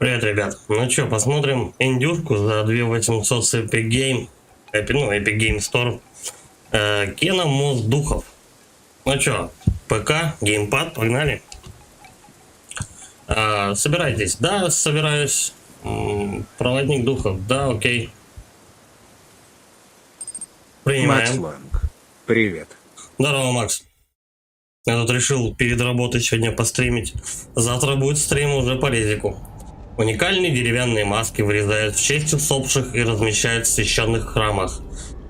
Привет, ребят. Ну чё, посмотрим индюшку за 2800 с Epic Game, Epic Game Store. Кена Мост Духов. Ну чё, ПК, геймпад, погнали. Собирайтесь. Да, собираюсь. Проводник духов, да, окей. Макс Принимаем. Ланг. Привет. Здорово, Макс. Я тут решил перед работой сегодня постримить. Завтра будет стрим уже по резику. Уникальные деревянные маски вырезают в честь усопших и размещают в священных храмах.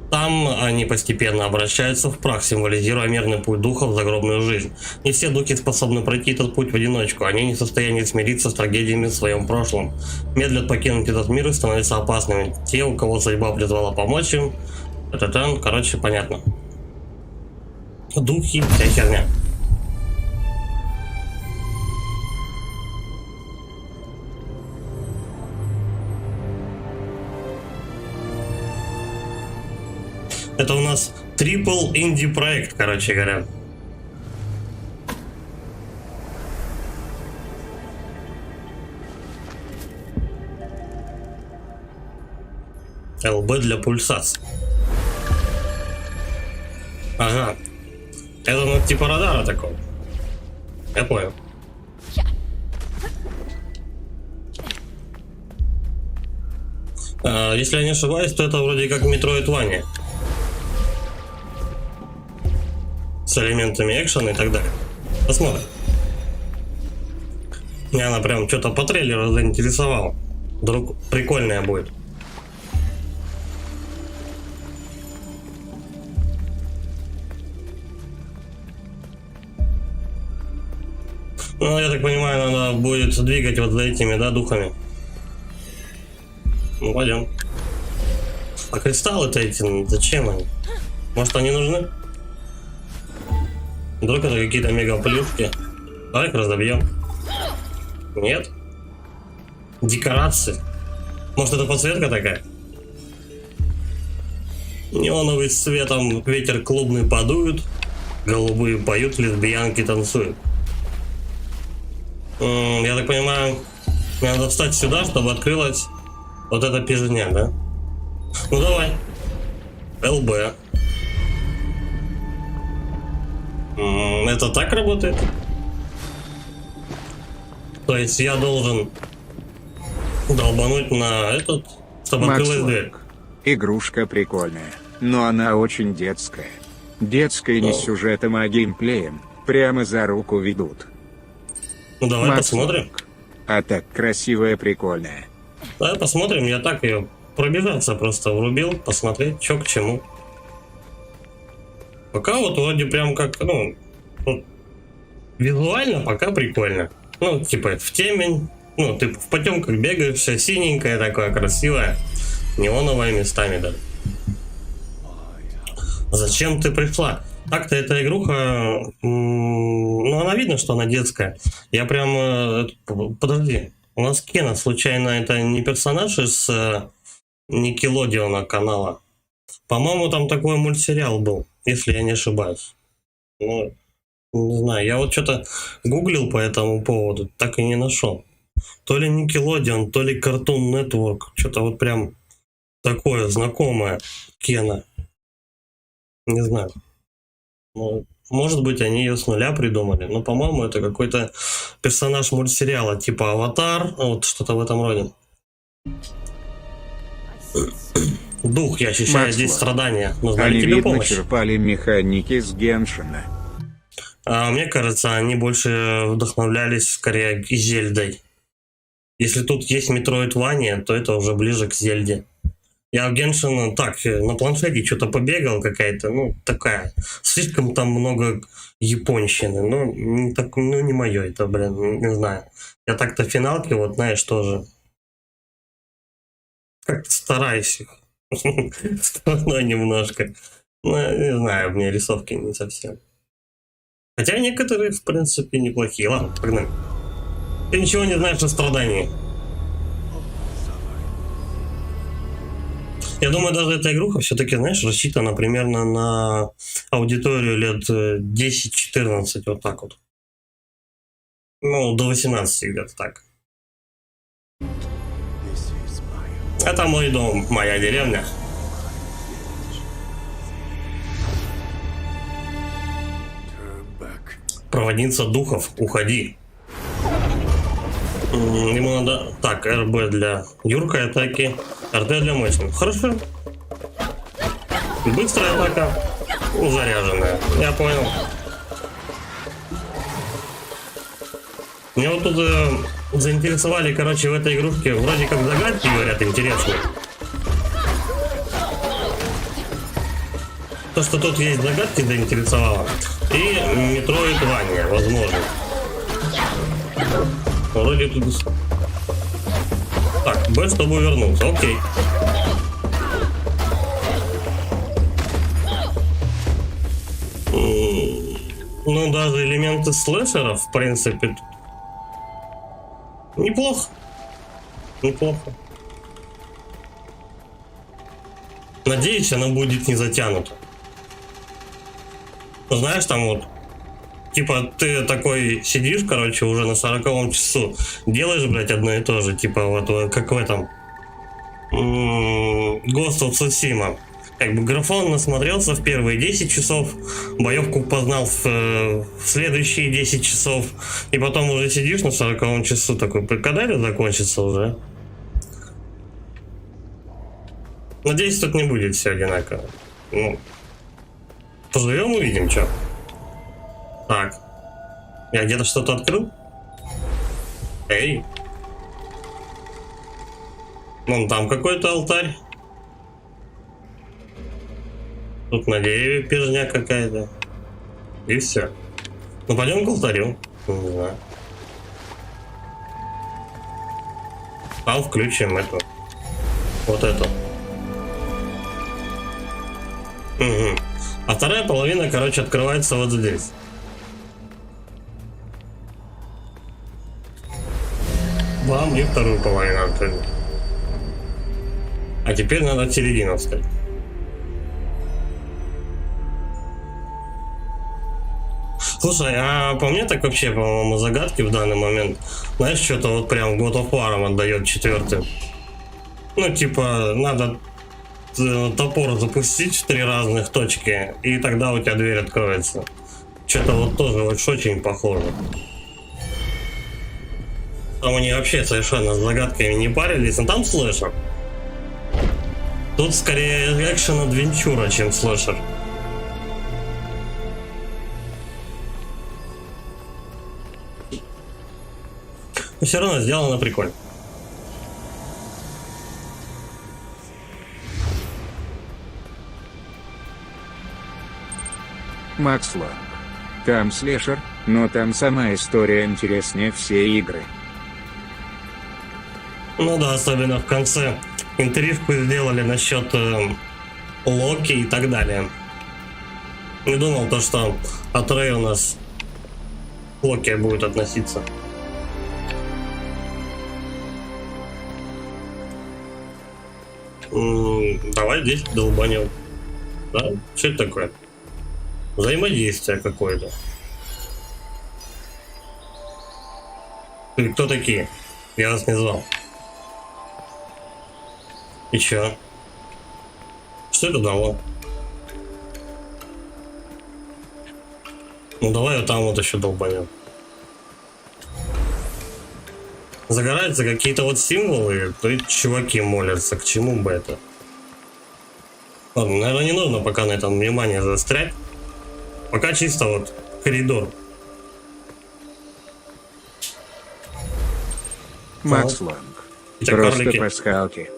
Там они постепенно обращаются в прах, символизируя мирный путь духов в загробную жизнь. Не все духи способны пройти этот путь в одиночку, они не в состоянии смириться с трагедиями в своем прошлом. Медлят покинуть этот мир и становятся опасными. Те, у кого судьба призвала помочь им, короче, понятно. Духи, вся херня. Это у нас трипл инди проект, короче говоря. ЛБ для пульсации. Ага. Это ну типа радара такого. Я понял. Если я не ошибаюсь, то это вроде как Metroidvania. С элементами экшена и так далее. Посмотрим. Меня она прям что-то по трейлеру заинтересовала. Вдруг прикольная будет. Ну, я так понимаю, надо будет двигать вот за этими, да, духами. Ну, пойдем. А кристаллы-то эти, зачем они? Может, они нужны? Вдруг это какие-то мегаплюшки. Давай-ка разобьем. Нет? Декорации. Может, это подсветка такая? Неоновый с светом, ветер клубный подует, голубые поют, лесбиянки танцуют. Я так понимаю, мне надо встать сюда, чтобы открылась вот эта пижня, да? Ну давай. ЛБ. Это так работает? То есть я должен долбануть на этот, чтобы Макс открылась дверь. Ланг. Игрушка прикольная, но она очень детская. Детская не с сюжетом, а геймплеем. Прямо за руку ведут. Ну давай Макс посмотрим. Ланг. А так красивая, прикольная. Давай посмотрим, я так ее пробежаться просто врубил, посмотреть, что к чему. Пока вот вроде прям как, визуально пока прикольно. Ну, типа в темень, ну, ты в потемках бегаешь, все синенькое такое, красивое, неоновое местами даже. Зачем ты пришла? Так-то эта игруха, ну, она видно, что она детская. Я прям, подожди, у нас Кена, случайно, это не персонаж из Никелодеона канала? По-моему, там такой мультсериал был, если я не ошибаюсь. Ну, не знаю, я вот что-то гуглил по этому поводу, так и не нашел. То ли Nickelodeon, то ли Cartoon Network, что-то вот прям такое знакомое Кена. Не знаю. Ну, может быть, они ее с нуля придумали, но, по-моему, это какой-то персонаж мультсериала, типа Аватар, вот что-то в этом роде. Дух, я ощущаю Макс здесь Ланг. страдания. Нужна Они, ли тебе видно, помощь? черпали механики с Геншина. Мне кажется, они больше вдохновлялись скорее Зельдой. Если тут есть Metroidvania, то это уже ближе к Зельде. Я в Геншин так, на планшете что-то побегал какая-то, ну, такая. Слишком там много японщины. Ну, не, так, ну, не мое это, блин, не знаю. Я так-то финалки, вот, знаешь, тоже как-то стараюсь их. Стороной немножко. Ну, не знаю, у меня рисовки не совсем. Хотя некоторые, в принципе, неплохие. Ладно, погнали. Ты ничего не знаешь о страдании. Я думаю, даже эта игруха все-таки, знаешь, рассчитана примерно на аудиторию лет 10-14, вот так вот. Ну, до 18 где-то так. Это мой дом, моя деревня. Проводница духов, уходи. Ему надо... Так, РБ для юркой атаки, РТ для мощных. Хорошо. Быстрая атака, заряженная. Я понял. Меня вот тут заинтересовали, короче, в этой игрушке вроде как загадки, говорят, интересные. То, что тут есть загадки, заинтересовало. И Metroidvania, возможно. Вроде тут... Так, Б, чтобы вернуться, окей. Ну, даже элементы слэшеров, в принципе, неплохо. Неплохо. Надеюсь, она будет не затянута. Знаешь, там вот, типа, ты такой сидишь, короче, уже на 40-м часу, делаешь, блядь, одно и то же, типа, вот, как в этом, Ghost of Tsushima. Как бы графон насмотрелся в первые 10 часов, боевку познал в следующие 10 часов, и потом уже сидишь на 40-м часу, такой, когда это закончится уже? Надеюсь, тут не будет все одинаково. Ну, поживем, увидим, что. Так. Я где-то что-то открыл? Эй. Вон там какой-то алтарь. Тут на дереве пижня какая-то. И все. Ну пойдем к алтарю. Не знаю. Там включим эту. Вот эту. Угу. А вторая половина, короче, открывается вот здесь. Вам и вторую половину открыли. А теперь надо в середину встать. Слушай, а по мне так вообще, по-моему, загадки в данный момент, знаешь, что-то вот прям God of War отдает 4. Ну, типа, надо топор запустить в 3 разных точки, и тогда у тебя дверь откроется. Что-то вот тоже очень похоже. Там они вообще совершенно с загадками не парились, но там слэшер. Тут скорее экшен-адвенчура, чем слэшер. Но все равно сделано прикольно. Макс Лонг. Там слэшер, но там сама история интереснее всей игры. Ну да, особенно в конце интрижку сделали насчет Локи и так далее. Не думал то, что от Рэй у нас к Локи будет относиться. Давай здесь долбанем. Да? Что это такое? Взаимодействие какое-то. Ты кто такие? Я вас не звал. И чё? Что это дало? Ну давай вот там вот еще долбанем. Загораются какие-то вот символы, то и чуваки молятся. К чему бы это? Ладно, наверное, не нужно пока на этом внимание заострять. Пока чисто вот коридор. Макс Лонг. Итак, Просто карлики. пасхалки.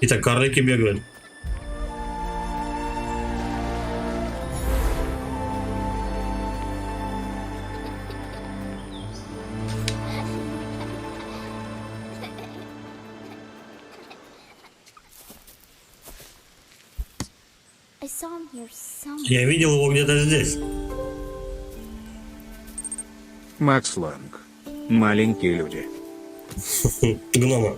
Итак, карлики бегают. I saw him here somewhere. Я видел его где-то здесь. Макс Лонг. Маленькие люди. Гнома.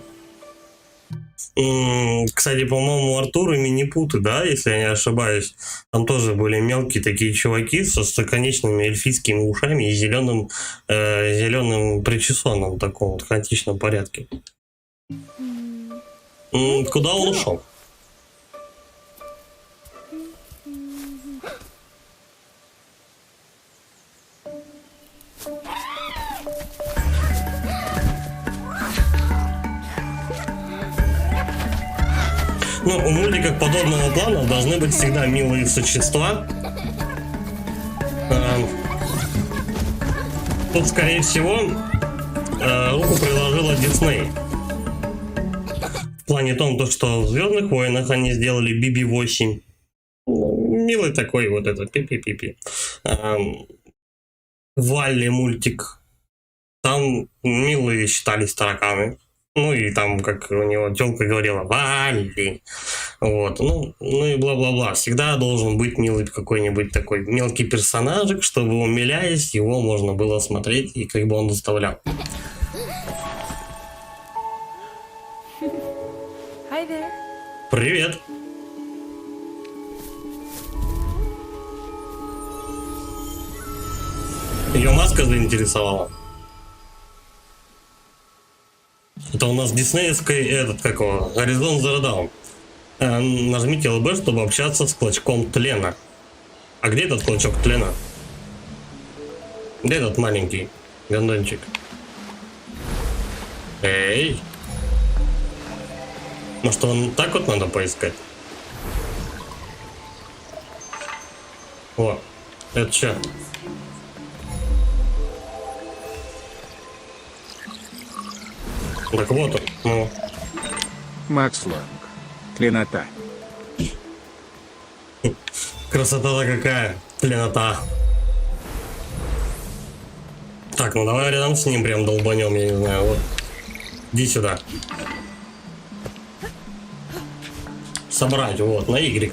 Кстати, по-моему, Артур и Минипуты, да, если я не ошибаюсь, там тоже были мелкие такие чуваки со остроконечными эльфийскими ушами и зеленым причесоном в таком вот хаотичном порядке. Куда он ушел? Ну, у мультиков подобного плана должны быть всегда милые существа. Тут, скорее всего, руку приложила Дисней. В плане том, то, что в «Звездных войнах» они сделали BB-8. Милый такой вот этот, пи-пи-пи-пи. Валли мультик. Там милые считались тараканы. Ну и там, как у него тёлка говорила, Валли. Вот, ну и бла-бла-бла. Всегда должен быть милый какой-нибудь такой мелкий персонажик, чтобы, умиляясь, его можно было смотреть и как бы он доставлял. Hi there. Привет. Ее маска заинтересовала. Это у нас диснеевский этот, как его, Horizon Zero Dawn. Нажмите ЛБ, чтобы общаться с клочком тлена. А где этот клочок тлена? Где этот маленький гондончик? Эй! Может, он так вот надо поискать? О, это что? Так вот он, ну. Макс Лонг. Тленота. Красота-то какая, тленота. Так, ну давай рядом с ним прям долбанем, я не знаю, вот. Иди сюда. Собрать, вот, на Y.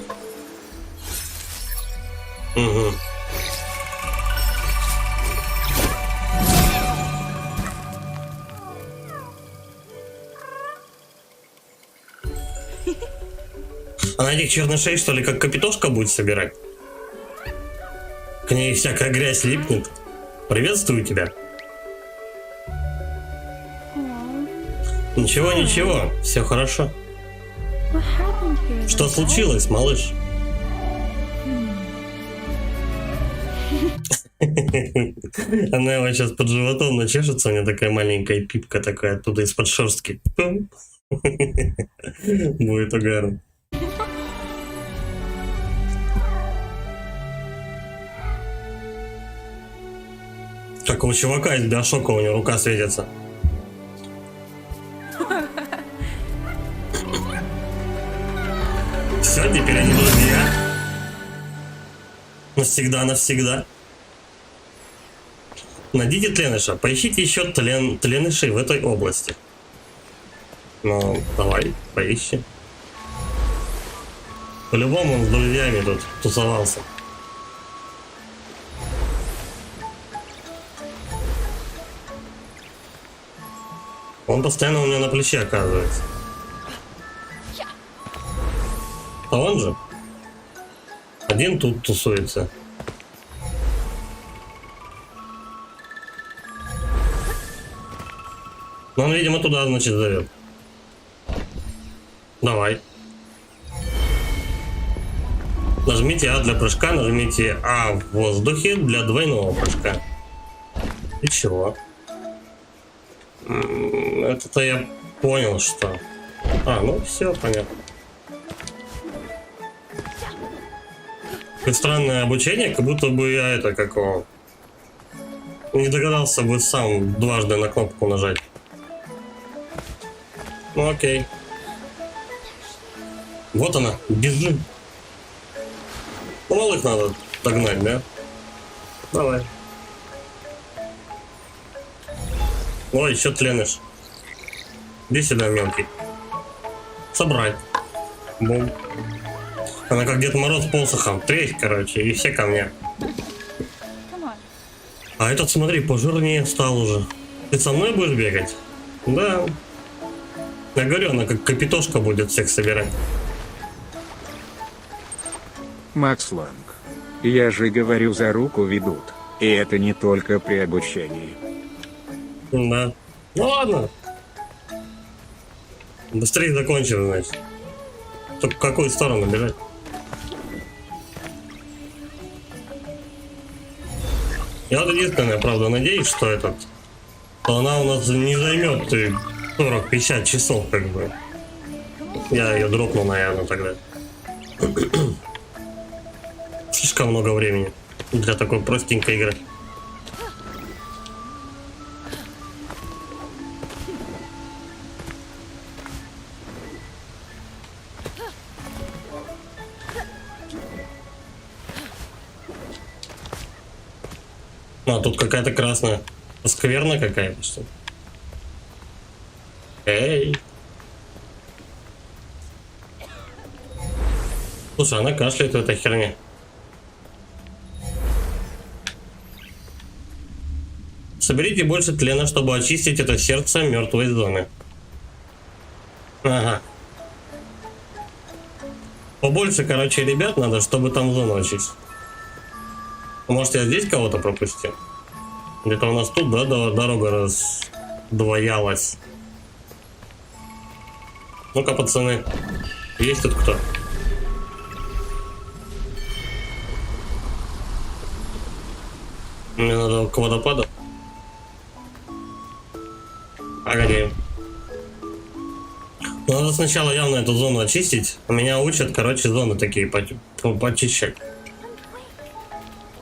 Угу. Она этих чернышей, что ли, как капитошка будет собирать? К ней всякая грязь липнет. Приветствую тебя. Ничего, ничего, все хорошо. What happened here? Что случилось, малыш? Она его сейчас под животом начешется, у нее такая маленькая пипка такая оттуда из-под шерстки. Будет угарно. Как у чувака из Биошока, у него рука светится. Все, теперь они друзья. Навсегда. Найдите тленыша, поищите еще тленышей в этой области. Ну, давай, поищи. По-любому он с друзьями тут тусовался. Он постоянно у меня на плече оказывается. А он же один тут тусуется. Но он, видимо, туда, значит, зовет. Давай. Нажмите А для прыжка, нажмите А в воздухе для двойного прыжка. И чего? Это-то я понял, что... ну все, понятно. Такое странное обучение, как будто бы я это, как его... Не догадался бы сам дважды на кнопку нажать. Ну окей. Вот она, бежим. Малых надо догнать, да? Давай. Ой, еще тленыш. Иди сюда, мелкий. Собрать. Бум. Она как Дед Мороз посохом. Тресь, короче, и все ко мне. Come on. А этот, смотри, пожирнее стал уже. Ты со мной будешь бегать? Да. Я говорю, она как капитошка будет всех собирать. Макс Ланг. Я же говорю, за руку ведут. И это не только при обучении. Да. Ну ладно. Быстрее закончим, значит. Только в какую сторону бежать? Я вот единственное, правда, надеюсь, что что она у нас не займет 40-50 часов, как бы. Я ее дропну, наверное, тогда. Слишком много времени для такой простенькой игры. А, тут какая-то красная. Скверна какая-то, что ли? Эй. Слушай, она кашляет в этой херне. Соберите больше тлена, чтобы очистить это сердце мертвой зоны. Ага. Побольше, короче, ребят надо, чтобы там зону очистить. Может, я здесь кого-то пропустил? Где-то у нас тут, да, дорога раздвоялась. Ну-ка, пацаны. Есть тут кто? Мне надо к водопаду. Погоди. Надо сначала явно эту зону очистить. Меня учат, короче, зоны такие почищать.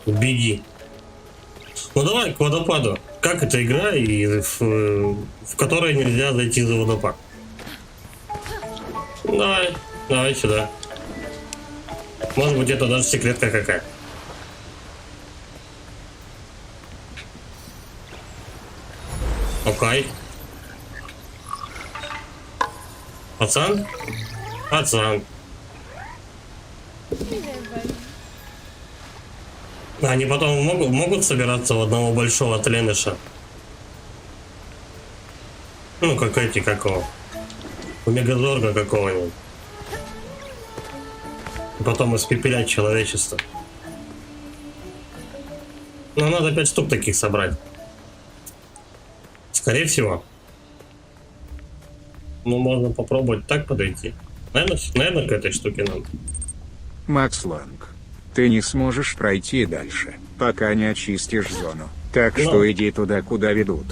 Беги. Ну давай к водопаду. Как эта игра, в которой нельзя зайти за водопад? Давай сюда. Может быть, это даже секретка какая. Окей. Пацан? Пацан. Они потом могут собираться в одного большого тленыша. Ну, как эти, какого. У Мегазорга какого-нибудь. И потом испепелять человечество. Но надо 5 штук таких собрать. Скорее всего. Ну, можно попробовать так подойти. Наверное, к этой штуке надо. Макс Ланг. Ты не сможешь пройти дальше, пока не очистишь зону. Так что иди туда, куда ведут.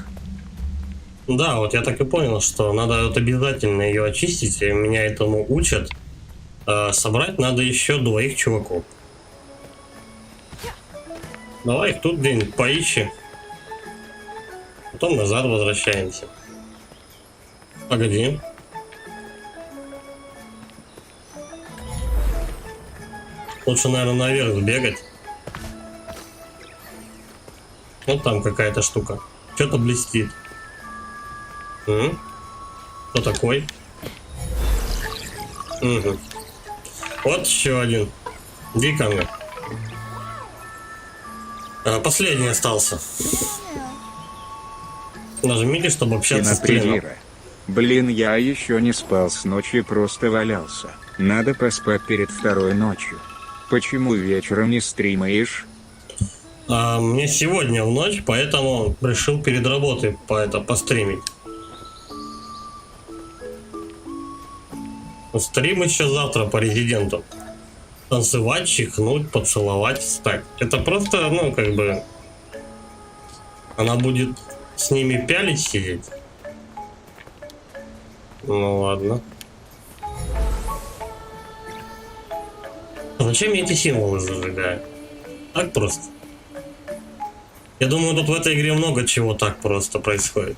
Да, вот я так и понял, что надо вот обязательно ее очистить, и меня этому учат. Собрать надо еще 2 чуваков. Давай их тут где-нибудь поищем. Потом назад возвращаемся. Погоди. Лучше, наверное, наверх сбегать. Вот там какая-то штука. Что-то блестит. Кто такой? Угу. Вот еще один. Иди ко мне. Последний остался. Нажмите, чтобы общаться с тленом. Блин, я еще не спал с ночи, просто валялся. Надо поспать перед второй ночью. Почему вечером не стримаешь? Мне сегодня в ночь, поэтому решил перед работой постримить. Стрим еще завтра по резиденту. Танцевать, чихнуть, поцеловать, встать. Это просто, ну, как бы... Она будет с ними пялить сидеть. Ну ладно. Зачем я эти символы зажигаю? Так просто. Я думаю, тут в этой игре много чего так просто происходит.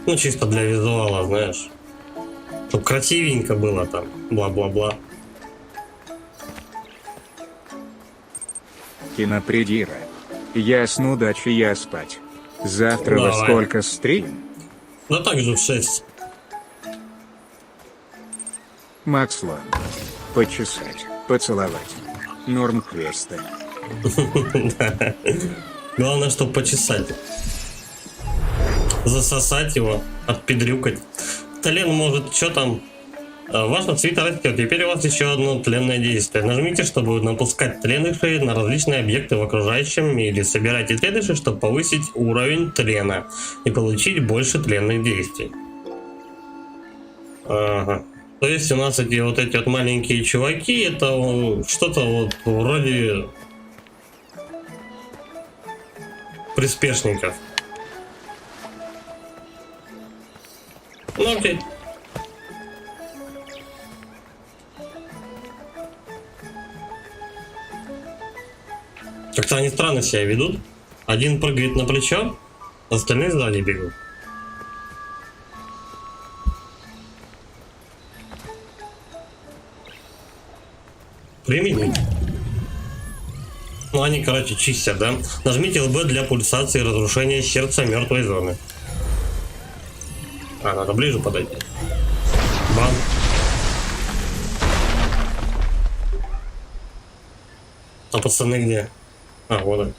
Ну, чисто для визуала, знаешь. Чтоб красивенько было там, бла-бла-бла. Кинопредира. Ясно, удачи, я спать. Завтра во Давай. сколько стрим? Да так же в 6. Макс Ланг. Почесать, поцеловать. Норм квесты. Главное, чтобы почесать. Засосать его, отпедрюкать. тлен может, что там? Ваша свита растет. Теперь у вас еще одно тленное действие. Нажмите, чтобы напускать тленыши на различные объекты в окружающем мире. Собирайте тленыши, чтобы повысить уровень тлена и получить больше тленных действий. Ага. То есть у нас эти вот маленькие чуваки, это что-то вот вроде приспешников. Ну окей. Как-то они странно себя ведут. Один прыгает на плечо, остальные сзади бегут. Применить. Ну они, короче, чистят, да? Нажмите ЛБ для пульсации разрушения сердца мертвой зоны. А, надо ближе подойти. Бам. А пацаны где? А, вот он.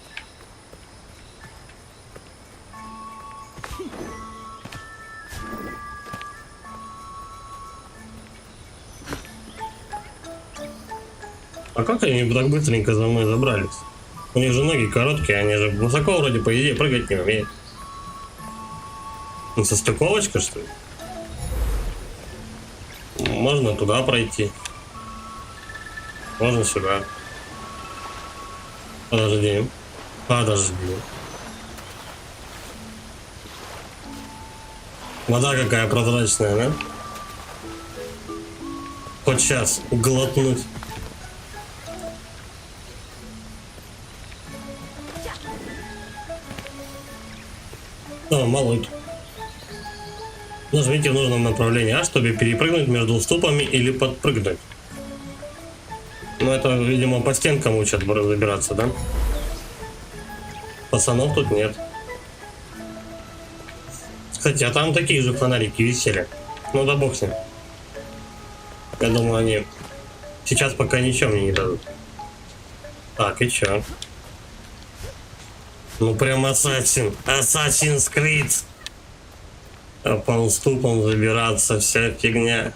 А как они так быстренько за мной забрались? У них же ноги короткие, они же высоко вроде по идее прыгать не умеют. Ну, состыковочка, что ли? Можно туда пройти. Можно сюда. Подожди. Вода какая прозрачная, да? Хоть сейчас глотнуть. О, малой. Нажмите в нужном направлении А, чтобы перепрыгнуть между уступами или подпрыгнуть. Ну это, видимо, по стенкам учат забираться, да? Пацанов тут нет. Кстати, а там такие же фонарики висели. Ну да бог с ним. Я думаю, они сейчас пока ничего мне не дадут. Так, и чё? Ну прям Assassin's Creed. А по уступам забираться, вся фигня.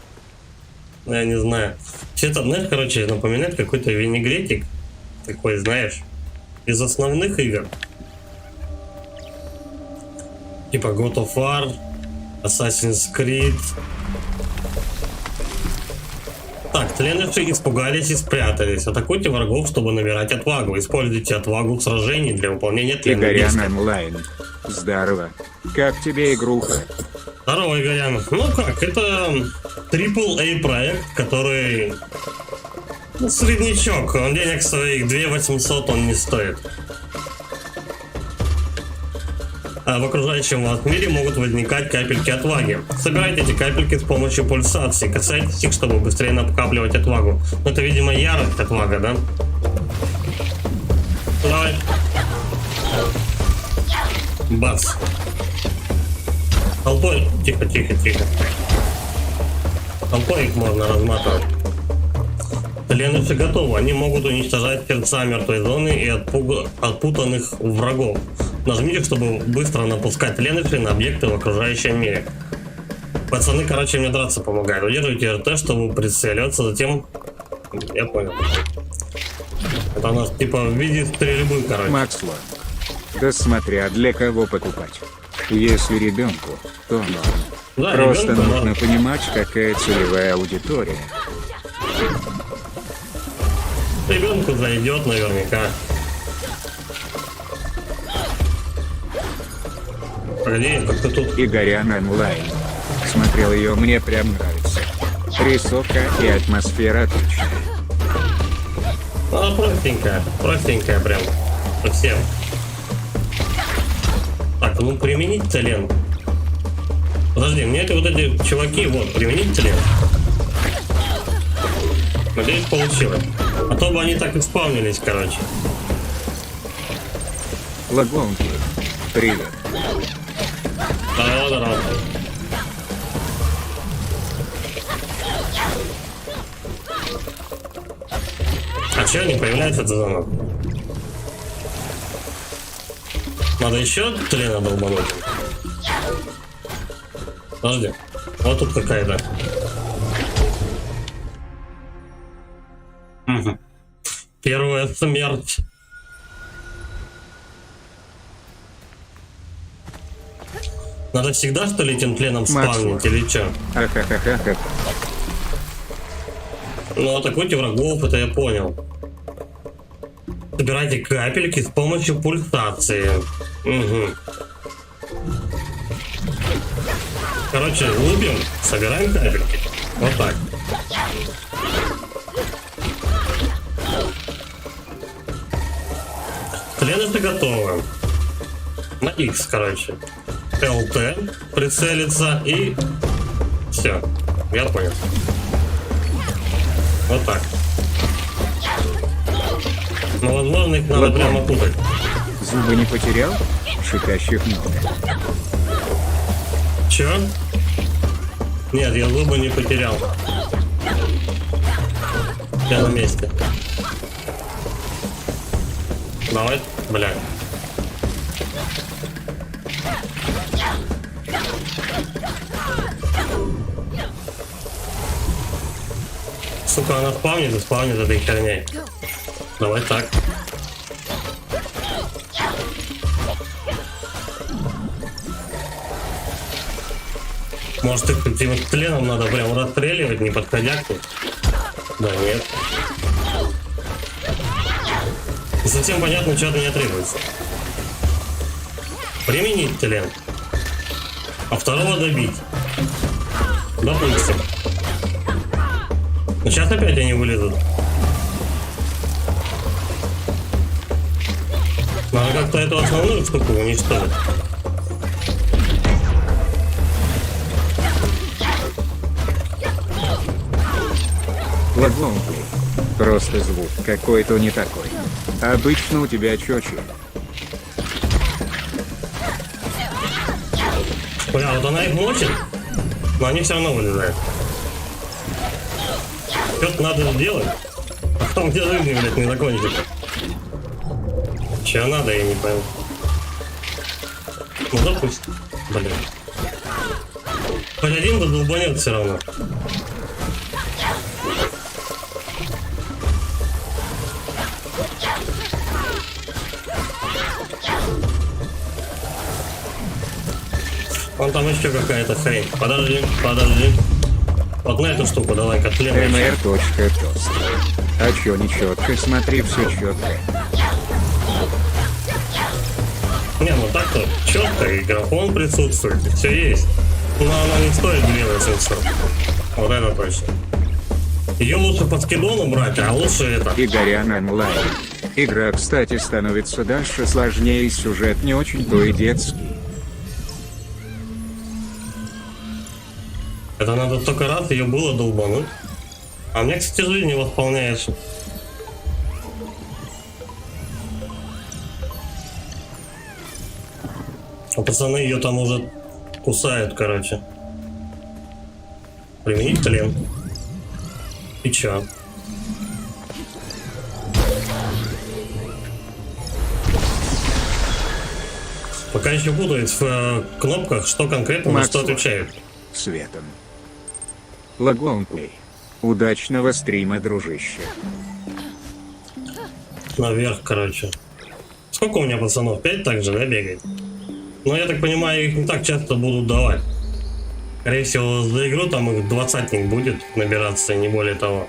Я не знаю. Все-то, знаешь, короче, напоминает какой-то винегретик. Такой, знаешь, из основных игр. Типа God of War, Assassin's Creed. Так, тленыши испугались и спрятались. Атакуйте врагов, чтобы набирать отвагу. Используйте отвагу в сражении для выполнения тленных действий. Игорян онлайн. Здорово. Как тебе игруха? Здорово, Игорян. Ну как, это AAA проект, который... Ну, среднячок. Он денег своих 2800 он не стоит. А в окружающем вас мире могут возникать капельки отваги. Собирайте эти капельки с помощью пульсации. Касайтесь их, чтобы быстрее накапливать отвагу. Ну, это, видимо, ярость отвага, да? Давай. Бац. Толпой. Тихо. Толпой их можно разматывать. Тленыши готовы. Они могут уничтожать сердца мертвой зоны и отпутанных врагов. Нажмите, чтобы быстро напускать тленыши на объекты в окружающем мире. Пацаны, короче, мне драться помогают. Удерживайте РТ, чтобы прицеливаться, затем... Я понял. Это у нас типа в виде стрельбы, короче. Максло. Да смотря для кого покупать. Если ребенку, то норм. Да, Просто ребенку нужно норм. понимать, какая целевая аудитория. Ребенку зайдет наверняка. Погоди, как ты тут? Игорян онлайн. Смотрел ее, мне прям нравится. Рисовка и атмосфера отличная. Она простенькая прям. Совсем. Так, ну применить тлен. Подожди, мне это вот эти чуваки, вот, применить тлен. Надеюсь, получилось. А то бы они так и спавнились, короче. Лагонки. Привет. Здорово. А че они появляются-то заново? Надо еще тлена долбануть. Подожди. Вот тут какая-то. Угу. Первая смерть. Надо всегда, что ли, этим тленом спавнить или что? Ахахахаха. Ну, атакуйте врагов, это я понял. Собирайте капельки с помощью пульсации. Угу. Короче, лупим, собираем капельки. Вот так. Тлены готовы. На X, короче. ЛТ прицелиться и все. Я понял. Вот так. Но возможно их надо прямо путать. Зубы не потерял? Шикащих много. Чё? Нет, я зубы не потерял. Я на месте. Давай, блядь. Сука, она спавнит и спавнит этой херней. Давай так. Может, их этим тленом надо прям расстреливать, не подходя к ним? Да нет. И совсем понятно, что от меня требуется. Применить тлен. А второго добить. Допустим. Но сейчас опять они вылезут. Надо как-то эту основную штуку уничтожить. Лагонку. Просто звук какой-то не такой. Обычно у тебя чёчи. Бля, вот она их мочит, но они все равно вылезают. Что-то надо сделать. А потом где жизни, блядь, не закончится. Чего надо, я не пойму. Ну допустим. Блин. Хоть один долбанет все равно. Вон там еще какая-то хрень. Подожди, подожди. Вот на эту штуку давай-ка тлен. mr.тост. А чё нечётко, смотри, все чётко. Не, ну так-то четко, и графон присутствует, и все есть. Но она не стоит 2800. Вот это точно. Ее лучше под скидону брать, а лучше это. Игорян онлайн. Игра, кстати, становится дальше сложнее, и сюжет не очень то и детский. Это надо только раз ее было долбануть. А мне, кстати, жизнь не восполняешь. А пацаны ее там уже кусают, короче. Применить тлен. И чё? Пока еще путаюсь в кнопках, что конкретно на что отвечает. Светом. Лагонплей. Удачного стрима, дружище. Наверх, короче. Сколько у меня пацанов? 5 также, да, бегает? Но я так понимаю, их не так часто будут давать. Скорее всего, за игру там их 20-ник будет набираться, не более того.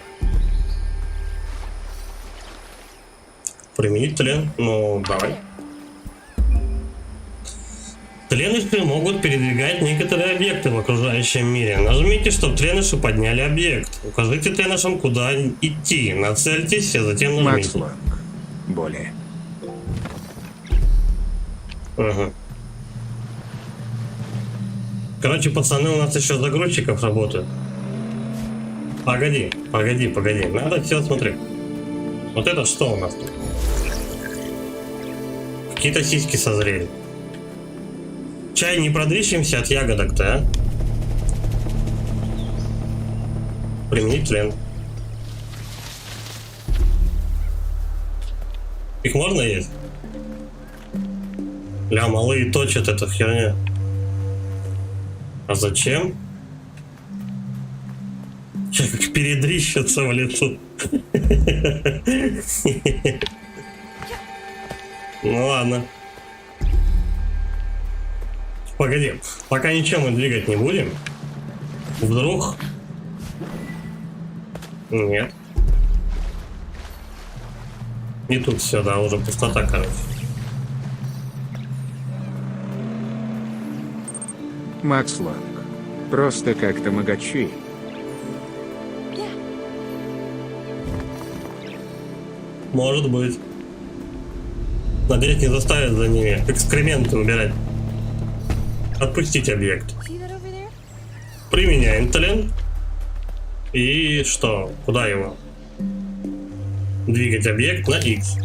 Применить тлен? Ну, давай. Тленыши могут передвигать некоторые объекты в окружающем мире. Нажмите, чтобы тленыши подняли объект. Укажите тленышам, куда идти. Нацельтесь, а затем нажмите. Максланг. Более. Ага. Короче, пацаны, у нас еще загрузчиков работают. Погоди, погоди, погоди. Надо все смотреть. Вот это что у нас тут? Какие-то сиськи созрели. Чай, не продвищемся от ягодок-то, а? Применить тлен. Их можно есть? Ля, малые точат эту херню. А зачем? Человек передрищется в лицо. Ну ладно. Погоди, пока ничем мы двигать не будем. Вдруг... Нет. И тут все, да, уже пустота, короче. Макс Ланг. Просто как тамагочи. Yeah. Может быть. Надеюсь, не заставят за ними экскременты убирать. Отпустить объект. See that over there? Применяем талент. И что? Куда его? Двигать объект на X.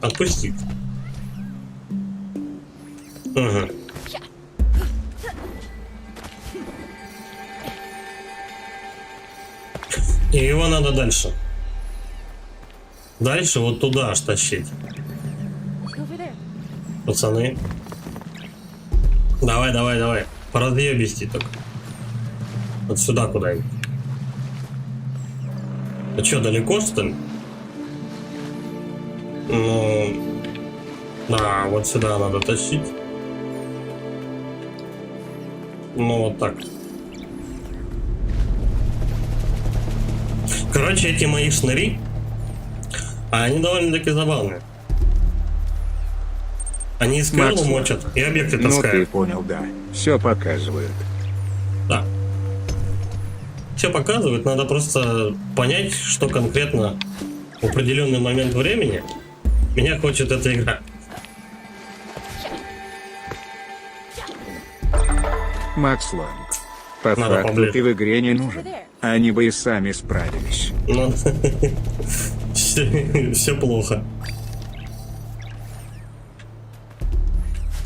Отпустить. Ага. И его надо дальше. Дальше вот туда аж тащить. Over there. Пацаны. Давай, давай, давай. Поразъебисти только. Вот сюда куда-нибудь. А что, далеко, что ли? Ну... Да, вот сюда надо тащить. Ну, вот так. Короче, эти мои шныри, они довольно-таки забавные. Они из Макс, кверну мочат и объекты Ну ты таскают. понял, да. Все показывают. Да. Все показывают, надо просто понять, что конкретно в определенный момент времени меня хочет эта игра. Макс Ланг. По Надо факту поближе. ты в игре не нужен. Они бы и сами справились. Но все плохо.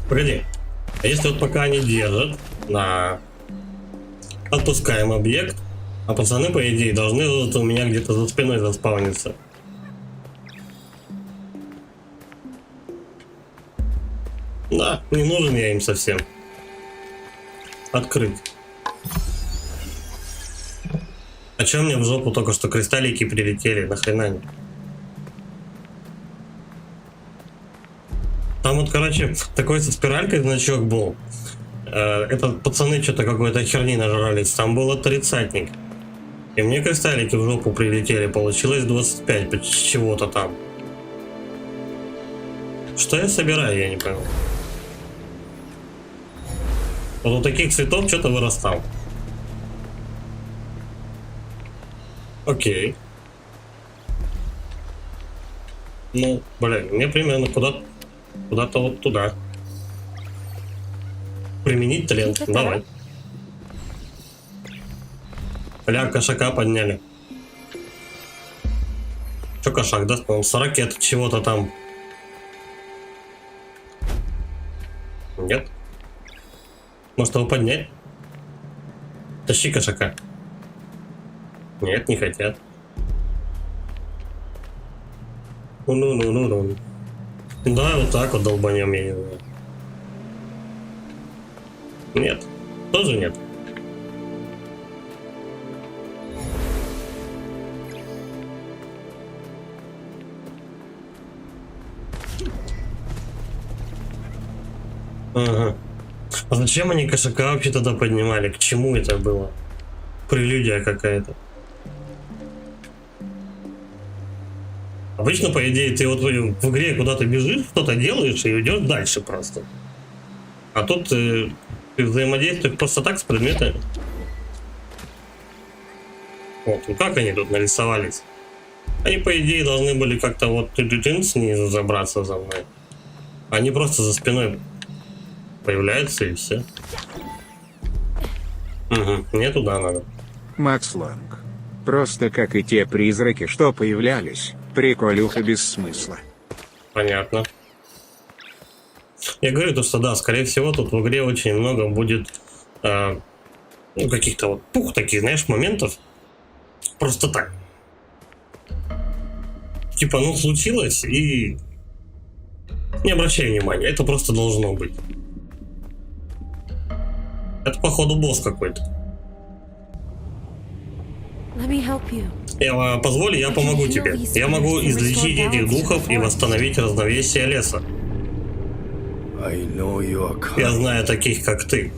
Погоди. А если вот пока они держат, на отпускаем объект, а пацаны, по идее, должны вот у меня где-то за спиной заспавниться. Да, не нужен я им совсем. Открыть. А чё мне в жопу только что кристаллики прилетели? Нахрена они? Там вот, короче, такой со спиралькой значок был. Это пацаны что-то какой-то херни нажрались. Там был отрицательник. И мне кристаллики в жопу прилетели. Получилось 25 чего-то там. Что я собираю, я не понял. Вот у таких цветов что-то вырастал. Окей. Ну, блин, мне примерно куда-то вот туда. Применить талант. Давай. Бля, кошака подняли. Че кошак даст? Он с ракет чего-то там. Нет? Может его поднять? Тащи кошака. Нет, не хотят. Ну. Да, вот так вот долбанем я его. Нет, тоже нет. Ага. А зачем они кошака вообще тогда поднимали? К чему это было? Прелюдия какая-то. Обычно, по идее, ты вот в игре куда-то бежишь, что-то делаешь и идешь дальше просто. А тут ты взаимодействуешь просто так с предметами. Вот, ну как они тут нарисовались? Они, по идее, должны были как-то вот снизу забраться за мной. Они просто за спиной появляются и все. Угу, мне туда надо. Макс Ланг. Просто как и те призраки, что появлялись. Приколюха без смысла. Понятно. Я говорю то, что да, скорее всего, тут в игре очень много будет ну, каких-то вот таких, знаешь, моментов. Просто так. Типа, ну, случилось, и не обращай внимания, это просто должно быть. Это, походу, босс какой-то. help you. Я позволь, я помогу тебе. Я могу излечить этих духов и восстановить равновесие леса. Я знаю таких, как ты.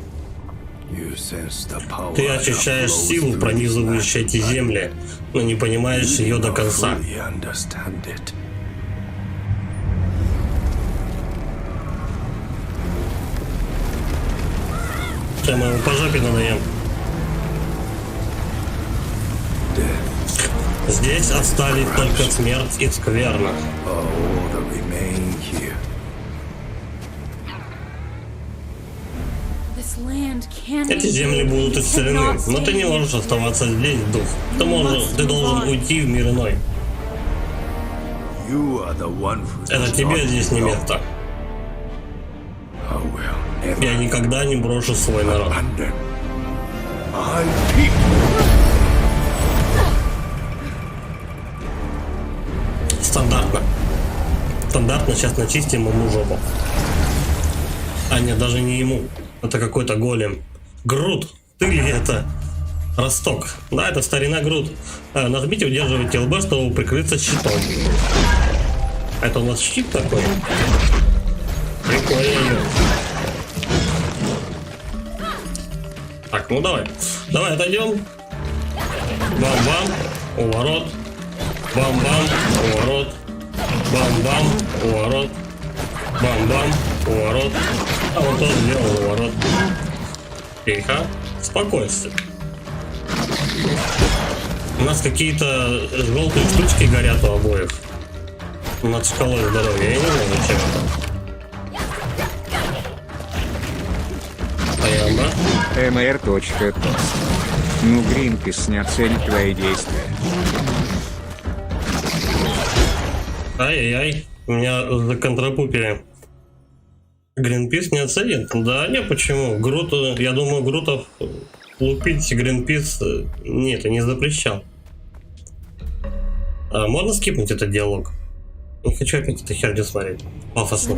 Ты ощущаешь силу, пронизывающую эти земли, но не понимаешь ее до конца. Сейчас мы его по жопе надаем. Здесь остались только смерть и скверна. Эти земли будут исцелены, но ты не можешь оставаться здесь, дух. Ты должен уйти в мир иной. Это тебе здесь не место. Я никогда не брошу свой народ. Стандартно. Стандартно сейчас начистим ему жопу. А нет, даже не ему. Это какой-то голем. Грут, ты ли это? Росток. Да, это старина Грут. Нажмите, удерживайте ЛБ, чтобы прикрыться щитом. Это у нас щит такой? Прикольно. Так, ну давай. Давай отойдем. Бам-бам. Уворот. Бам-бам. Уворот. Бам-бам. Уворот. Бам-бам. Уворот. А вот он сделал уворот. Тихо. Спокойствие. У нас какие-то желтые штучки горят у обоих. Над шкалой здоровья. Я не знаю, зачем это. Понятно. mr.tos. Ну, Гринпис не оценит твои действия. Ай-яй-яй. У меня за контрапупили. Гринпис не оценит? Да, не, почему? Грут, я думаю, Грутов лупить Гринпис нет, не запрещал. Можно скипнуть этот диалог? Не хочу опять эту херню смотреть. Пафосно.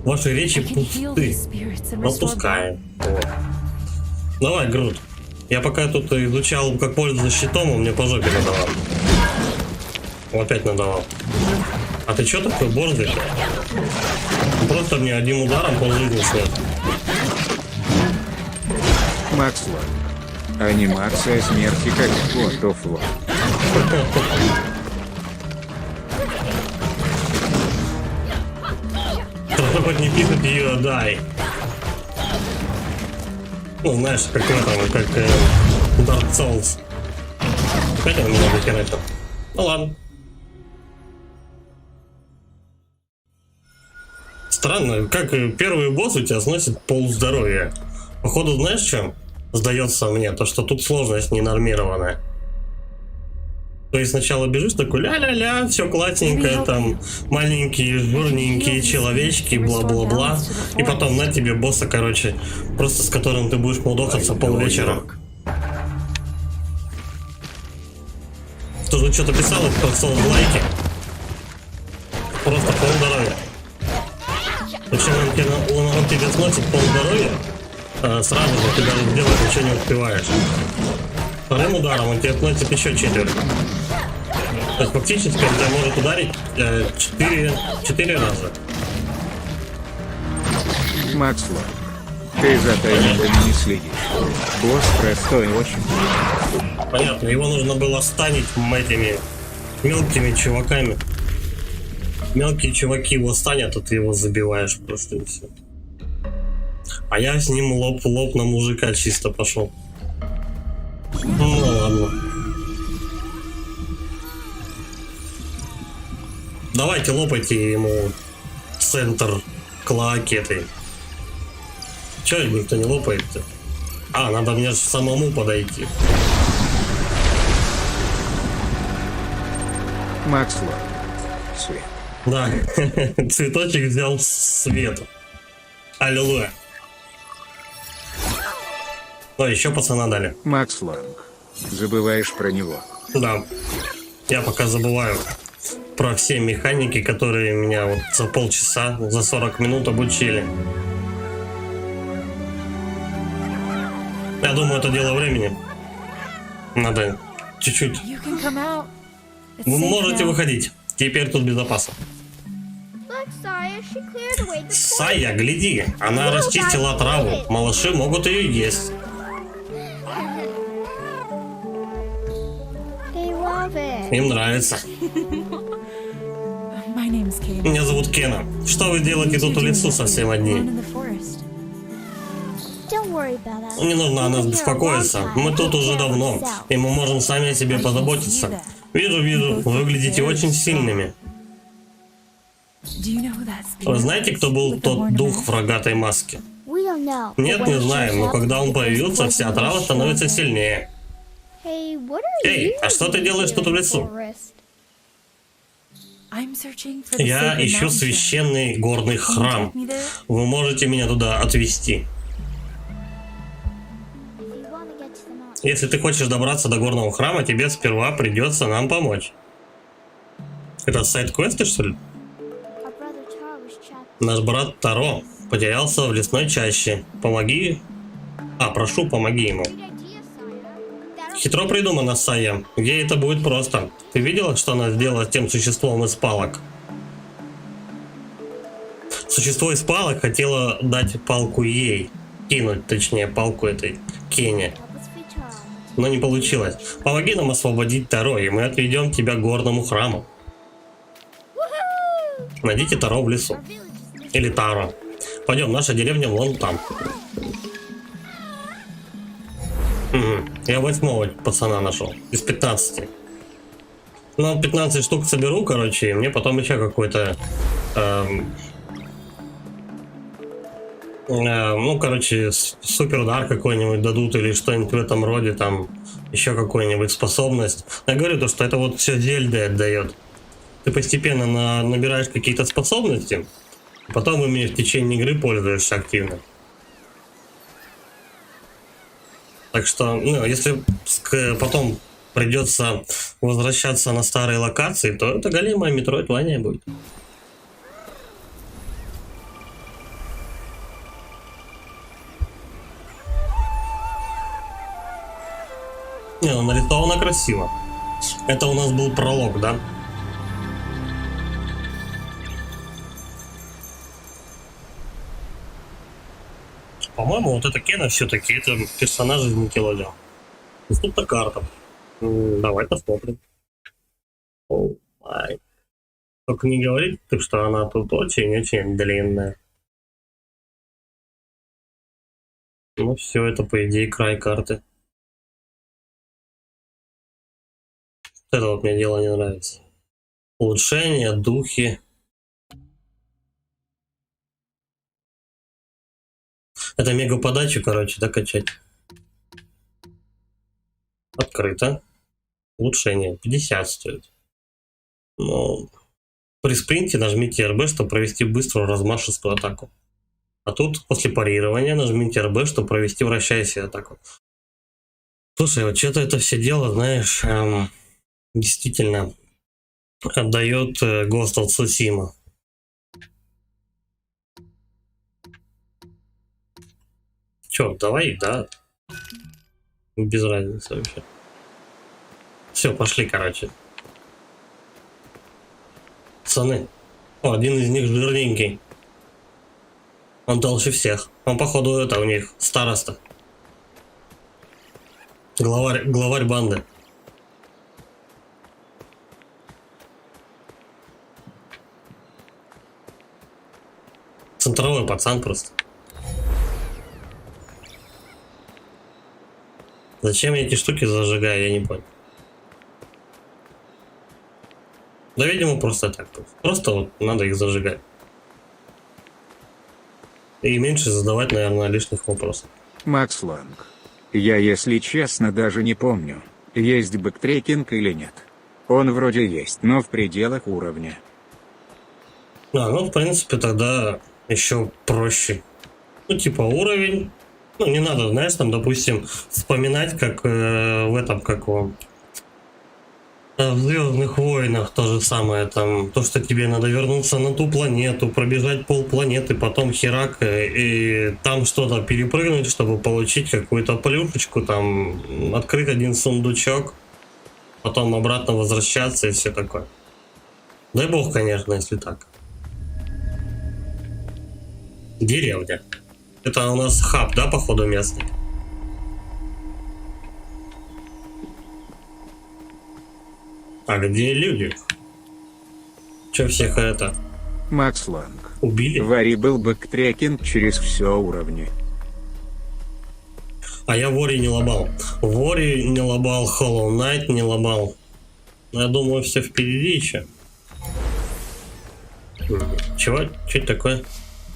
Ваши речи пусты. Отпускаем. Вот. Давай, Грут. Я пока тут изучал, как пользоваться щитом, он мне по жопе надавал. Опять надавал. А ты чё такой борзый? Просто мне одним ударом полжизни снят. Максло. Анимация смерти как фото-фло. Просто хоть не пишет ее дай. Ну, знаешь, как в этом, как Dark Souls. Опять он меня захерачил. Ну ладно. Странно, как первый босс у тебя сносит полздоровья. Походу, знаешь, что сдается мне? То, что тут сложность ненормированная. То есть сначала бежишь такой ля-ля-ля, все классненькое, там маленькие, жирненькие человечки, бла-бла-бла. И потом на тебе босса, короче, просто с которым ты будешь мудохаться полвечера. Кто же что-то писал, кто поставил лайки. Просто полздоровья. Причем он тебе сносит полздоровья, сразу же ты даже делать ничего не успеваешь. Вторым ударом он тебе сносит еще четверть. То есть фактически он тебя может ударить 4 раза. Максло. Ты за таймингом не следишь. Босс простой очень. Понятно, его нужно было станить этими мелкими чуваками. Мелкие чуваки его станят, а ты его забиваешь просто и все. А я с ним лоб в лоб на мужика чисто пошел. Ну ладно. Давайте лопайте ему центр клоаки этой. Чё никто не лопает-то? А, надо мне же самому подойти. Максло. Свет. Да, цветочек взял свет. Аллилуйя. Ну, еще пацана дали. Максло. Забываешь про него. Да. Я пока забываю про все механики, которые меня вот за полчаса, за 40 минут обучили. Я думаю, это дело времени. Надо чуть-чуть. You can come out. It's Вы safe можете now. выходить. Теперь тут безопасно. Look, Saya, she cleared away the Сая, гляди, она расчистила траву. Малыши могут ее есть. They love it. Им нравится. My name's Kate. Меня зовут Кена. Что вы делаете тут в лесу совсем Alone одни? in the forest. Don't worry about us. Не нужно о нас беспокоиться. Мы тут уже давно, и мы можем сами о себе позаботиться. Вижу, вы выглядите очень сильными. Do you know who that spirit Вы знаете, кто was был with the тот horn of дух earth? в рогатой маске? We don't know. Нет, не знаем, но когда он появился, вся трава становится сильнее. Hey, what are Эй, you а что ты делаешь тут в лесу? forest? I'm searching for the Я sacred ищу mountain shrine. священный горный Can you храм. take me there? Вы можете меня туда отвезти. If you want to get to the mountain, Если ты хочешь добраться до горного храма, тебе сперва придется нам помочь. Это сайд-квесты, что ли? our brother Tar was trapped. Наш брат Таро потерялся в лесной чаще. Помоги. Прошу, помоги ему. Good idea, Saya. That'll Хитро придумано, Сая. Ей это будет просто. Ты видела, что она сделала с тем существом из палок? Существо из палок хотело дать палку ей. Кинуть, точнее, палку этой Кене. help us free Tar. Но не получилось. Помоги нам освободить Таро, и мы отведем тебя к горному храму. Woohoo! Найдите Таро в лесу. Our village is missing. Или Таро. Пойдем, наша деревня вон там. Я 8-го пацана нашел. Из 15. Ну, 15 штук соберу, короче, и мне потом еще какой-то... ну, короче, супер удар какой-нибудь дадут или что-нибудь в этом роде, там, еще какую-нибудь способность. Я говорю то, что это вот все Зельда отдает. Ты постепенно набираешь какие-то способности, потом ими в течение игры пользуешься активно. Так что, ну, если потом придется возвращаться на старые локации, то это голимое Metroidvania будет. Не, ну нарисовано красиво. Это у нас был пролог, да? По-моему, вот эта Кена все-таки это персонаж из Никелодеона. Доступна карта. Давай посмотрим. О, май. Только не говорите, что она тут очень-очень длинная. Ну все, это по идее край карты. Это вот мне дело не нравится. Улучшения, духи. Это мега подачу, короче, докачать. Открыто. Улучшение. 50 стоит. Но при спринте нажмите RB, чтобы провести быструю размашистую атаку. А тут после парирования нажмите RB, чтобы провести вращающую атаку. Слушай, вот что-то это все дело, знаешь, действительно отдает Ghost of Tsushima. Чё, давай, да. Без разницы вообще. Все, пошли, короче. Пацаны. О, один из них жирненький. Он толще всех. Он, походу, это у них староста. Главарь банды. Центровой пацан просто. Зачем я эти штуки зажигаю, я не понял. Да, видимо, просто так. Просто вот надо их зажигать. И меньше задавать, наверное, лишних вопросов. Макс Ланг. Я, если честно, даже не помню, есть бэктрекинг или нет. Он вроде есть, но в пределах уровня. Ну, в принципе, тогда еще проще. Ну, типа уровень. Ну, не надо, знаешь, там, допустим, вспоминать, как в этом, как он... В Звездных войнах то же самое, там, то, что тебе надо вернуться на ту планету, пробежать полпланеты, потом херак, и там что-то перепрыгнуть, чтобы получить какую-то плюшечку, там, открыть один сундучок. потом обратно возвращаться и все такое. Дай бог, конечно, если так. Деревня. Это у нас хаб, да, походу, местный? А где люди? Че всех это Макс Ланг. убили? Вари был бэктрекинг через все уровни. А я Вори не лобал. Вори не лобал, Hollow Knight не лобал. Я думаю, все впереди еще. Чего? Что это такое?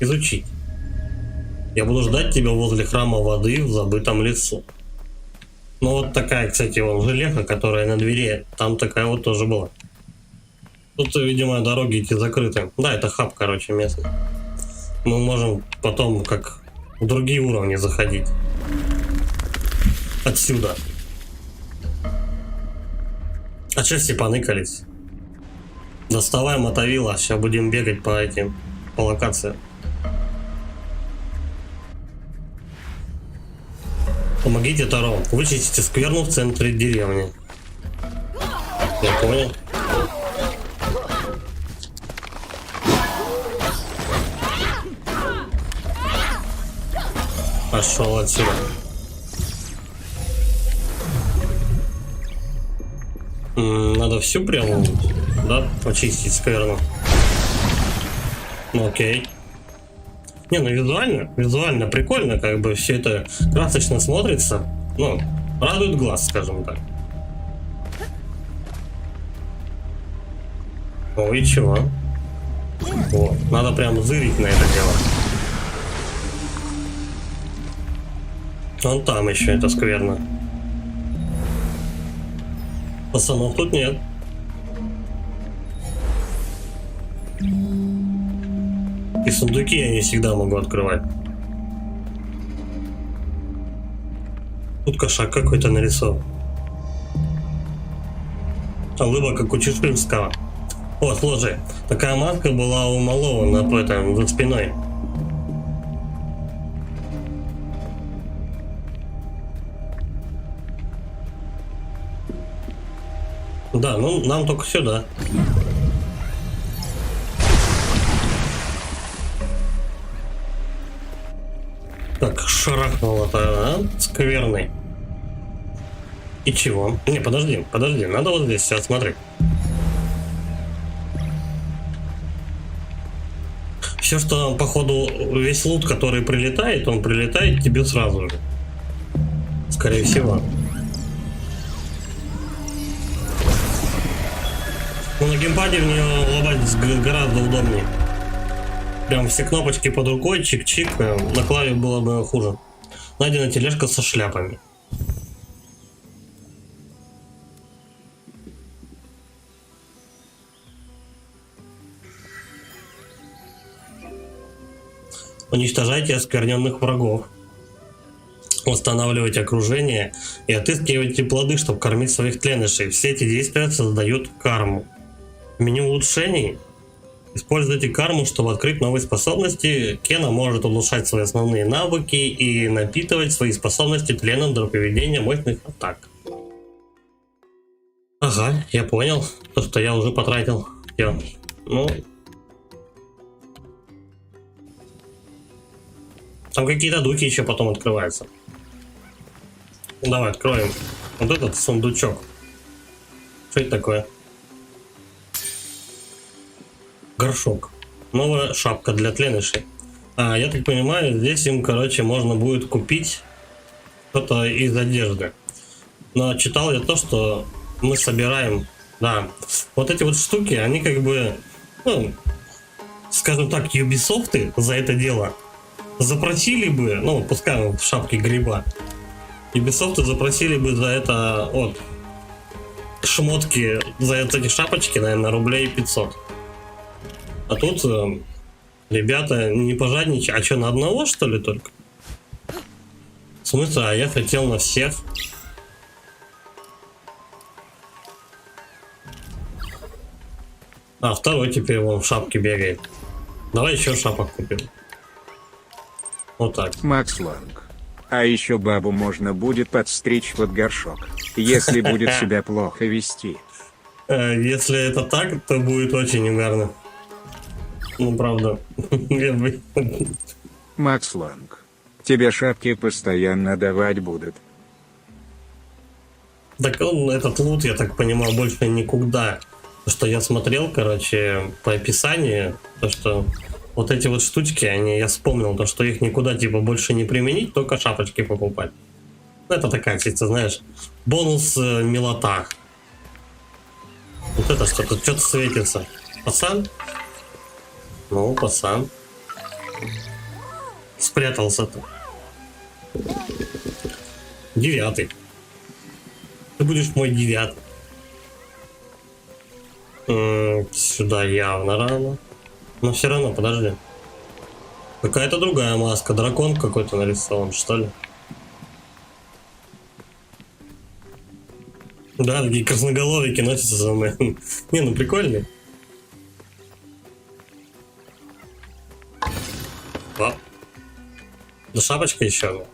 Изучить. Я буду ждать тебя возле храма воды в забытом лесу. Ну вот такая, кстати, вон железка, которая на двери. Там такая вот тоже была. Тут, видимо, дороги эти закрыты. Да, это хаб, короче, местный. Мы можем потом как в другие уровни заходить. Отсюда. А че все поныкались? Доставай мотовила, сейчас будем бегать по этим, по локациям. Помогите Таро, вычистите скверну в центре деревни. Я понял. Пошел отсюда. Надо всю прямо, да, почистить скверну. Ну окей. Не, ну визуально прикольно, как бы все это красочно смотрится. Ну, радует глаз, скажем так. О, и чего? О, надо прям зырить на это дело. Вон там еще это скверно. Пацанов тут нет. И сундуки я не всегда могу открывать. Тут кошак какой-то нарисован. А лыба как у Чеширского. О, слушай, такая маска была у малого на этом, за спиной. Да, ну нам только сюда. Так, шарахнуло-то, а? Скверный. И чего? Не, подожди, надо вот здесь сейчас смотреть. Все, что, походу, весь лут, который прилетает, он прилетает тебе сразу же. Скорее всего. Но на геймпаде в нее лобать гораздо удобнее. Прям все кнопочки под рукой, чик-чик, на клаве было бы хуже. Найдена тележка со шляпами. Уничтожайте оскверненных врагов. Восстанавливайте окружение и отыскивайте плоды, чтобы кормить своих тленышей. Все эти действия создают карму. В меню улучшений используйте карму, чтобы открыть новые способности. Кена может улучшать свои основные навыки и напитывать свои способности тленом для проведения мощных атак. Ага, я понял. То, что я уже потратил. Ну... Там какие-то дуки еще потом открываются. Давай, откроем вот этот сундучок. Что это такое? Горшок. Новая шапка для тленышей. А, я так понимаю, здесь им, короче, можно будет купить что-то из одежды. Но читал я то, что мы собираем... Да, вот эти вот штуки, они как бы... Ну, скажем так, Ubisoft за это дело запросили бы... Ну, пускай в шапке гриба. Ubisoft запросили бы за это... Вот. Шмотки за эти шапочки, наверное, рублей 500. А тут ребята не пожадничают. А что, на одного, что ли, только? В смысле? А я хотел на всех. А второй теперь вон в шапке бегает. Давай еще шапок купим. Вот так. Макс Ланг. А еще бабу можно будет подстричь под горшок. если будет себя плохо вести. Если это так, то будет очень угарно. Ну, правда. Я бы- Макс Ланг, тебе шапки постоянно давать будут. Так он, этот лут, я так понимаю, больше никуда. То, что я смотрел, короче, по описанию, то, что вот эти вот штучки, они, я вспомнил, то, что их никуда, типа, больше не применить, только шапочки покупать. Ну, это такая, чисто, знаешь, бонус милота. Вот это что-то светится. Пацан? Ну, пацан. Спрятался-то. 9. Ты будешь мой 9. Сюда явно рано. Но все равно, подожди. Какая-то другая маска. Дракон какой-то нарисован, что ли? Да, такие красноголовики носятся за мной. Не, ну прикольный. Оп. Да шапочка еще.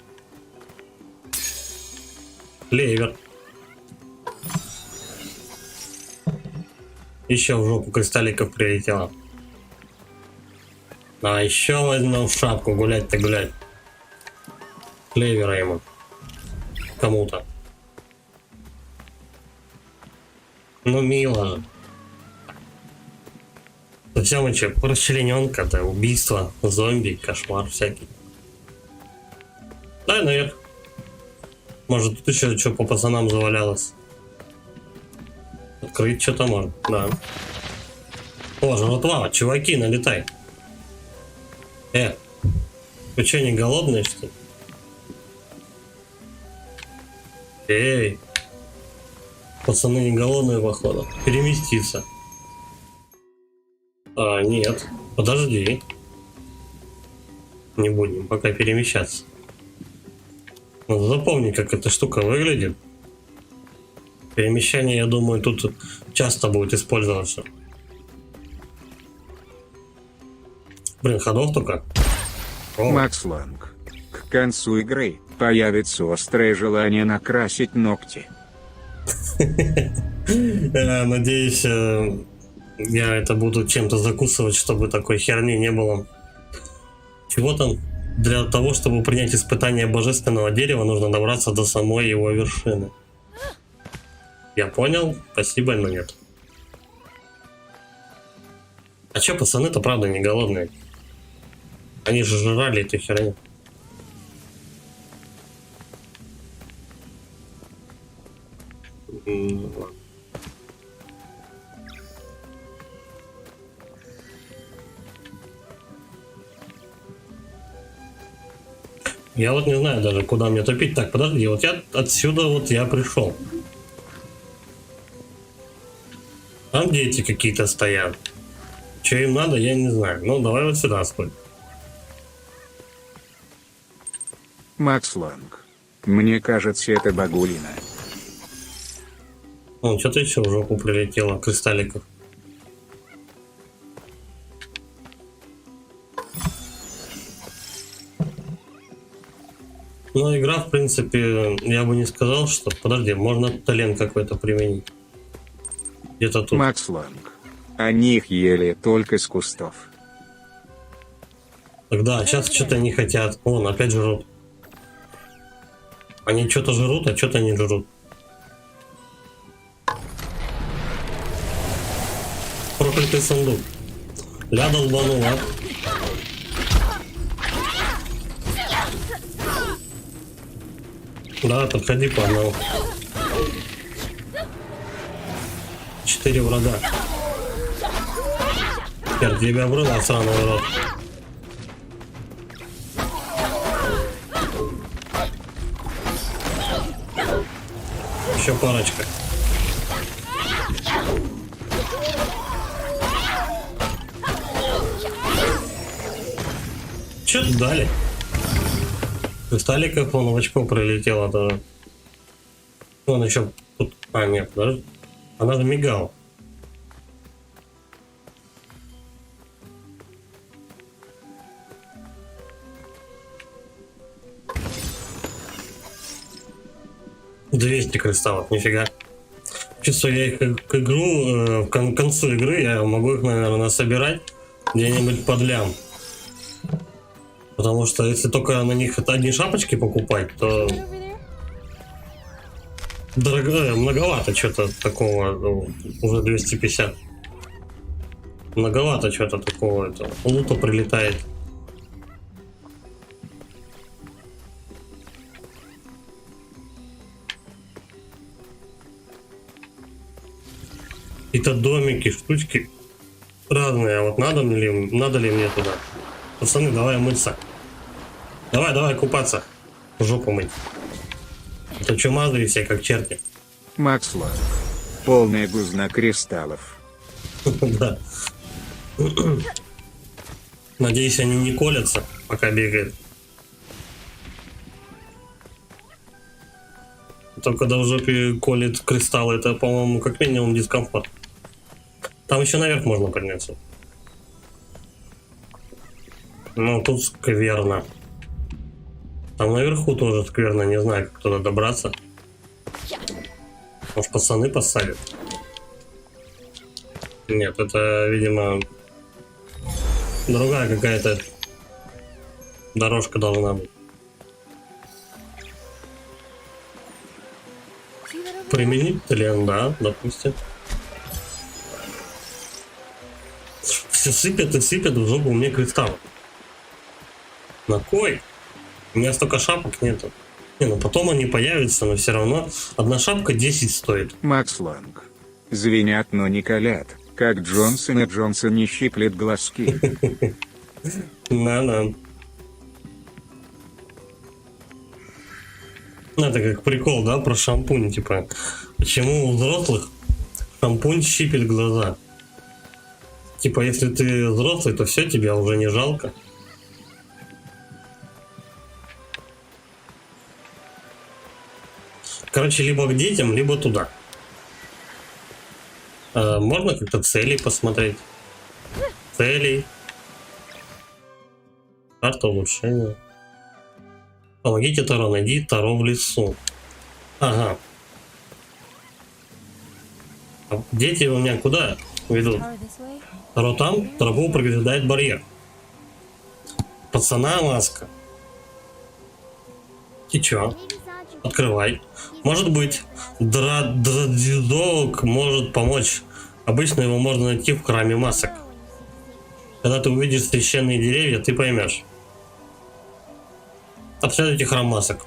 Клевер. Еще в жопу кристалликов прилетело. А еще возьмем шапку, гулять-то гулять. Клевера ему. Кому-то. Ну, мило же. Совсем мы че, расчлененка-то, убийство, зомби, кошмар всякий. Дай наверх. Может, тут еще что по пацанам завалялось. Открыть что-то можно, да. О, жратва, чуваки, налетай. Вы что, не голодные, что ли? Эй. Пацаны не голодные, походу. Переместиться. А, нет. Подожди. Не будем пока перемещаться. Надо запомнить, как эта штука выглядит. Перемещение, я думаю, тут часто будет использоваться. Блин, ходов только. О. Макс Ланг, к концу игры появится острое желание накрасить ногти. Надеюсь, я это буду чем-то закусывать, чтобы такой херни не было. Чего там? Для того, чтобы принять испытание божественного дерева, нужно добраться до самой его вершины. Я понял, спасибо, но нет. А чё, пацаны-то правда не голодные? Они же жрали эту херню. Я вот не знаю даже, куда мне топить. Так, подожди, вот я отсюда вот я пришел. Там дети какие-то стоят. Что им надо, я не знаю. Ну, давай вот сюда сходим. Макс Ланг, мне кажется, это Багулина. Вон, что-то еще в жопу прилетело, кристалликов. Ну, игра, в принципе, я бы не сказал, что... Подожди, можно талент какой-то применить. Где-то тут. Макс Ланг, они их ели только с кустов. Тогда сейчас что-то не хотят. Вон, опять жрут. Они что-то жрут, а что-то не жрут. Проклятый сундук. Ля долбанул, а? Да, подходи по одному. 4 врага. Хер, тебя брыла, сраный рот. Еще парочка. Че дали? Кристалликов он в очко пролетело тоже. Он еще тут... А, нет, подожди. Она же мигала. 200 кристаллов, нифига. Чувствую, я их к игру, к концу игры я могу их, наверное, собирать где-нибудь под лям. Потому что если только на них одни шапочки покупать, то дорого, многовато что-то такого, ну, уже 250. Многовато что-то такого, это лута прилетает. Какие-то домики, штучки разные. А вот надо ли мне туда? Пацаны, давай мыться. Давай купаться. Жопу мыть. Это чумазые все, как черти. Макс Ланг. Полная гузна кристаллов. Да. Надеюсь, они не колятся, пока бегает. Только когда в жопе колет кристаллы, это, по-моему, как минимум дискомфорт. Там еще наверх можно подняться. Ну, тут скверно. Там наверху тоже скверно, не знаю, как туда добраться. Может, пацаны посадят? Нет, это, видимо, другая какая-то дорожка должна быть. Применить тлен, да, допустим. Все сыпят и сыпят в жопу мне кристалл. На кой? У меня столько шапок нету. Не, ну потом они появятся, но все равно одна шапка 10 стоит. Макс Ланг. Звенят, но не колят. Как Джонсон и Джонсон не щиплет глазки. На. Это как прикол, да, про шампунь, типа, почему у взрослых шампунь щипит глаза? Типа, если ты взрослый, то все, тебя уже не жалко. Короче, либо к детям, либо туда. Можно как-то целей посмотреть? Целей. Карта улучшения. Помогите Таро, найди Таро в лесу. Ага. А дети у меня куда ведут? Таро там, тропу преграждает барьер. Пацана маска. И чё? Открывай. Может быть, драдзидок может помочь. Обычно его можно найти в храме масок. Когда ты увидишь священные деревья, ты поймешь. Обследуйте храм масок.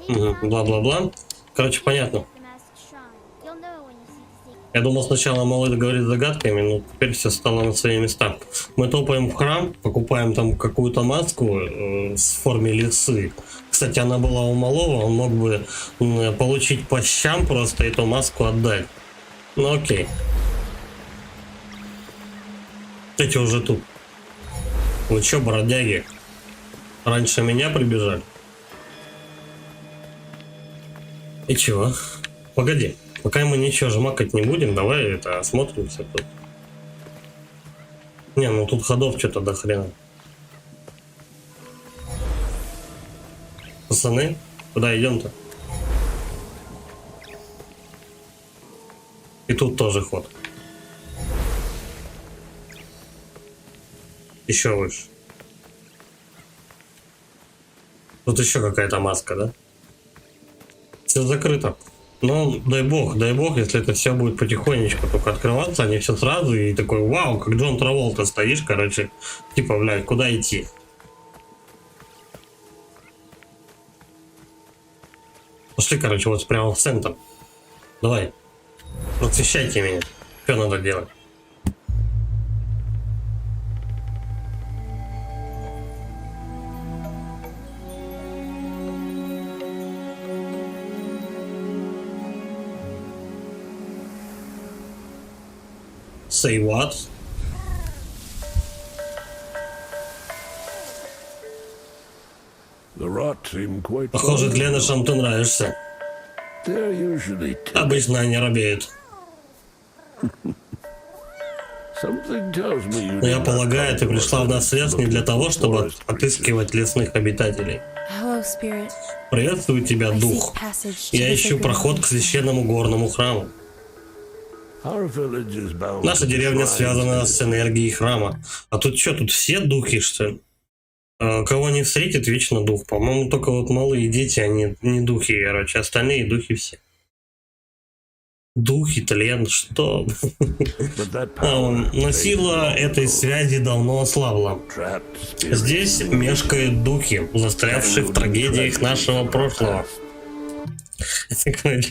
Угу, бла-бла-бла. Короче, понятно. Я думал сначала малый говорит загадками, но теперь все стало на свои места. Мы топаем в храм, покупаем там какую-то маску в форме лисы. Кстати, она была у малого, он мог бы получить по щам просто эту маску отдать. Ну окей. Эти уже тут. Вы чё, бродяги? Раньше меня прибежали? И чего? Погоди. Пока мы ничего жмакать не будем, давай это осмотримся тут. Не, ну тут ходов что-то до хрена. Пацаны, куда идем-то? И тут тоже ход. Еще выше. Тут еще какая-то маска, да? Все закрыто. Ну, дай бог, если это все будет потихонечку только открываться, а не все сразу, и такой, вау, как Джон Траволта стоишь, короче, типа, блядь, куда идти? Пошли, короче, вот прямо в центр. Давай, просвещайте меня, что надо делать? Say what? Похоже, Гленышам ты нравишься. Обычно они робеют. Но я полагаю, ты пришла в наш лес не для того, чтобы отыскивать лесных обитателей. Hello, Spirit. Приветствую тебя, I seek дух. passage to Я the ищу sacred проход к mountain. священному горному храму. Наша деревня связана с энергией храма. А тут что, тут все духи, что ли? Кого не встретит, вечно дух. По-моему, только вот малые дети, они не духи, короче. Остальные духи все. Духи, тлен, что? Но сила этой связи давно ослабла. Здесь мешкают духи, застрявшие в трагедиях нашего прошлого. Это такой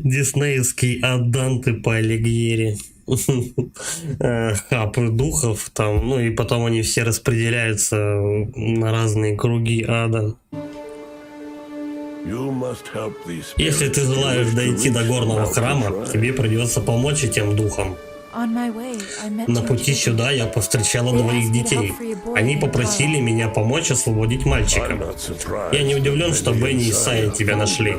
диснеевский Адданте по Алигьери. Хап духов там, ну и потом они все распределяются на разные круги ада. Если ты желаешь дойти до горного храма, тебе придется помочь этим духам. On my way, I met На two пути children. сюда я повстречала двоих детей. Они попросили меня помочь освободить мальчика. Я не удивлен, что Бенни и Сая тебя нашли.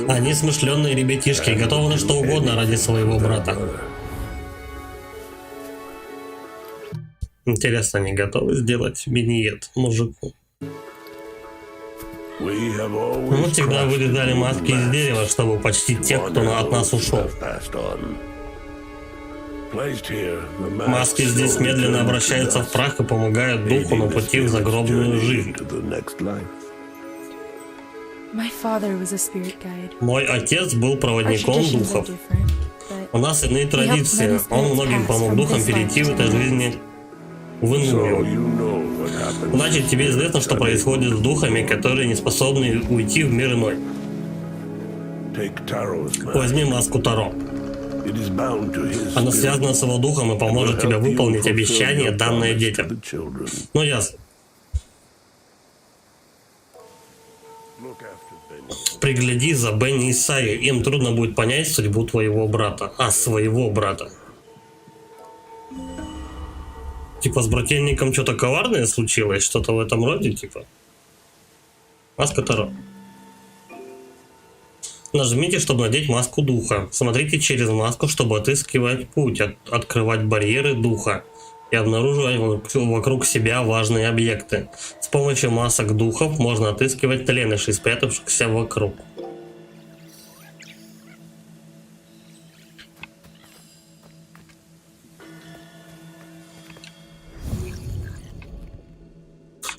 Они смышленые ребятишки, готовы на что угодно ради своего брата. Интересно, они готовы сделать миниет мужику? Мы всегда вырезали маски из дерева, чтобы почтить тех, кто от нас ушел. Маски здесь медленно обращаются в прах и помогают духу на пути в загробную жизнь. My father was a spirit guide. Мой отец был Our проводником traditions are духов. different, but У нас иные традиции. Он многим помог духам перейти в этой жизни в иную. Значит, тебе известно, что происходит с духами, которые не способны уйти в мир иной. Возьми маску Таро. Она связана с его духом и поможет тебе выполнить обещание, данное детям. Ну, ясно. Пригляди за Бенни и Саей. Им трудно будет понять судьбу твоего брата. Своего брата. Типа с брательником что-то коварное случилось? Что-то в этом роде, типа? Маска Таро. Нажмите, чтобы надеть маску духа. Смотрите через маску, чтобы отыскивать путь, открывать барьеры духа и обнаруживать вокруг себя важные объекты. С помощью масок духов можно отыскивать тленышей, спрятавшихся вокруг.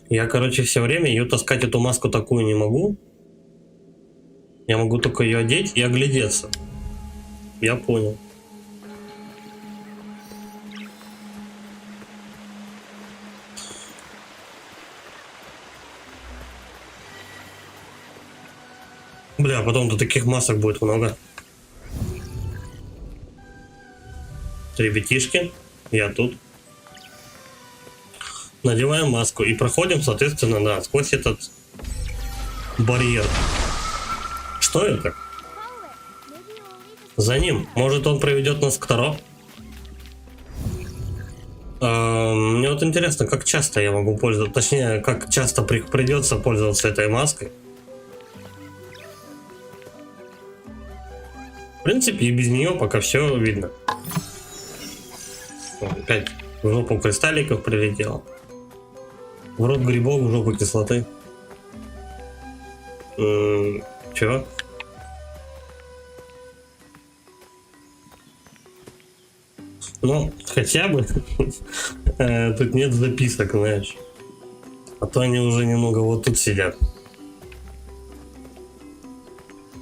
Я, короче, все время ее таскать, эту маску такую не могу. Я могу только ее одеть и оглядеться. Я понял. Бля, потом-то таких масок будет много. Ребятишки, я тут. Надеваем маску и проходим, соответственно, да, сквозь этот барьер. Что это? За ним. Может, он проведет нас к Таро? Мне вот интересно, как часто я могу пользоваться, точнее, как часто придется пользоваться этой маской. В принципе, и без нее пока все видно. Опять в жопу кристалликов прилетело. В рот грибов, в жопу кислоты. Чего? Ну, хотя бы тут нет записок, знаешь. А то они уже немного вот тут сидят.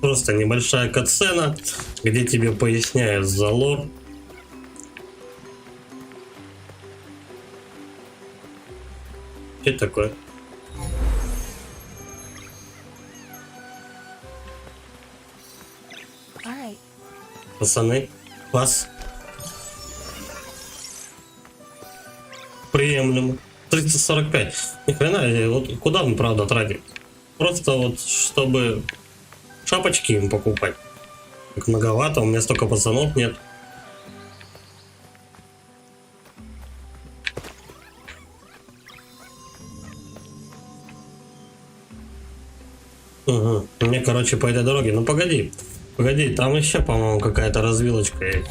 Просто небольшая катсцена, где тебе поясняют за лор. Что это такое? Alright. Пацаны, вас. Приемлемо. 345. Ни хрена, вот куда мы, правда, тратим? Просто вот, чтобы шапочки им покупать. Так многовато, у меня столько пацанов нет. Угу. Мне, короче, по этой дороге. Ну погоди. Погоди, там еще, по-моему, какая-то развилочка есть.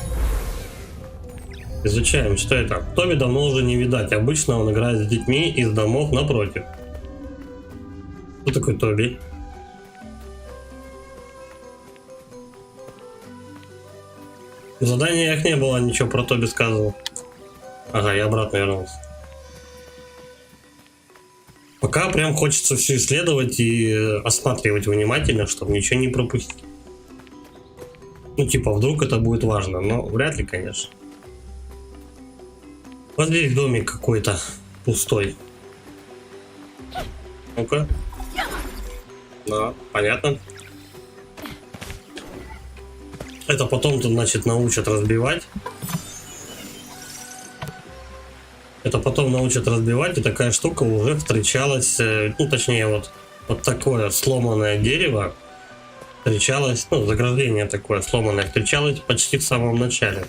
Изучаем, что это. Тоби давно уже не видать. Обычно он играет с детьми из домов напротив. Кто такой Тоби? В заданиях не было ничего про Тоби сказано. Ага, я обратно вернулся. Пока прям хочется все исследовать и осматривать внимательно, чтобы ничего не пропустить. Ну, типа, вдруг это будет важно, но вряд ли, конечно. Вот здесь домик какой-то пустой. Ну-ка. Да, понятно. Это потом тут, значит, научат разбивать. Это потом научат разбивать, и такая штука уже встречалась, ну, точнее, вот такое сломанное дерево встречалось, ну, заграждение такое сломанное встречалось почти в самом начале.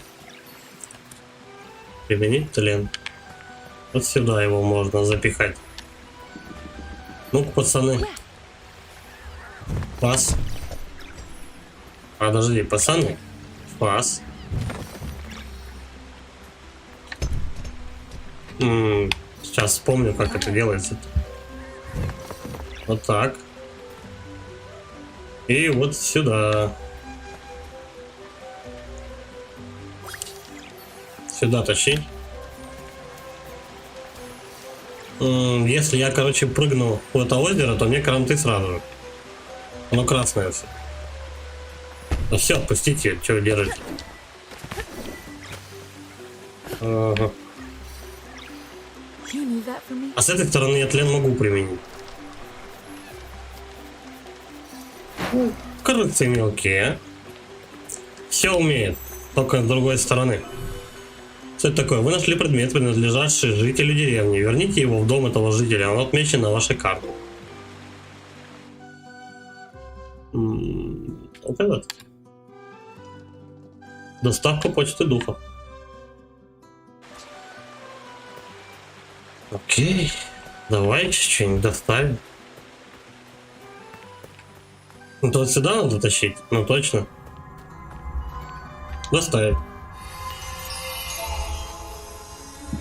Применить тлен. Вот сюда его можно запихать. Ну, пацаны. Пас. Подожди, пацаны. Пас. Сейчас вспомню, как это делается. Вот так. И вот сюда. Сюда тащи. Если я, короче, прыгну в это озеро, то мне кранты сразу. Оно красное все. Ну все, отпустите, что вы держите. Ага. You knew that for me? А с этой стороны я тлен могу применить. Крысы мелкие. Все умеет, только с другой стороны. Что это такое? Вы нашли предмет, принадлежащий жителю деревни. Верните его в дом этого жителя. Он отмечен на вашей карте. Вот этот. Доставка почты духа. Окей. Давайте что-нибудь доставим. Ну то вот сюда надо тащить. Ну точно. Доставим.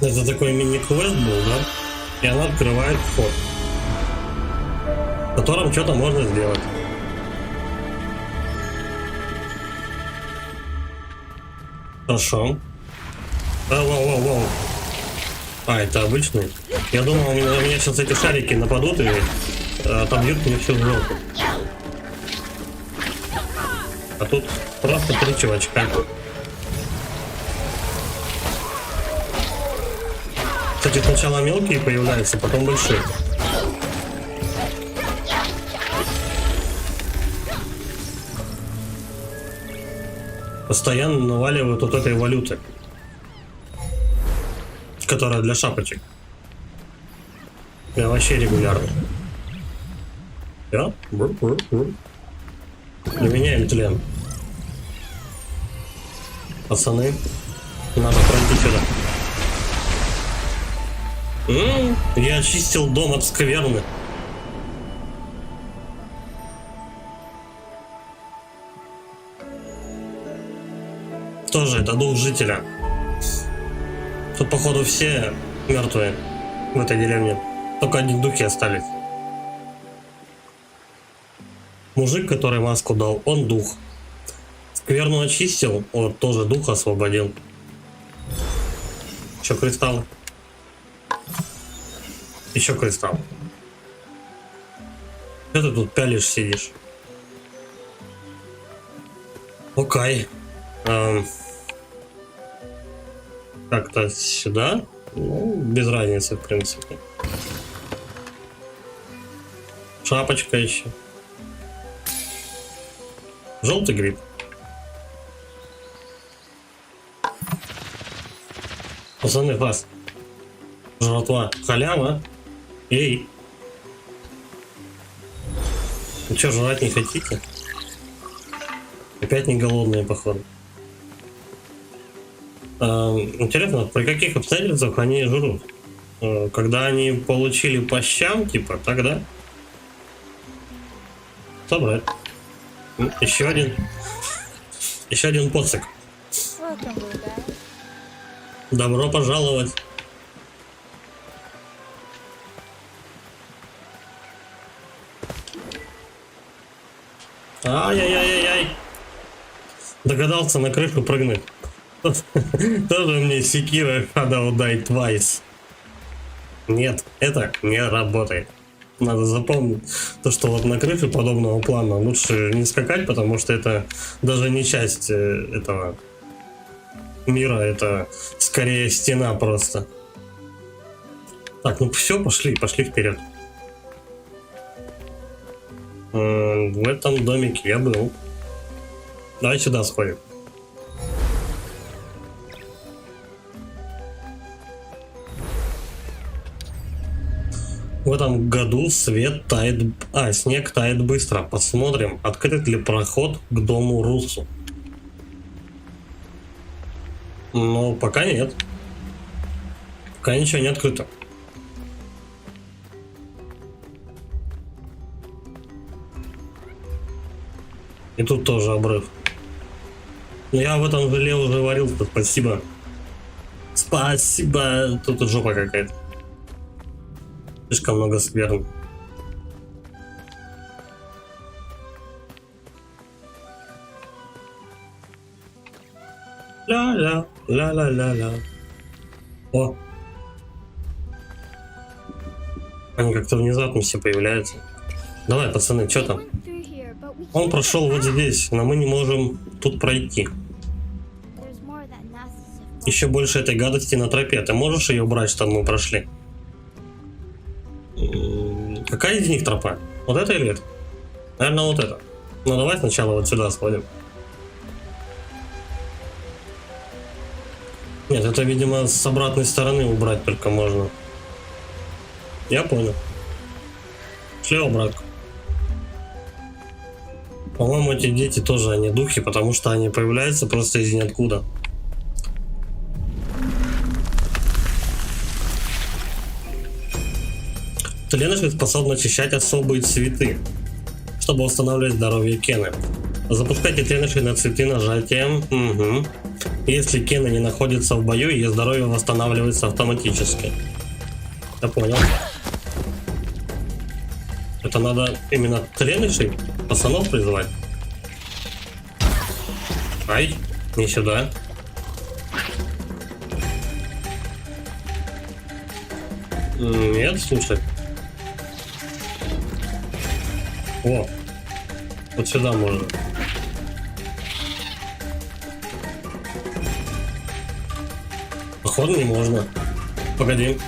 Это такой мини-квест был, да? И она открывает вход, в котором что-то можно сделать. Хорошо. Воу. А, это обычный. Я думал, на меня сейчас эти шарики нападут и отобьют мне всю жопу. А тут просто 3 чувачка. Кстати, сначала мелкие появляются, потом большие. Постоянно наваливают вот этой валюты, которая для шапочек. Я вообще регулярно. Да? Применяем тлен. Пацаны, надо пройти сюда. Я очистил дом от скверны. Тоже это дух жителя. Тут, походу, все мертвые в этой деревне. Только одни духи остались. Мужик, который маску дал, он дух. Скверну очистил, вот тоже дух освободил. Еще кристаллы. Еще кристалл. Что ты тут пялишь, сидишь? Окей. Как-то сюда. Ну, без разницы, в принципе. Шапочка еще. Желтый гриб. Пацаны, вас. Жратва. Халява. Эй. Вы что, жрать не хотите? Опять не голодные, походу. Интересно, при каких обстоятельствах они жрут? Когда они получили по щам, типа, тогда? Собрать. Еще один. Еще один поцик. Welcome, little guy. Добро пожаловать. Ай-яй-яй-яй. Догадался на крышу прыгнуть. Тоже мне секира Shadow Die Twice. Нет, это не работает. Надо запомнить то, что вот на крыше подобного плана лучше не скакать, потому что это даже не часть этого мира, это скорее стена просто. Так, ну все, пошли вперед. В этом домике я был. Давай сюда сходим. В этом году снег тает быстро. Посмотрим, открыт ли проход к дому Русу. Но пока нет. Пока ничего не открыто. И тут тоже обрыв. Но я в этом желе уже варился, спасибо. Спасибо. Тут жопа какая-то. Слишком много скверн. Ля-ля, ля-ля-ля-ля. О! Они как-то внезапно все появляются. Давай, пацаны, что там? Он прошел вот здесь, но мы не можем тут пройти. Еще больше этой гадости на тропе. Ты можешь ее убрать, чтобы мы прошли? Какая из них тропа? Вот это или это? Наверное, вот это. Ну давай сначала вот сюда сходим. Нет, это, видимо, с обратной стороны убрать только можно. Я понял. Шли обратно. По-моему, эти дети тоже, они духи, потому что они появляются просто из ниоткуда. Тленыши способны очищать особые цветы, чтобы восстанавливать здоровье Кены. Запускайте тленыши на цветы нажатием. Угу. Если Кена не находится в бою, ее здоровье восстанавливается автоматически. Я понял. Это надо именно тленышей пацанов призывать. Ай, не сюда. Нет, слушай. О, вот сюда можно. Походу не можно. Погоди.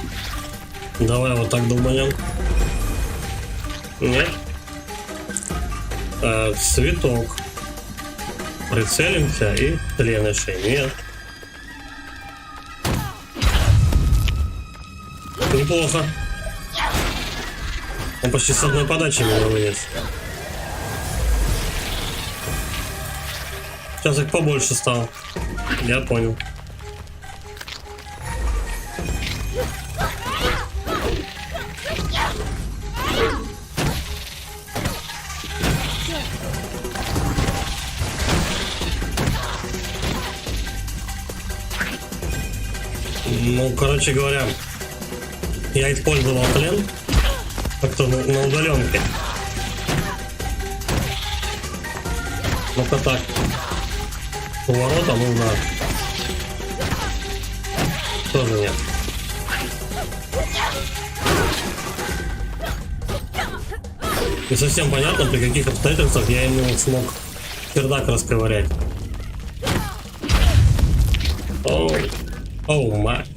Давай вот так долбанем. Нет. Цветок. Прицелимся и тленыши. Нет. Неплохо. Он почти с одной подачи меня вынес. Сейчас их побольше стало. Я понял. Ну, короче говоря, я использовал тлен как-то на удаленке. Ну-ка так. Поворота, ну да. Тоже нет. Не совсем понятно, при каких обстоятельствах я ему смог чердак расковырять. Оу, мать.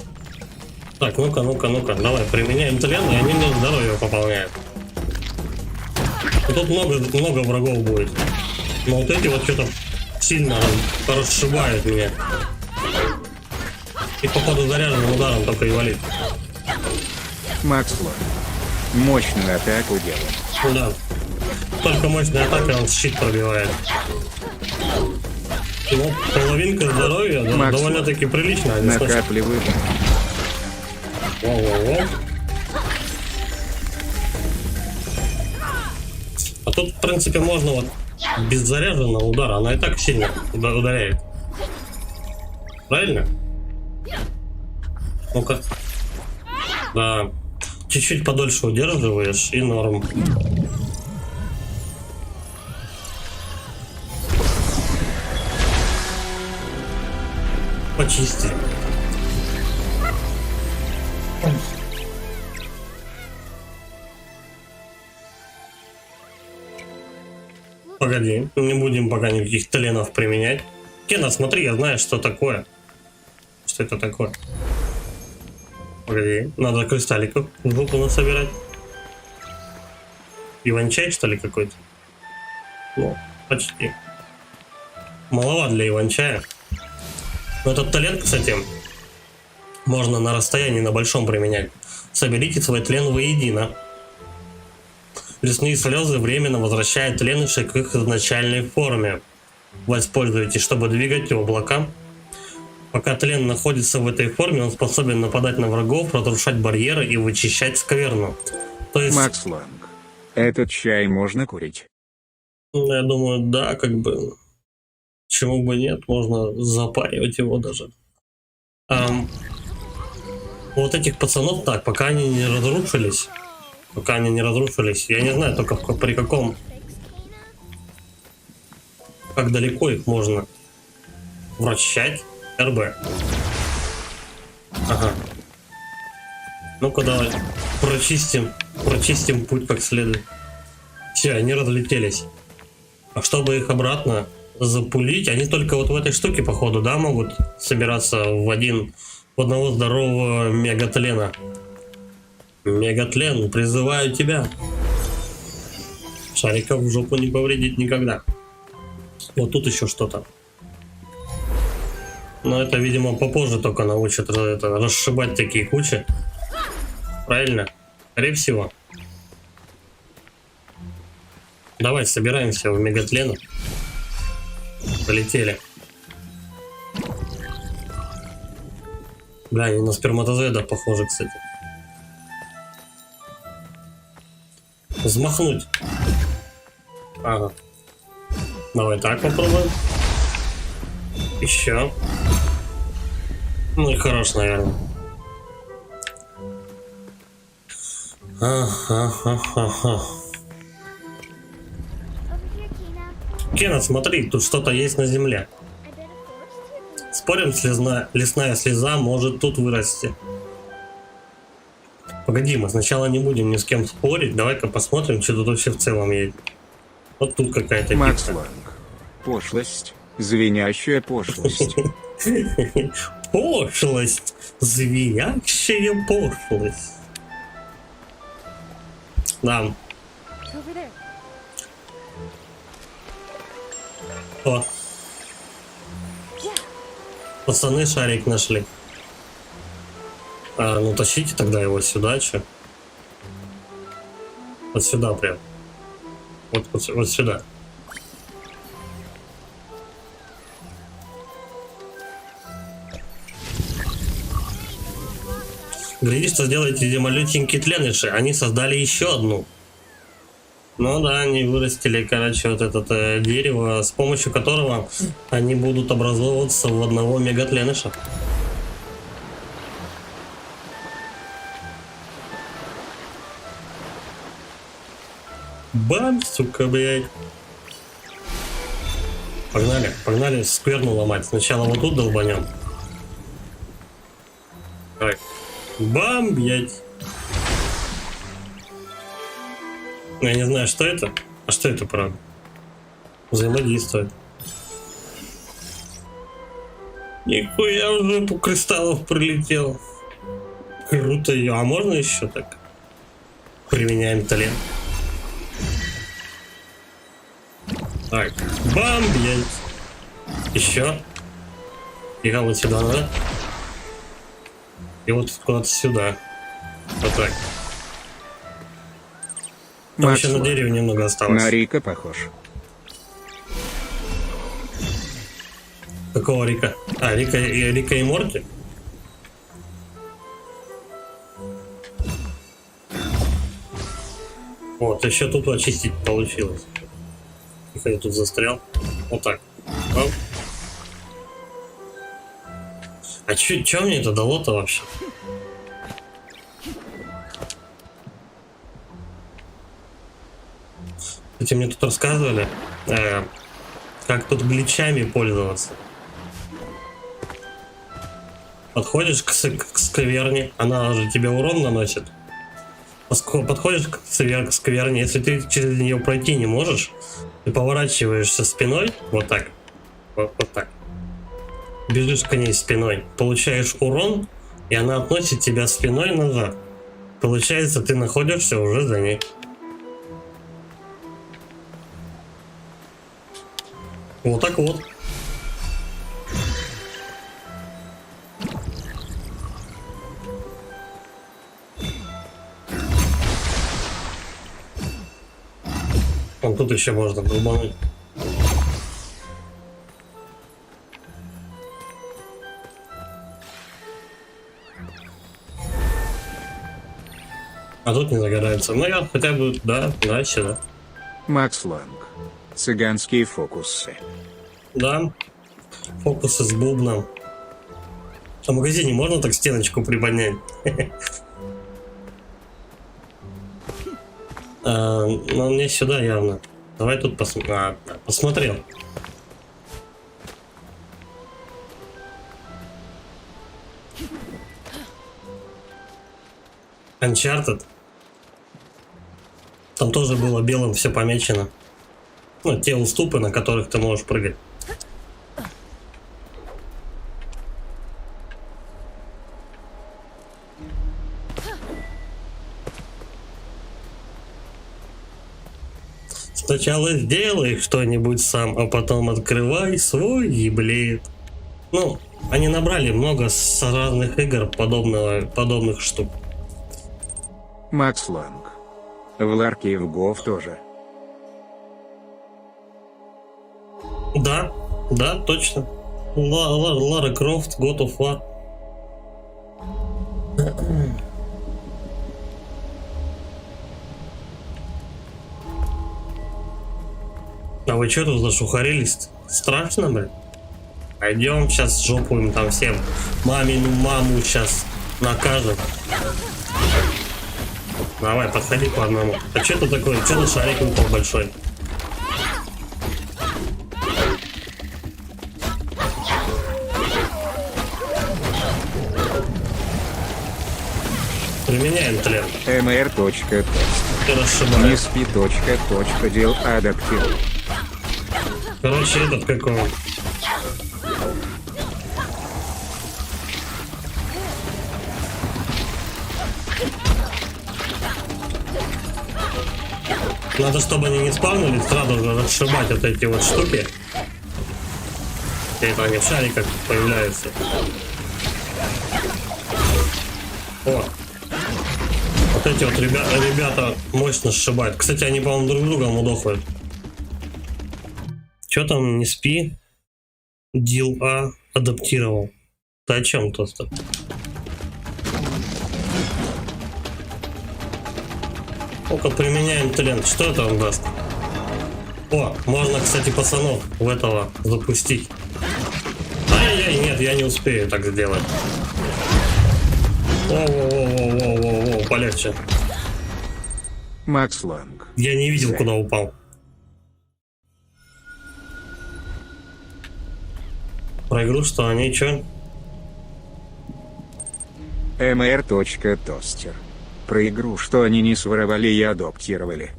Так, ну-ка, давай, применяем тлен, и они мне здоровье пополняют. И тут много врагов будет. Но вот эти вот что-то сильно расшибают меня. И походу заряженным ударом только и валит. Максло. Мощную атаку делает. Да. Только мощная атака, он щит пробивает. Ну, половинка здоровья, да, довольно-таки прилично. Накапливаю. Воу-воу-воу. А тут, в принципе, можно вот без заряженного удара, она и так сильно ударяет. Правильно? Ну-ка. Да. Чуть-чуть подольше удерживаешь и норм. Почисти. Погоди, не будем пока никаких тленов применять. Кена, смотри, я знаю, что такое. Что это такое? Погоди, надо кристалликов в руку насобирать. Иван-чай, что ли, какой-то? Ну, почти. Маловато для иван-чая. Но этот тлен, кстати, можно на расстоянии на большом применять. Соберите свой тлен воедино. Лесные слезы временно возвращают тленышей к их изначальной форме. Воспользуйтесь, чтобы двигать облако. Пока тлен находится в этой форме, он способен нападать на врагов, разрушать барьеры и вычищать скверну. То есть... Макс Ланг. Этот чай можно курить? Я думаю, да, как бы... Почему бы нет, можно запаривать его даже. Вот этих пацанов, так, пока они не разрушились, я не знаю только при каком, как далеко их можно вращать. РБ. Ага. Ну-ка давай, прочистим путь как следует. Все, они разлетелись. А чтобы их обратно запулить, они только вот в этой штуке, походу, да, могут собираться в одного здорового мегатлена. Мегатлен, призываю тебя. Шариков в жопу не повредить никогда. Вот тут еще что-то. Но это, видимо, попозже только научат это, расшибать такие кучи. Правильно? Скорее всего. Давай, собираемся в мегатлену. Полетели. Бля, они на сперматозоида похожи, кстати. Взмахнуть. Ага. Давай так попробуем. Еще. Ну и хорош, наверное. Ага. Кена, смотри, тут что-то есть на земле. Спорим, лесная слеза может тут вырасти. Погоди, мы сначала не будем ни с кем спорить. Давай-ка посмотрим, что тут вообще в целом есть. Вот тут какая-то Макс пицца. Ланг. Пошлость. Звенящая пошлость. Пошлость. Звенящая пошлость. Да. Over there. О. Пацаны шарик нашли. Ну тащите тогда его сюда, че? Вот сюда прям. Вот сюда. Глядишь, что сделаете эти малютенькие тленыши. Они создали еще одну. Ну да, они вырастили, короче, вот это дерево, с помощью которого они будут образовываться в одного мегатленыша. Бам, сука, блядь. Погнали скверну ломать. Сначала вот тут долбанем. Давай. Бам, блядь. Я не знаю, что это. А что это, правда? Взаимодействует. Нихуя уже по кристаллов прилетел. Круто ее. А можно еще так? Применяем тлен. Так. Бам, блядь. Еще. И вот сюда надо. И вот куда-то сюда. Вот так. Там Макс еще на Ланг. дереве немного осталось. На Рика похож. Какого Рика? А, Рика и Морти? Вот, еще тут очистить получилось. Тихо, я тут застрял. Вот так. Оп. А чё мне это дало-то вообще? Кстати, мне тут рассказывали, как тут гличами пользоваться. Подходишь к скверне, она же тебе урон наносит. Подходишь к скверне, если ты через нее пройти не можешь, ты поворачиваешься спиной, вот так, вот так. Бежишь к ней спиной, получаешь урон, и она относит тебя спиной назад. Получается, ты находишься уже за ней. Вот так вот. Вон тут еще можно долбануть. А тут не загорается. Ну я хотя бы, да, сюда. Макс Ланг. Цыганские фокусы. Да. Фокусы с бубном. А в магазине можно так стеночку приподнять? Ну мне сюда явно. Давай тут посмотрим. Посмотрел. Uncharted. Там тоже было белым все помечено. Ну, те уступы, на которых ты можешь прыгать. Сначала сделай что-нибудь сам, а потом открывай свой еблет. Ну, они набрали много с разных игр подобных штук. Макс Ланг. В Ларке и в Гов тоже. Да, да, точно. Лара Крофт, God of War. А вы что тут зашухарились? Страшно, блин? Пойдем сейчас жопу им там всем. Мамину маму сейчас накажем. Давай, подходи по одному. А что это такое? Что за шарик упал большой? Применяем тлен. mr.test. Ты Не расшибаешь. спи. Дел адаптируй. Короче, этот какой он. Надо, чтобы они не спавнили, сразу же расшибать вот эти вот штуки. И это они в шариках появляются. О! Вот эти вот ребята мощно сшибают. Кстати, они, по-моему, друг другом удохают. Че там, не спи? Дил А адаптировал. Ты о чем, Тостер? Ну-ка, применяем тлен. Что это он даст? О, можно, кстати, пацанов в этого запустить. Ай-яй-яй, нет, я не успею так сделать. Воу-воу-воу-воу-воу-воу, полегче. Макс Ланг. Я не видел, куда упал. Про игру, что они чё? mr.тостер. Про игру, что они не своровали и адаптировали.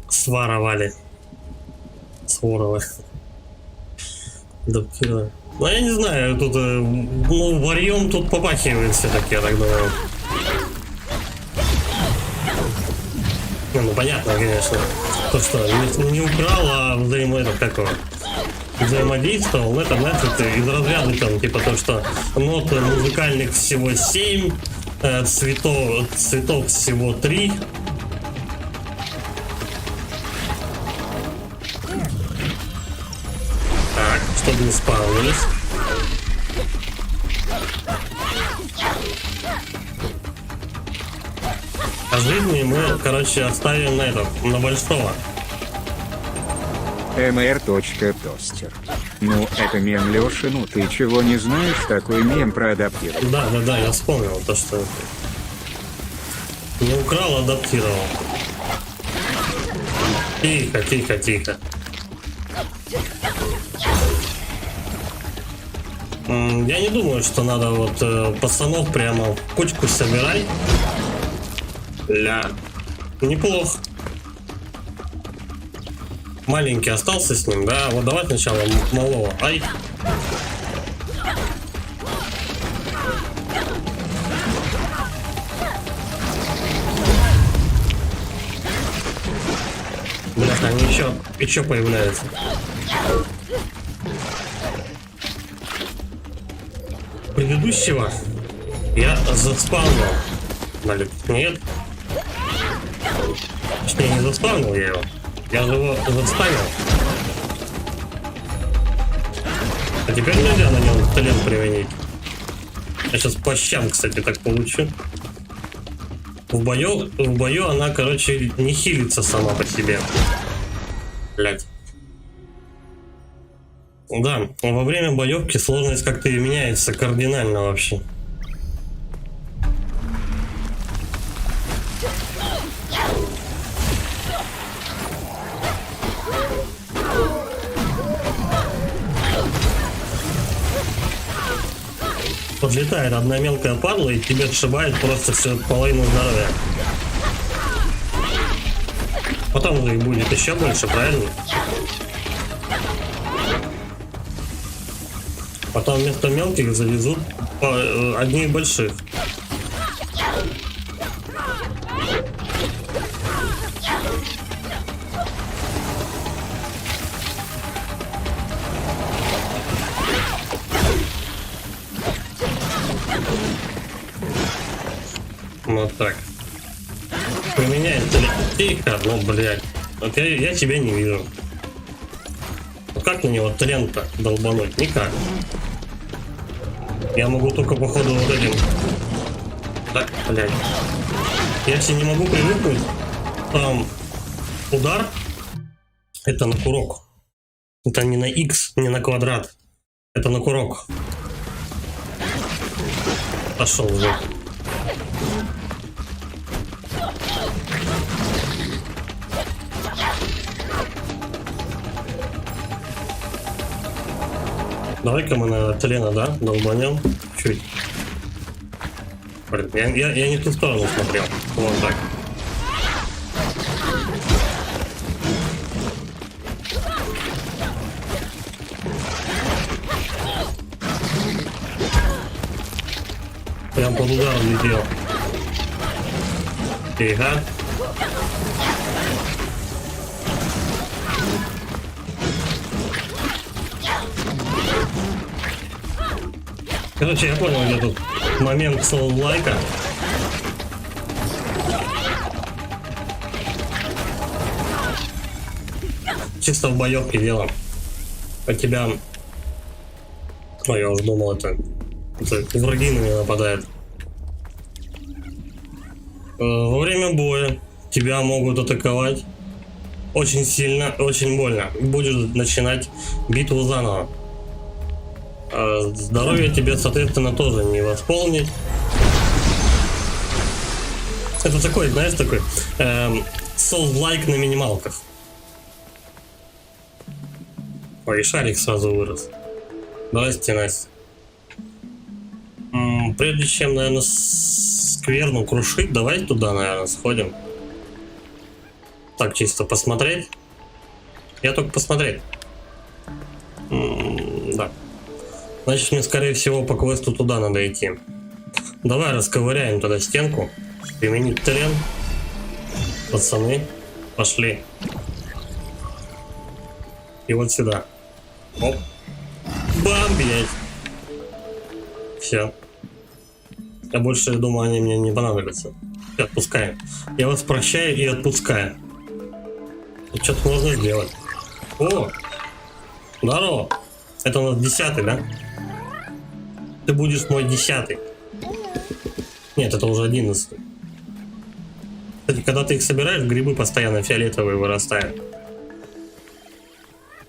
Своровали. Своровали. Адаптировали. Ну, я не знаю, тут, ну, варьем тут попахивает все-таки, я так думаю. Ну, понятно, конечно. То, что не украл, а взаимодействовал, это, знаете, из разряда там, типа то, что нот музыкальных всего 7, цветов всего 3. Так, чтобы не спавнились. А жизни мы, короче, оставим на большого. mr.тостер. Ну, это мем Лёши, ну ты чего не знаешь, такой мем про адаптировать. Да, я вспомнил то, что не украл, адаптировал. Тихо. Я не думаю, что надо вот пацанов прямо в кучку собирать. Ля. Неплохо. Маленький остался с ним, да? Вот давай сначала малого. Ай. Блядь, они еще появляются. Предыдущего я заспавнил. Нет. Точнее, не заспавнил я его. Я же его заспавнил. А теперь нельзя на нем талент применить. Я сейчас по щам, кстати, так получу. В бою она, короче, не хилится сама по себе. Блять. Да, во время боевки сложность как-то и меняется кардинально вообще. Подлетает одна мелкая падла и тебе сшибает просто всю половину здоровья. Потом же их будет еще больше, правильно? Потом вместо мелких завезут одни больших. Вот так. Применяется ли? Тихо, ну блядь. Вот я тебя не вижу. Ну как на него талент-то долбануть? Никак. Я могу только походу вот этим. Так, блядь. Я все не могу привыкнуть. Там удар. Это на курок. Это не на X, не на квадрат. Это на курок. Пошел уже. Давай-ка мы на Тлена, да, долбанем чуть. Блин, я не в ту сторону смотрел. Вот так. Прям под ударом летел. Тихо. Короче, я понял, где тут момент соул-лайка. Чисто в боевке дело. А тебя... Ой, я уже думал, это враги на меня нападают. Во время боя тебя могут атаковать очень сильно, очень больно. Будешь начинать битву заново. Здоровье тебе, соответственно, тоже не восполнить. Это такой, знаешь, такой соус-лайк на минималках. Ой, и шарик сразу вырос. Здрасте, Настя. Прежде чем, наверное, скверну крушить, давай туда, наверное, сходим. Так, чисто посмотреть. Я только посмотреть. Да. Значит, мне, скорее всего, по квесту туда надо идти. Давай расковыряем туда стенку. Применить тлен. Пацаны, пошли. И вот сюда. Оп. Бам, блять. Все. Я больше, думаю, они мне не понадобятся. Отпускаем. Я вас прощаю и отпускаю. Тут что-то можно сделать. О! Здорово. Это у нас 10-й, да? Ты будешь мой 10-й. Нет, это уже 11-й. Кстати, когда ты их собираешь, грибы постоянно фиолетовые вырастают.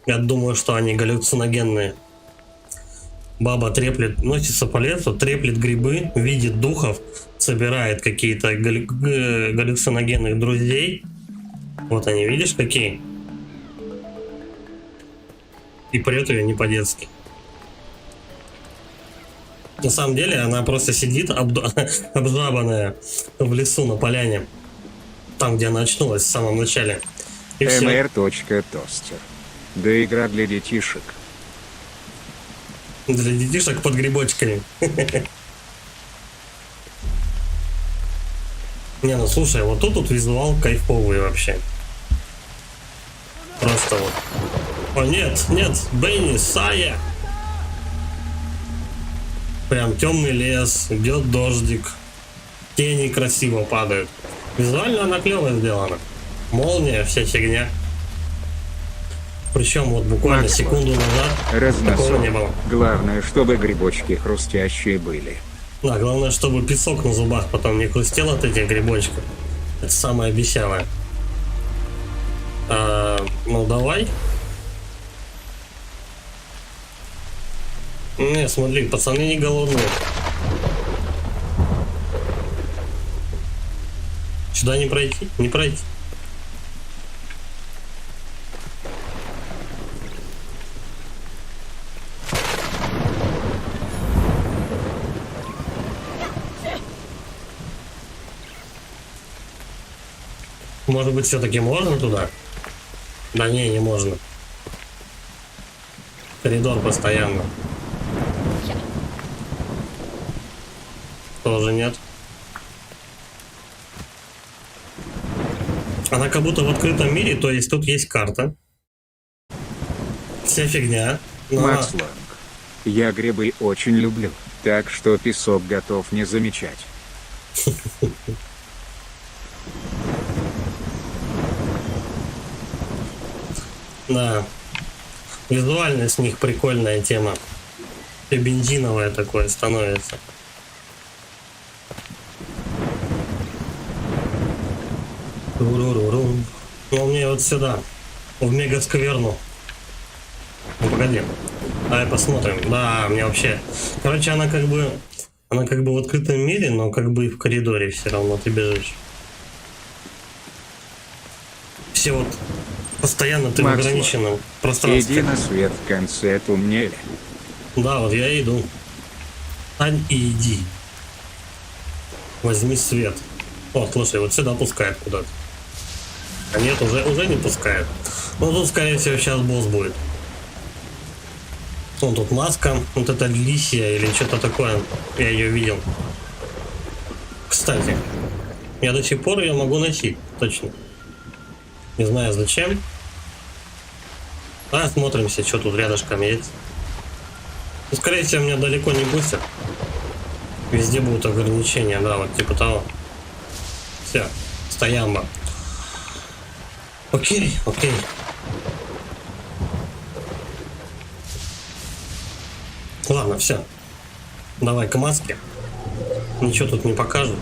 Я думаю, что они галлюциногенные. Баба треплет, носится по лесу, треплет грибы, видит духов, собирает какие-то галлюциногенных друзей. Вот они, видишь, какие? И прет ее не по-детски. На самом деле она просто сидит обжабанная в лесу на поляне. Там, где она очнулась в самом начале. И все. mr.тостер. Да игра для детишек. Для детишек под грибочками. Не, ну слушай, вот тут визуал кайфовый вообще. Просто вот. О, нет, Бенни, Сая. Прям темный лес, идет дождик. Тени красиво падают. Визуально она клево сделана. Молния, вся фигня. Причем вот буквально Макс, секунду назад такого Разносол. не было. Главное, чтобы грибочки хрустящие были. Да, главное, чтобы песок на зубах потом не хрустел от этих грибочков. Это самое бесявое. Ну давай. Не, смотри, пацаны не голодные. Сюда не пройти, не пройти. Может быть, все-таки можно туда? Да не можно. Коридор постоянно. Тоже нет. Она как будто в открытом мире, то есть тут есть карта. Вся фигня. Но Макс Ланг. Я грибы очень люблю, так что песок готов не замечать. да. Визуально с них прикольная тема. И бензиновое такое становится. Ру-ру-ру-ру. Ну, мне вот сюда. В мегаскверну. Ну, погоди. Давай посмотрим. Да, мне вообще... Короче, она как бы в открытом мире, но как бы и в коридоре все равно ты бежишь. Все вот... Постоянно ты Макс, в ограниченном пространстве. Иди на свет в конце туннеля. Да, вот я иду. Стань и иди. Возьми свет. О, слушай, вот сюда пускает куда-то. А нет, уже не пускает. Ну тут, скорее всего, сейчас босс будет. Вон тут маска. Вот это Лисия или что-то такое. Я ее видел. Кстати, я до сих пор ее могу носить. Точно. Не знаю зачем. А, смотримся, что тут рядышком есть. Ну, скорее всего, меня далеко не пустят. Везде будут ограничения, да, вот типа того. Все, стоямба. Окей. Ладно, все. Давай к маске. Ничего тут не покажет.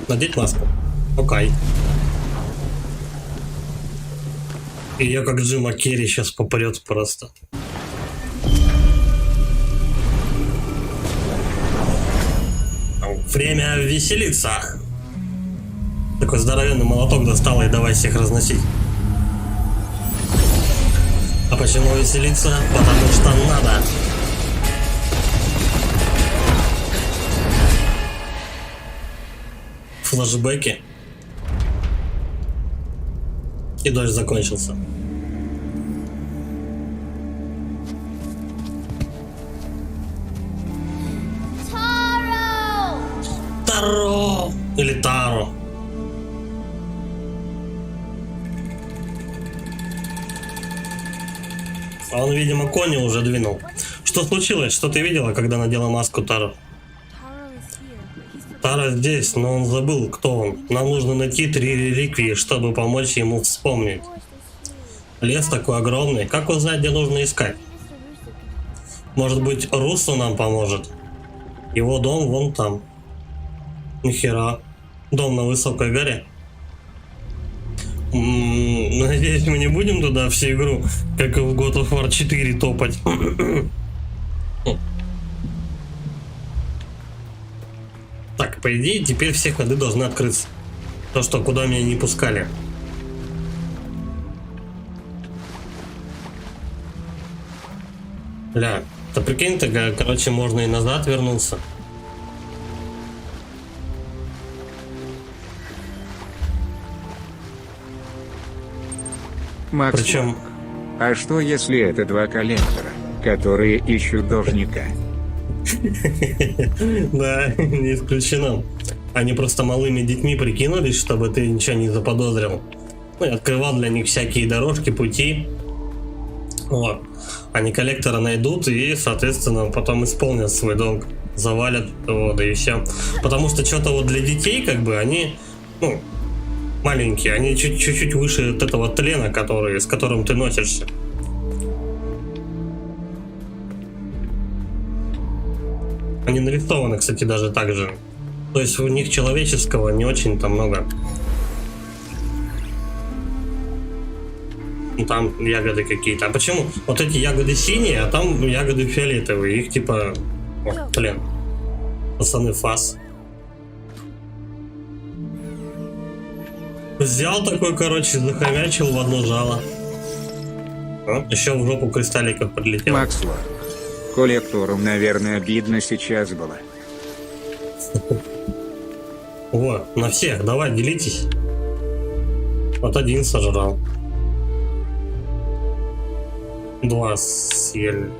Надеть маску. Окей. И я как Джима Керри сейчас попрет просто. Время веселиться. Такой здоровенный молоток достала и давай всех разносить. А почему веселиться? Потому что надо. Флэшбэки. И дождь закончился. Таро! Или Таро. А он, видимо, кони уже двинул. Что случилось? Что ты видела, когда надела маску Таро? Таро здесь, но он забыл, кто он. Нам нужно найти 3 реликвии, чтобы помочь ему вспомнить. Лес такой огромный. Как узнать, где нужно искать? Может быть, Руссо нам поможет? Его дом вон там. Нихера. Дом на высокой горе. Надеюсь, мы не будем туда всю игру, как и в God of War 4, топать. Так, по идее, теперь все ходы должны открыться. То, что куда меня не пускали. Ля, да прикинь, так, короче, можно и назад вернуться. Макс, Причем, а что если это два коллектора, которые ищут должника? да, не исключено. Они просто малыми детьми прикинулись, чтобы ты ничего не заподозрил. Ну, и открывал для них всякие дорожки, пути. Вот. Они коллектора найдут и, соответственно, потом исполнят свой долг. Завалят, вот, и все. Потому что что-то вот для детей, как бы, они, ну, маленькие, они чуть-чуть выше вот этого тлена, с которым ты носишься. Они нарисованы, кстати, даже так же. То есть у них человеческого не очень-то много. Ну, там ягоды какие-то. А почему? Вот эти ягоды синие, а там ягоды фиолетовые. Их типа... О, блин. Пацаны, фас. Взял такой, короче, захомячил в одно жало. А, еще в жопу кристалликов подлетел. Максло. Коллектору, наверное, обидно сейчас было. Во, на всех, давай, делитесь. Вот один сожрал. 2 съели.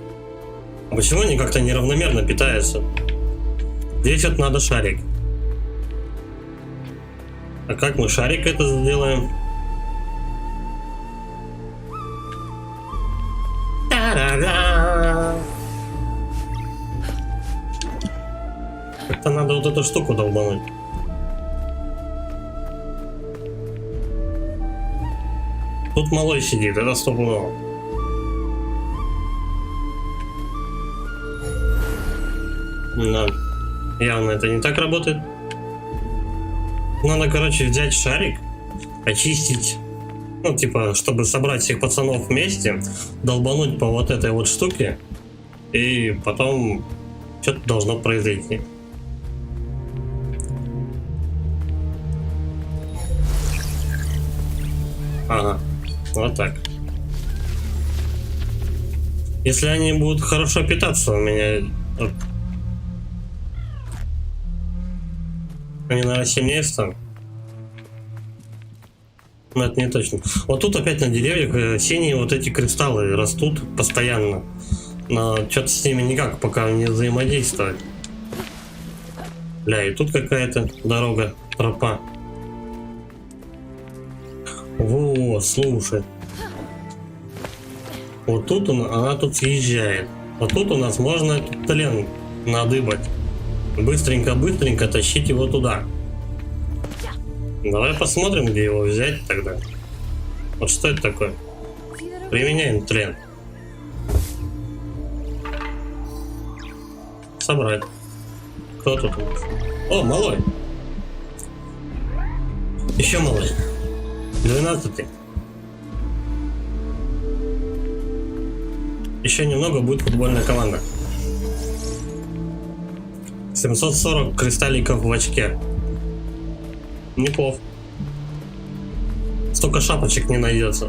А почему они как-то неравномерно питаются? Здесь вот надо шарик. А как мы шарик это сделаем? Та-да-да! Как-то надо вот эту штуку долбануть. Тут малой сидит, это стопудово. Да, явно это не так работает. Надо, короче, взять шарик, очистить, ну, типа, чтобы собрать всех пацанов вместе, долбануть по вот этой вот штуке, и потом что-то должно произойти. Ага, вот так. Если они будут хорошо питаться, у меня... Они, наверное, сильнее станут. Но это не точно. Вот тут опять на деревьях синие вот эти кристаллы растут постоянно. Но что-то с ними никак пока не взаимодействовать. Бля, и тут какая-то дорога, тропа. Во, слушай. Вот тут она тут съезжает. Вот тут у нас можно этот тлен надыбать. Быстренько тащить его туда. Давай посмотрим, где его взять тогда. Вот что это такое? Применяем тлен. Собрать. Кто тут у нас? О, малой. Еще малой. 12-й. Еще немного будет футбольная команда. 740 кристалликов в очке. Неплохо. Столько шапочек не найдется.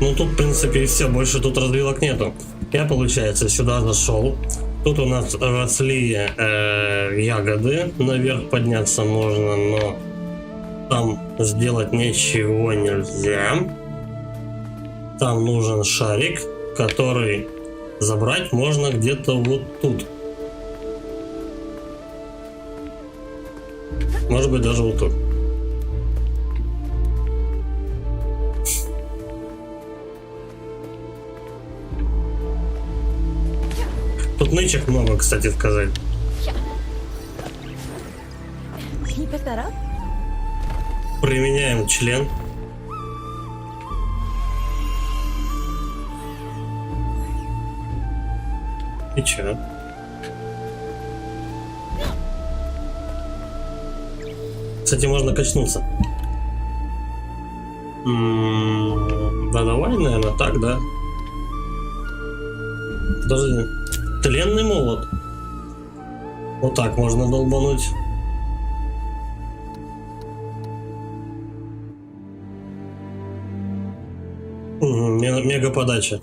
Ну тут, в принципе, и все. Больше тут развилок нету. Я, получается, сюда зашел. Тут у нас росли ягоды. Наверх подняться можно, но там сделать ничего нельзя. Там нужен шарик, который забрать можно где-то вот тут. Может быть, даже вот тут. Тут нычек много, кстати сказать. Can you pick that up? Применяем член. И чё? Кстати, можно качнуться. Да давай, наверное, так, да. Подожди. Тленный молот. Вот так можно долбануть. Мега подача.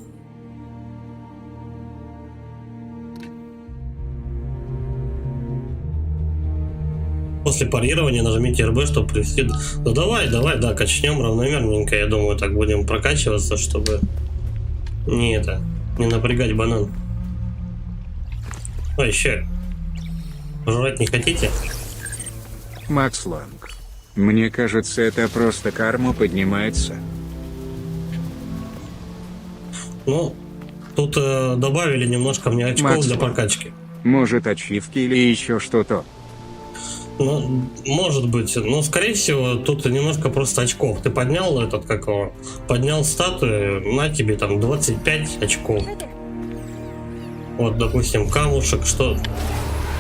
После парирования нажмите РБ, чтобы привести... Ну давай, да, качнем равномерненько. Я думаю, так будем прокачиваться, чтобы не напрягать банан. А еще. Жрать не хотите? Макс Ланг. Мне кажется, это просто карма поднимается. Ну, тут добавили немножко мне очков Макс для Ланг. прокачки. Может, ачивки или еще что-то. Ну, может быть. Но, скорее всего, тут немножко просто очков. Ты поднял поднял статую, на тебе там 25 очков. Вот, допустим, камушек, что...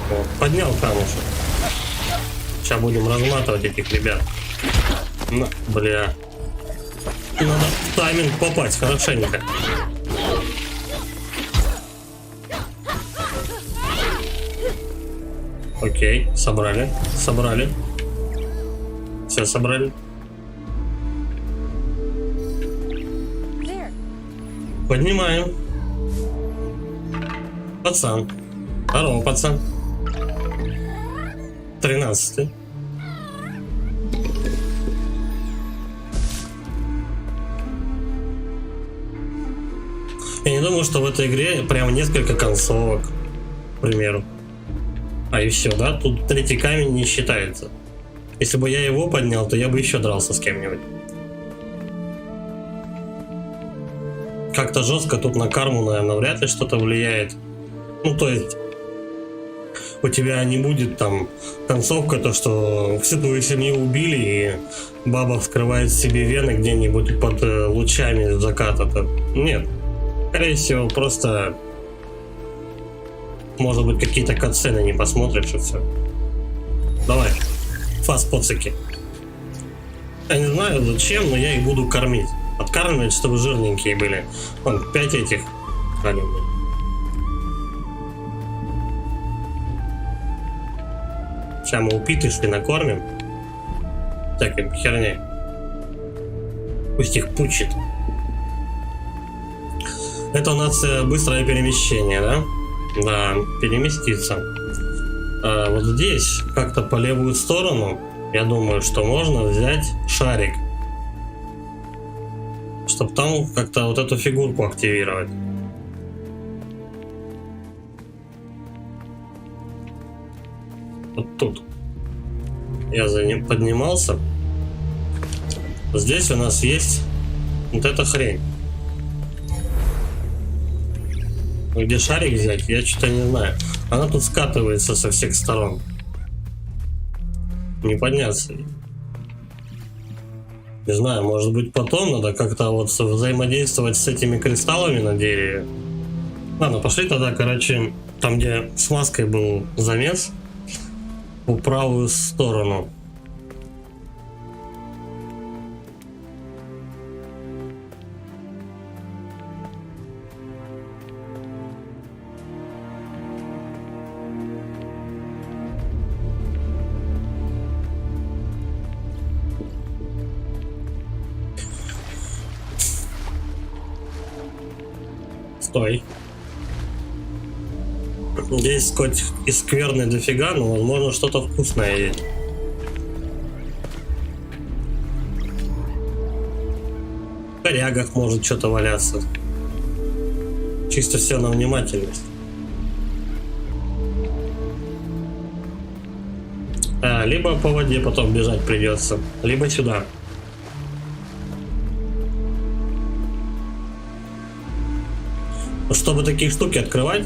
Вот, поднял камушек. Сейчас будем разматывать этих ребят. Бля. Надо в тайминг попасть хорошенько. Окей, собрали. Все собрали. There. Поднимаем. Пацан. Здорово, пацан. 13-й. Я не думаю, что в этой игре прям несколько концовок, к примеру. А и все, да? Тут третий камень не считается. Если бы я его поднял, то я бы еще дрался с кем-нибудь. Как-то жестко тут на карму, наверное, вряд ли что-то влияет. Ну, то есть, у тебя не будет там концовка, то что всю твою семью убили, и баба вскрывает себе вены где-нибудь под лучами заката-то. Нет. Скорее всего, просто... Может быть, какие-то катсцены не посмотришь, и все. Давай. Фаст-поцики. Я не знаю зачем, но я их буду кормить. Откармливать, чтобы жирненькие были. Вон, 5 этих. Сейчас мы упитышли накормим. Всяким херней. Пусть их пучит. Это у нас быстрое перемещение, да? Да, переместиться. Вот здесь, как-то по левую сторону, я думаю, что можно взять шарик. Чтобы там как-то вот эту фигурку активировать. Вот тут. Я за ним поднимался. Здесь у нас есть вот эта хрень. Где шарик взять, я что-то не знаю. Она тут скатывается со всех сторон. Не подняться. Не знаю, может быть потом надо как-то вот взаимодействовать с этими кристаллами на дереве. Ладно, пошли тогда, короче, там где с маской был замес, в правую сторону. Стой. Здесь хоть и скверный дофига, но возможно что-то вкусное есть. В корягах может что-то валяться. Чисто все на внимательность. Либо по воде потом бежать придется, либо сюда. Чтобы такие штуки открывать,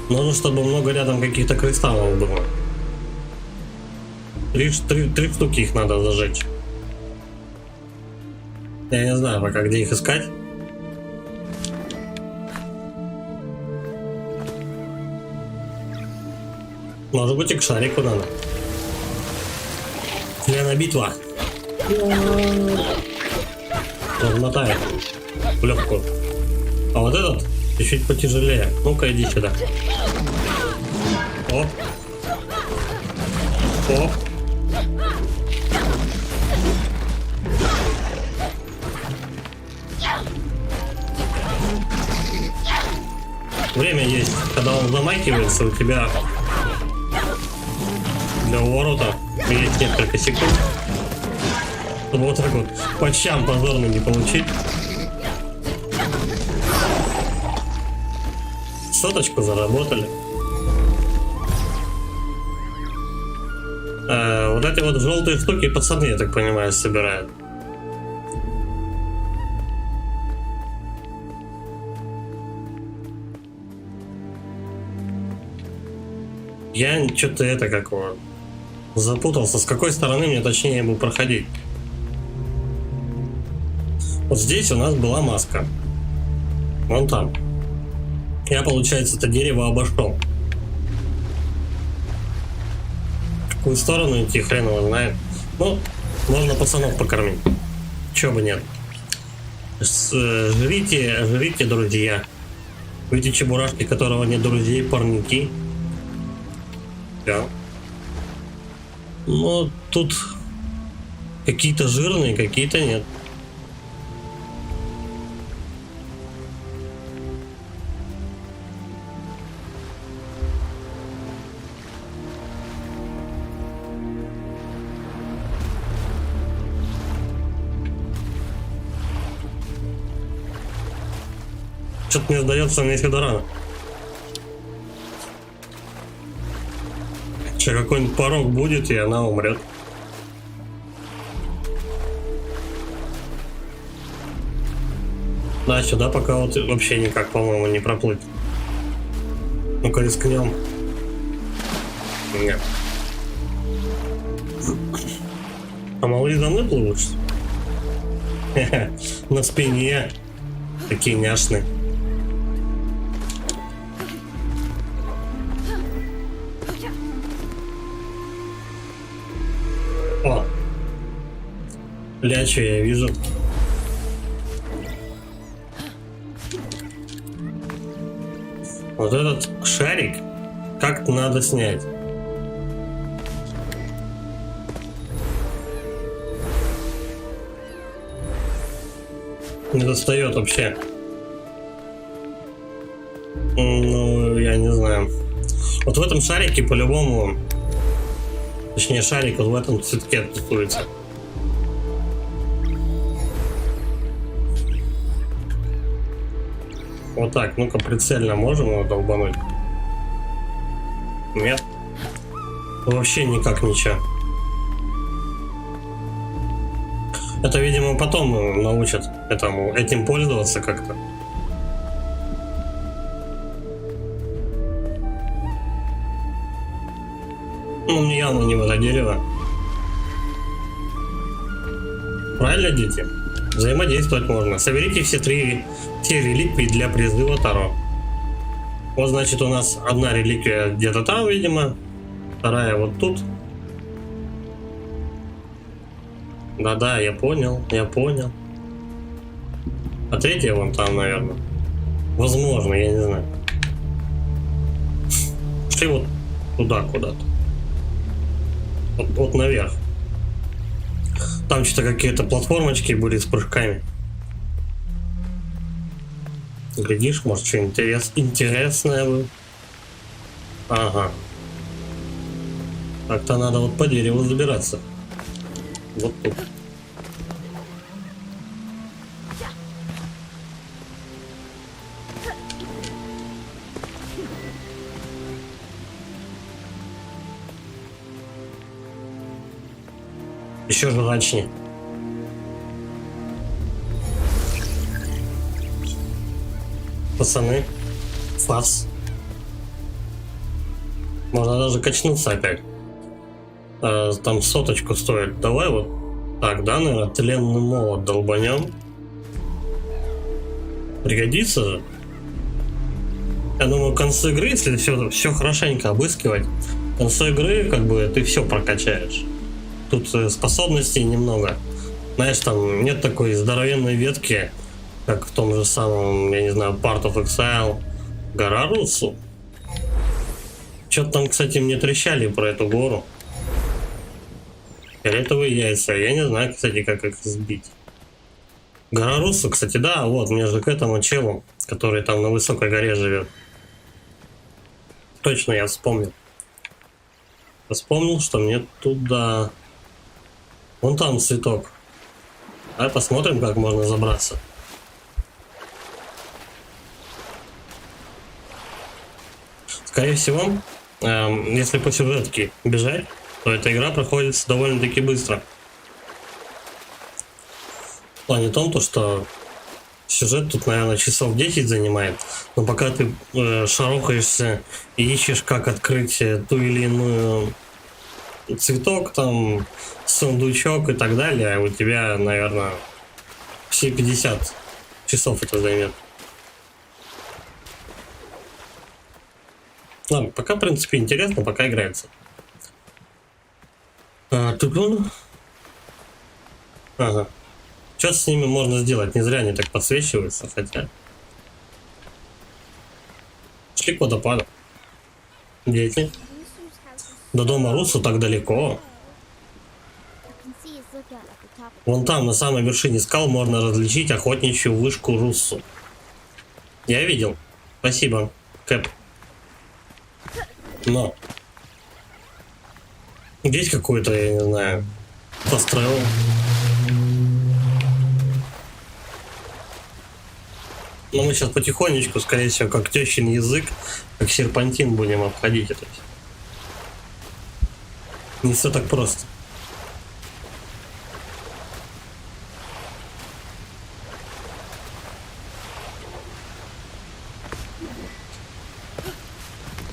нужно, чтобы много рядом каких-то кристаллов было. Три штуки их надо зажечь. Я не знаю пока, где их искать. Может быть, и к шарику надо. Члена битва. Размотаем в легкую. А вот этот чуть-чуть потяжелее. Ну-ка, иди сюда. Оп. Оп. Время есть. Когда он замахивается, у тебя для уворота есть несколько секунд. Чтобы вот так вот по щам позорно не получить. Соточку заработали. Вот эти вот желтые штуки пацаны, я так понимаю, собирают. Я что-то это какого запутался, с какой стороны мне точнее бы проходить. Вот здесь у нас была маска. Вон там. Я, получается, это дерево обошел. В какую сторону идти, хрен его знает. Ну, можно пацанов покормить. Чего бы нет. Жрите, жрите, друзья. Эти чебурашки, которого нет друзей, парники. Да. Ну, тут какие-то жирные, какие-то нет. Что-то мне сдается, мне сюда рано. Сейчас какой-нибудь порог будет, и она умрет. Да, сюда пока вот вообще никак, по-моему, не проплыть. Ну-ка рискнем. Нет. А малые за мной плывут? На спине. Такие няшные. О, лячу я вижу. Вот этот шарик как-то надо снять. Не достает вообще. Ну, я не знаю. Вот в этом шарике по-любому... Точнее, шарик вот в этом цветке тусуется. Вот так, ну-ка прицельно можем его долбануть? Нет? Вообще никак ничего. Это, видимо, потом научат этим пользоваться как-то. Ну, явно не в это дерево. Правильно, дети? Взаимодействовать можно. Соберите все реликвии для призыва Таро. Вот, значит, у нас одна реликвия где-то там, видимо. Вторая вот тут. Да-да, я понял. А третья вон там, наверное. Возможно, я не знаю. Шли вот туда куда-то. Вот наверх. Там что-то какие-то платформочки были с прыжками. Глядишь, может, что-нибудь интересное будет. Ага. Так-то надо вот по дереву забираться. Вот тут. Еще жрачнее. Пацаны, фас. Можно даже качнуться опять. Там соточку стоит. Давай вот так, да, наверное, тленный молот долбанем. Пригодится же. Я думаю, к концу игры, если все хорошенько обыскивать, к концу игры как бы ты все прокачаешь. Тут способностей немного. Знаешь, там нет такой здоровенной ветки, как в том же самом, я не знаю, Path of Exile, гора Русу. Что-то там, кстати, мне трещали про эту гору. Фиолетовые яйца. Я не знаю, кстати, как их сбить. Гора Русу, кстати, да, вот, мне же к этому челу, который там на высокой горе живет. Точно, я вспомнил. Вспомнил, что мне туда... Вон там цветок. Давай посмотрим, как можно забраться. Скорее всего, если по сюжетке бежать, то эта игра проходит довольно-таки быстро. В плане том, то, что сюжет тут, наверное, часов 10 занимает. Но пока ты шарохаешься и ищешь, как открыть ту или иную цветок, там, сундучок и так далее, у тебя, наверное, все 50 часов это займет. Ладно, пока, в принципе, интересно, пока играется. Тут. Ага. Что с ними можно сделать? Не зря они так подсвечиваются, хотя. Шли к водопаду. Дети. До дома Руссо так далеко. Вон там, на самой вершине скал, можно различить охотничью вышку Руссо. Я видел. Спасибо, Кэп. Но. Здесь какой-то, я не знаю, построил. Но мы сейчас потихонечку, скорее всего, как тещин язык, как серпантин будем обходить это. Не все так просто.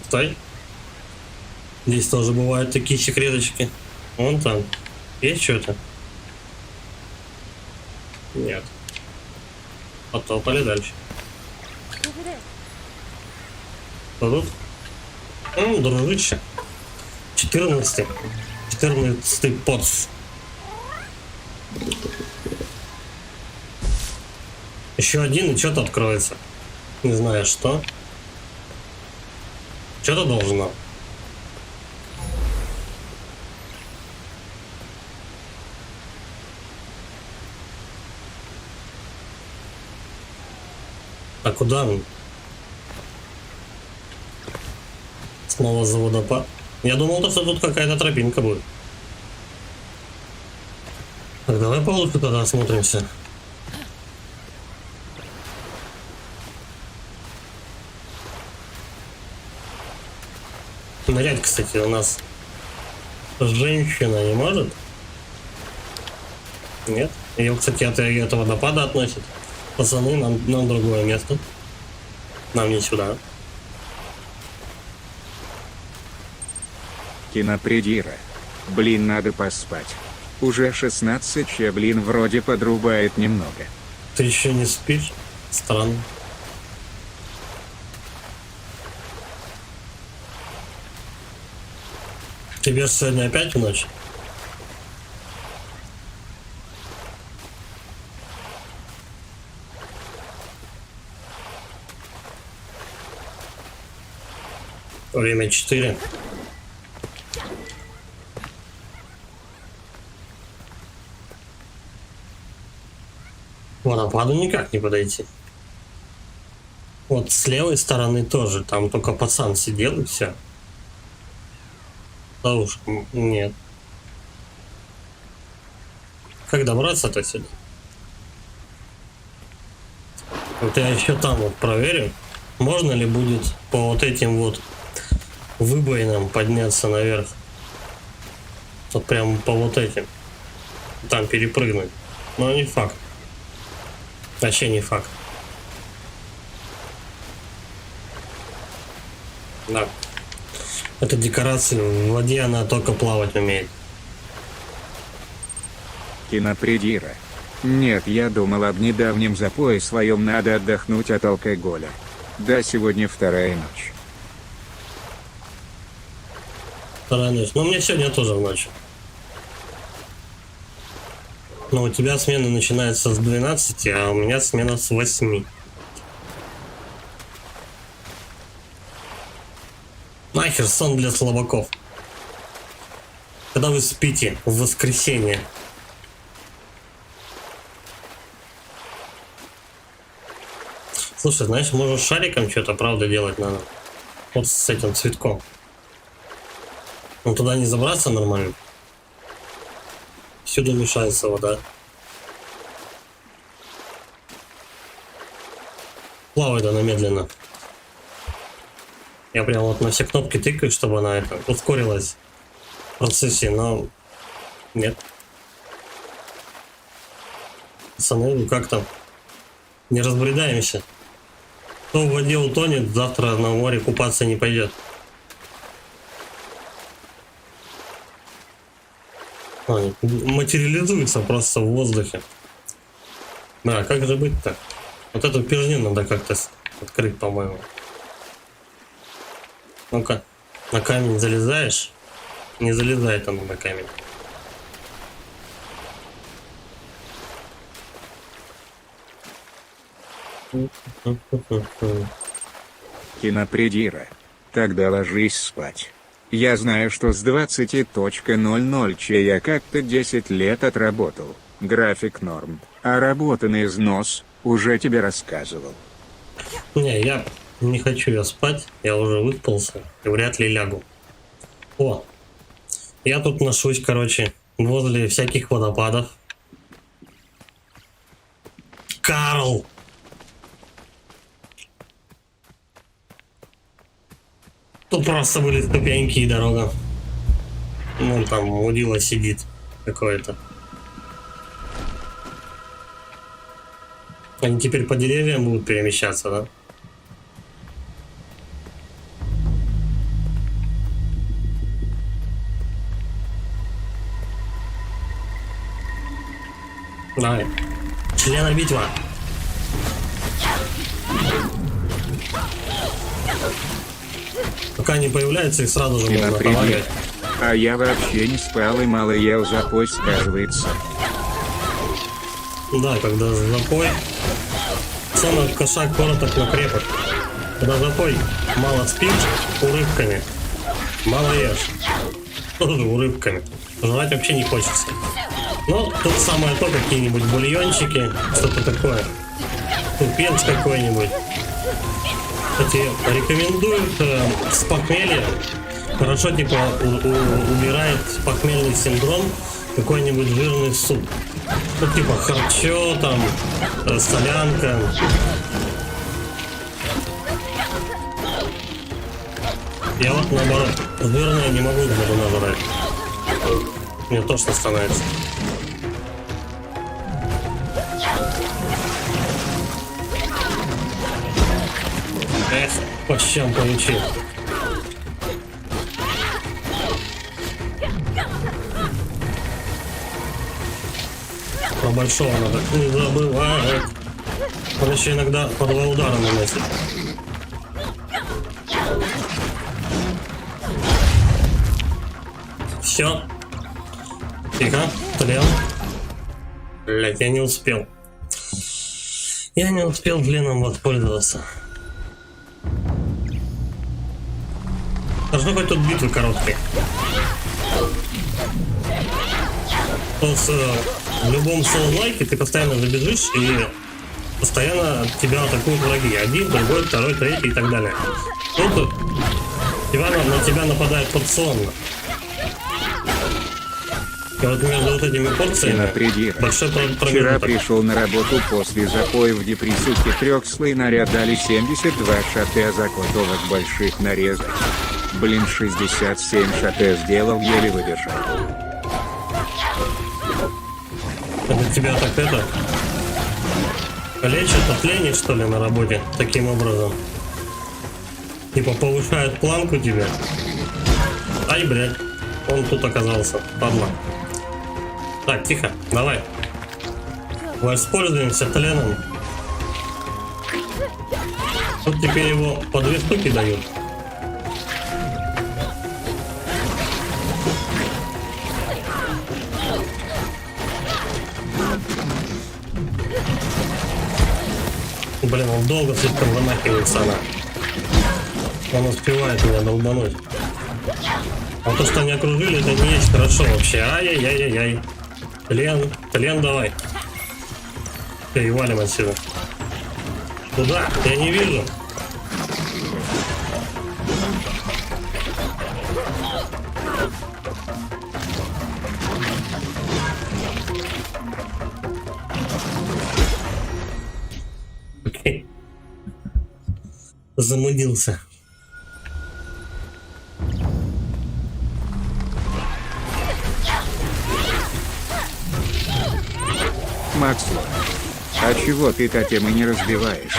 Стой. Здесь тоже бывают такие секреточки. Вон там. Есть что-то? Нет. Потопали дальше. Что тут? Дружище. 14 поц. Еще один и что-то откроется. Не знаю что. Что-то должно. А куда он? Снова за водопад. Я думал, что тут какая-то тропинка будет. Так, давай получше тогда осмотримся. Нырять, кстати, у нас женщина не может? Нет? Ее, кстати, от этого водопада относит. Пацаны, нам другое место. Нам не сюда. Кинопредира. Блин, надо поспать. Уже 16, блин, вроде подрубает немного. Ты еще не спишь? Странно. Тебе же сегодня опять в ночь? Время 4. К водопаду никак не подойти. Вот с левой стороны тоже. Там только пацан сидел и все. Да уж, нет. Как добраться-то сюда? Вот я еще там вот проверю, можно ли будет по вот этим вот выбоинам подняться наверх. Вот прям по вот этим. Там перепрыгнуть. Но не факт. Вообще не факт. Да. Эта декорация в воде, она только плавать умеет. Кинопредира. Нет, я думал об недавнем запое своем, надо отдохнуть от алкоголя. Да, сегодня вторая ночь. Вторая ночь. Ну, мне сегодня тоже в ночь. Но у тебя смена начинается с 12, а у меня смена с 8. Нахер сон для слабаков. Когда вы спите в воскресенье. Слушай, знаешь, может шариком что-то, правда, делать надо. Вот с этим цветком. Ну туда не забраться нормально. Всюду мешается вода. Плавает она медленно. Я прям вот на все кнопки тыкаю, чтобы она это ускорилась в процессе, но нет. Пацаны, ну как там? Не разбредаемся. Кто в воде утонет, завтра на море купаться не пойдет. Они материализуются просто в воздухе. Да, как же быть-то? Вот эту пижню надо как-то открыть, по-моему. Ну-ка, на камень залезаешь? Не залезает она на камень. Кинопредира. Тогда ложись спать. Я знаю, что с 20:00 я как-то 10 лет отработал. График норм. А работа на износ, уже тебе рассказывал. Не, я не хочу я спать. Я уже выспался и вряд ли лягу. О, я тут ношусь, короче, возле всяких водопадов. Карл! Тут просто были ступеньки и дорога. Ну, там мудила сидит какое-то. Они теперь по деревьям будут перемещаться, да? Давай. Члена битва. Пока не появляется, их сразу же можно Кинопредира. помогать. А я вообще не спал и мало ел, запой сказывается. Да, когда запой, самый кошак короток, но крепок. Когда запой, мало спишь, урывками, мало ешь, тоже урывками. Жрать вообще не хочется. Но тут самое то, какие-нибудь бульончики, что-то такое. Тупец какой-нибудь. Кстати, рекомендуют с похмелья. Хорошо, типа, убирает похмельный синдром какой-нибудь жирный суп. Ну, типа, харчо, там, солянка. Я вот, наоборот, жирное не могу даже набрать. Мне тошно становится. Эх, по щам получил. Про большого надо не забывать. Он еще иногда по 2 удара наносит. Все. Тихо, тлен. Блять, я не успел. Я не успел тленом воспользоваться. Должно быть тут битвы короткие. В любом соус-лайке ты постоянно забежишь и постоянно тебя атакуют враги. Один, другой, второй, третий и так далее. Тут на тебя нападает порционно. И вот между вот этими порциями Кинопредира. большой Вчера промежуток. пришел на работу после запоя в депрессивке 3 наряд дали 72 шатэ закладовок больших нарезок. Блин, 67 шатэ сделал, еле выдержал. Это тебя так это лечат от лени, что ли, на работе таким образом? Типа повышают планку тебя. Ай, блядь, он тут оказался, падла. Так, тихо, давай. Воспользуемся тленом. Тут теперь его по 2 штуки дают. Блин, он долго слишком замахивается она. Он успевает меня долбануть. А то, что они окружили, это не есть хорошо вообще. Ай-яй-яй-яй-яй. Тлен давай. И валим отсюда. Куда? Я не вижу. Окей. Замудился. Максло, а чего ты тотемы не разбиваешь?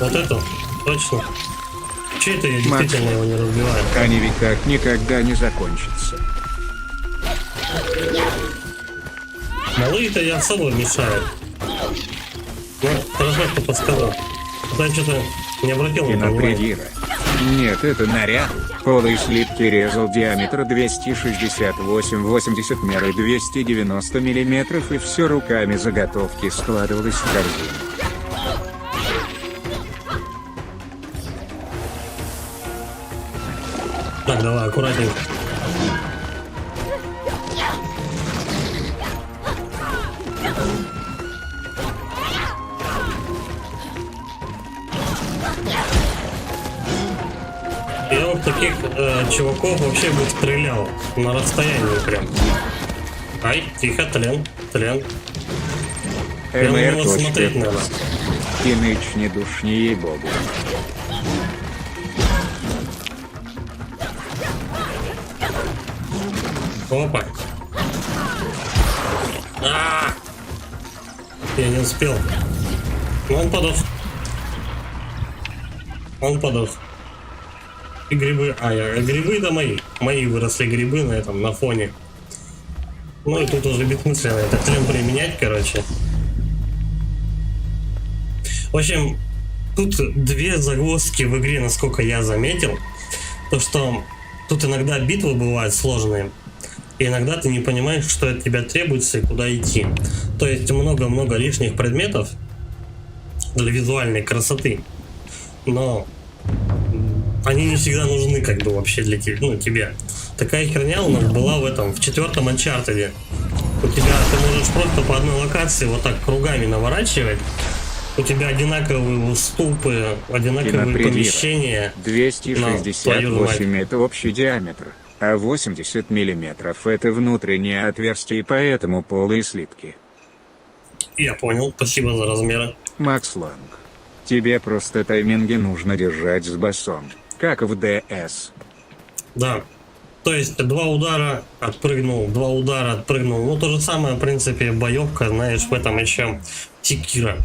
Вот это? Точно. Че это я Макс. действительно его не разбиваю? Они ведь так никогда не закончатся. Малые-то я особо мешаю. Ну, хорошо, что подсказал. А то я что-то не обратил на это внимания. Кинопредира. Нет, это наряд. Полые слитки резал диаметр 268-80 меры 290 миллиметров, и все руками заготовки складывалось в корзину. Так, давай, аккуратненько. Я вот таких чуваков вообще бы стрелял на расстоянии прям. Ай, тихо, тлен. Прям на него смотреть надо. Киныч не душни, ей-богу. Опа. А! Я не успел. Ну, он подох. И грибы. Грибы-то мои. Мои выросли грибы на этом, на фоне. Ну и тут уже бессмысленно этот тлен применять, короче. В общем, тут две загвоздки в игре, насколько я заметил. То, что тут иногда битвы бывают сложные. И иногда ты не понимаешь, что от тебя требуется и куда идти. То есть много-много лишних предметов для визуальной красоты. Но они не всегда нужны как бы вообще для тебя, ну, тебе. Такая херня у нас была в 4-м Uncharted. У тебя ты можешь просто по одной локации вот так кругами наворачивать. У тебя одинаковые уступы, одинаковые помещения. 268 это общий диаметр, а 80 миллиметров это внутреннее отверстие, поэтому полые слитки. Я понял, спасибо за размеры. Макс Ланг, тебе просто тайминги нужно держать с басом, как в DS. Да. То есть два удара отпрыгнул. Ну, то же самое, в принципе, боевка, знаешь, в этом еще Секира.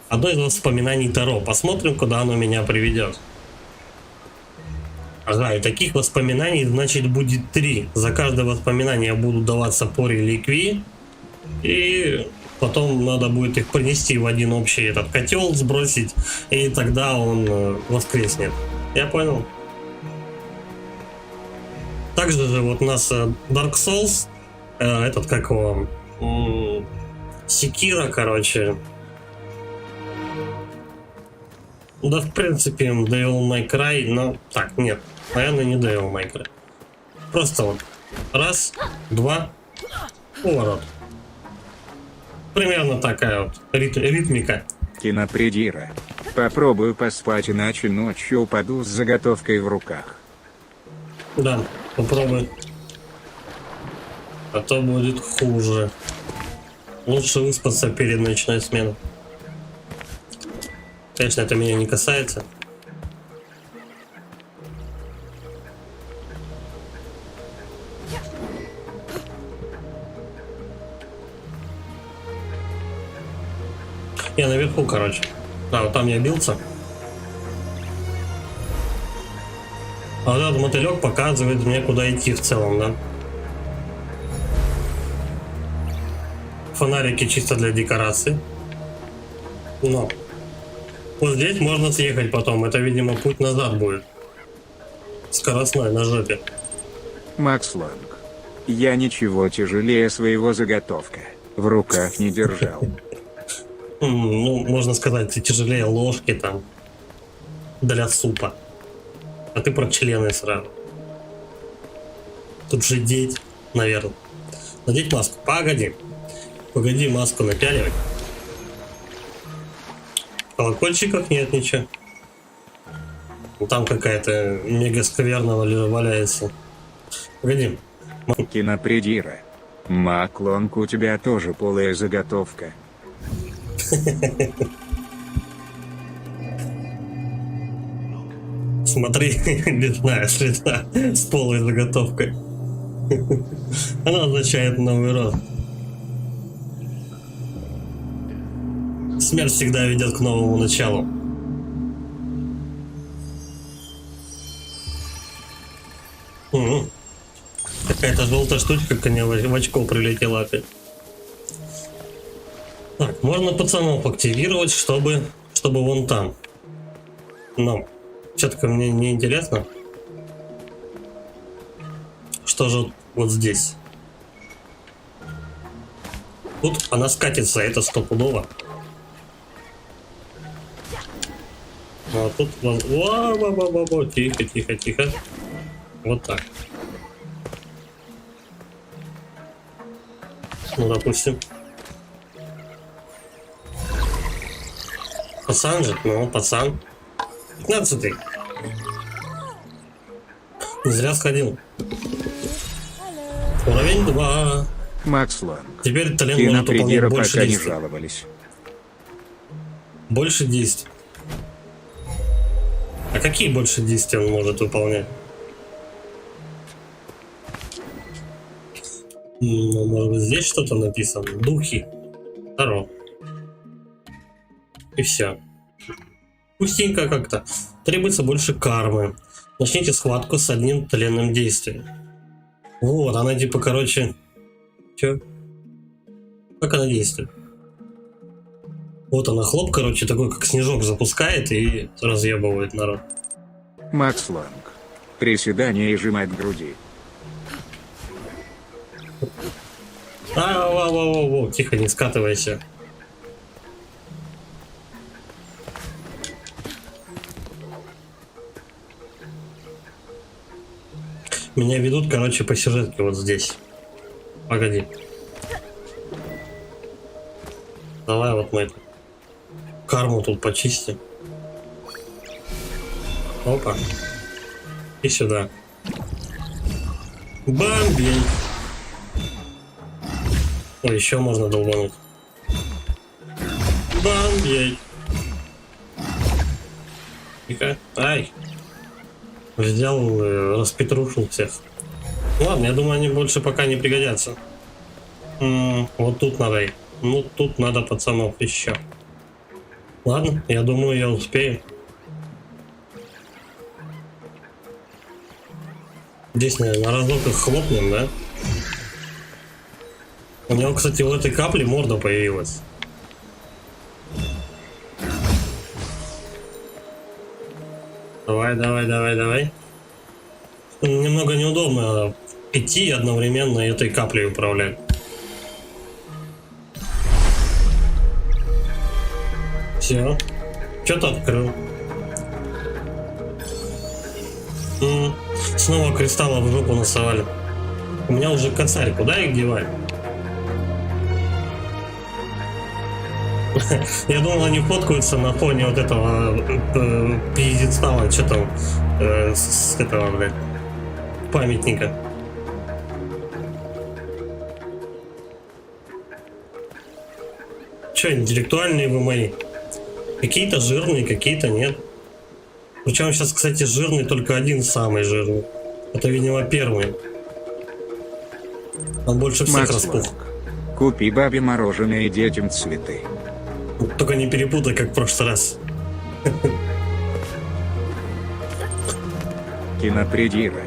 Одно из воспоминаний Таро. Посмотрим, куда оно меня приведет. Ага, и таких воспоминаний, значит, будет 3. За каждое воспоминание будут даваться по реликвии. И потом надо будет их принести в один общий этот котел, сбросить. И тогда он воскреснет. Я понял. Также же вот у нас Dark Souls, этот как его, Секира, короче. Да, в принципе, Devil May Cry, но так, нет, наверное, не Devil May Cry. Просто вот раз, два, поворот. Примерно такая вот ритмика. Кинопредира. Попробую поспать, иначе ночью упаду с заготовкой в руках. Да, попробуй. А то будет хуже. Лучше выспаться перед ночной сменой. Конечно, это меня не касается. Я наверху, короче. Да, вот там я бился. А вот этот мотылек показывает мне, куда идти в целом, да? Фонарики чисто для декорации. Но вот здесь можно съехать потом. Это, видимо, путь назад будет. Скоростной, на жопе. Макс Ланг. Я ничего тяжелее своего заготовка в руках не держал. Ну, можно сказать, ты тяжелее ложки там для супа. А ты про члены сразу. Тут же деть, наверное. Надеть маску. Погоди маску напяливать. В колокольчиках нет ничего. Там какая-то мега скверного валяется. Погоди. Кинопредира. Маклонг, у тебя тоже полая заготовка. Смотри, лесная среда с полой заготовкой. Она означает новый род. Смерть всегда ведет к новому началу. Какая-то желтая штучка ко мне в очко прилетела опять. Так, можно пацанов активировать, чтобы вон там. Но что-то мне не интересно. Что же вот здесь? Тут она скатится, это стопудово. А тут во, тихо. Вот так. Ну, допустим. Пацан же, ну, пацан. 15-й. Не зря сходил. Уровень 2. Макслонг. Теперь талант может выполнять Кинопредира больше пока не действий. жаловались. Больше действий. А какие больше действий он может выполнять? Ну, может быть, здесь что-то написано. Духи. Здорово. И все. Пустенько как-то. Требуется больше кармы. Начните схватку с одним тленным действием. Вот, она типа, короче... Че? Как она действует? Вот она, хлоп, короче, такой, как снежок запускает и разъебывает народ. Макслонг. Приседания и жимать груди. Во, тихо, не скатывайся. Меня ведут, короче, по сюжетке вот здесь. Погоди. Давай вот мы карму тут почистим. Опа. И сюда. Бомбей. О, еще можно долбануть. Бомбей. Тихо. Ай. Взял, распетрушил всех. Ладно, я думаю, они больше пока не пригодятся. Вот тут надо. Ну, тут надо пацанов еще. Ладно, я думаю, я успею. Здесь, наверное, на разок их хлопнем, да? У него, кстати, у этой капли морда появилась. Давай. Немного неудобно 5 одновременно этой каплей управлять. Все. Что-то открыл. Снова кристаллов в жопу насовали. У меня уже косарь, куда их девать? Я думал, они фоткаются на фоне вот этого пьедестала, что там, с этого, блядь, памятника. Че, интеллектуальные вы мои? Какие-то жирные, какие-то нет. Причем сейчас, кстати, жирный только один самый жирный. Это, видимо, первый. Он больше всех распух. Купи бабе мороженое и детям цветы. Только не перепутай, как в прошлый раз. Кинопредира.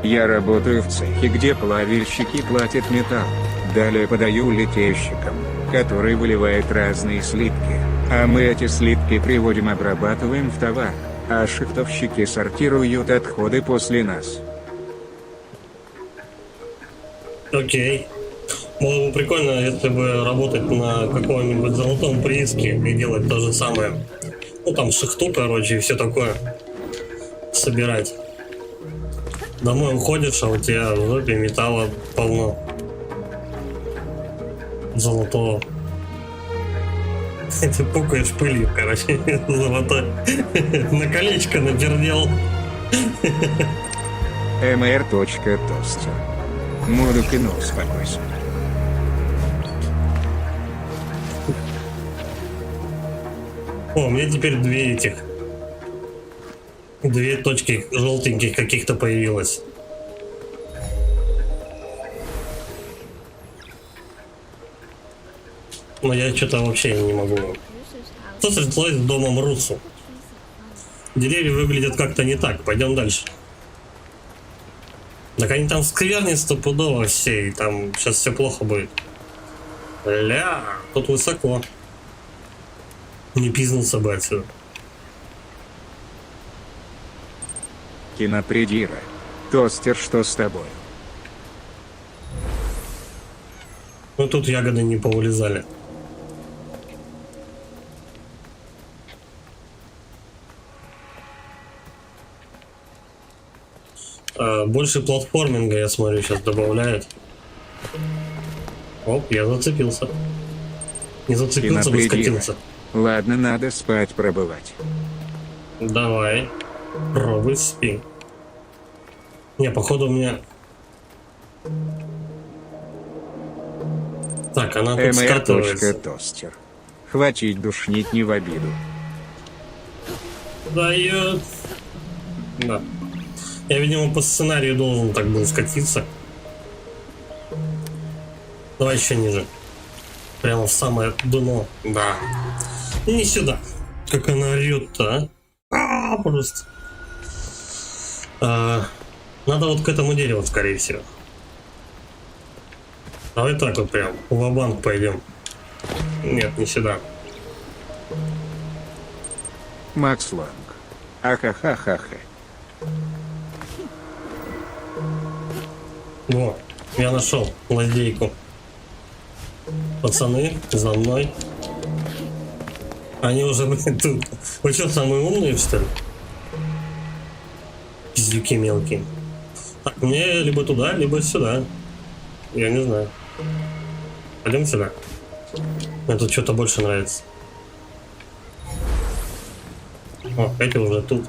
Я работаю в цехе, где плавильщики платят металл. Далее подаю литейщикам, которые выливают разные слитки. А мы эти слитки приводим, обрабатываем в товар. А шахтовщики сортируют отходы после нас. Окей. Было бы прикольно, если бы работать на каком-нибудь золотом прииске и делать то же самое. Ну там шахту, короче, и все такое. Собирать. Домой уходишь, а у тебя в жопе металла полно. Золотого. Ты пукаешь пылью, короче, золотой. На колечко напердел. mr.toaster. Моду кино, успокойся. О, у меня теперь две точки желтеньких каких-то появилось. Но я что-то вообще не могу. Что стряслось с домом Русу? Деревья выглядят как-то не так. Пойдем дальше. Так они там скверны стопудово все, и там сейчас все плохо будет. Ля, тут высоко. Не пизнулся бы отсюда. Кинопредира. Тостер, что с тобой? Ну тут ягоды не повылезали. Больше платформинга, я смотрю, сейчас добавляют. Оп, я зацепился. Не зацепился, бы Кинопредира. скатился. Ладно, надо спать пробывать. Давай. Пробуй, спи. Не, походу у меня... Так, она тут скатывается. Тостер. Хватит душнить не в обиду. Дает. Да. Я, видимо, по сценарию должен так был скатиться. Давай еще ниже. Прямо в самое дно. Да. Не сюда. Как она орет-то, а? Просто. Надо вот к этому дереву, скорее всего. Давай так вот прям. Ва-банк пойдем. Нет, не сюда. Макс Ланг. Ахахахаха. Во, я нашел лазейку. Пацаны, за мной. Они уже, блин, тут. Вы что, самые умные, что ли? Пиздюки мелкие. Так, мне либо туда, либо сюда. Я не знаю. Пойдем сюда. Мне тут что-то больше нравится. О, эти уже тут.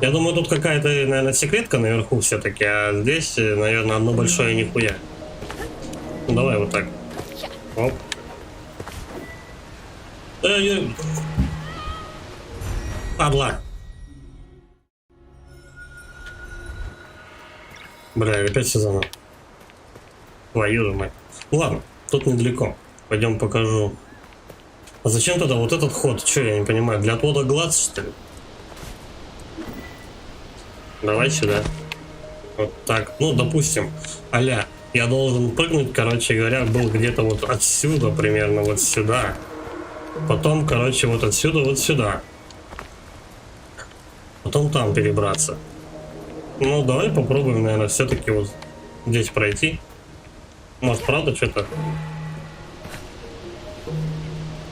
Я думаю, тут какая-то, наверное, секретка наверху все-таки, а здесь, наверное, одно большое нихуя. Ну, давай вот так. Оп. Падла. Бля, опять все заново. Твою же мать. Ладно, тут недалеко. Пойдем покажу. А зачем тогда вот этот ход? Че, я не понимаю, для отвода глаз, что ли? Давай сюда. Вот так. Ну, допустим, а-ля, я должен прыгнуть, короче говоря, был где-то вот отсюда, примерно вот сюда. Потом, короче, вот отсюда вот сюда. Потом там перебраться. Ну, давай попробуем, наверное, все-таки вот здесь пройти. Может, правда, что-то...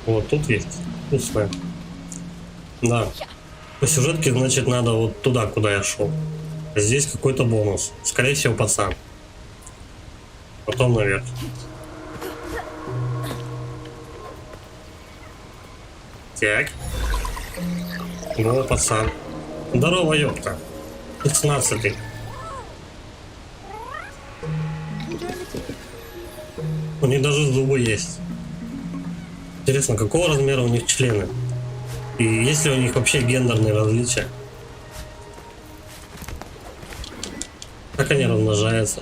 Вот тут есть. Вкусное. Да. По сюжетке, значит, надо вот туда, куда я шел. Здесь какой-то бонус. Скорее всего, пацан. Потом наверх. Так. Ну, пацан. Здорово, ёпта. 16-й. У них даже зубы есть. Интересно, какого размера у них члены? И есть ли у них вообще гендерные различия? Как они размножаются?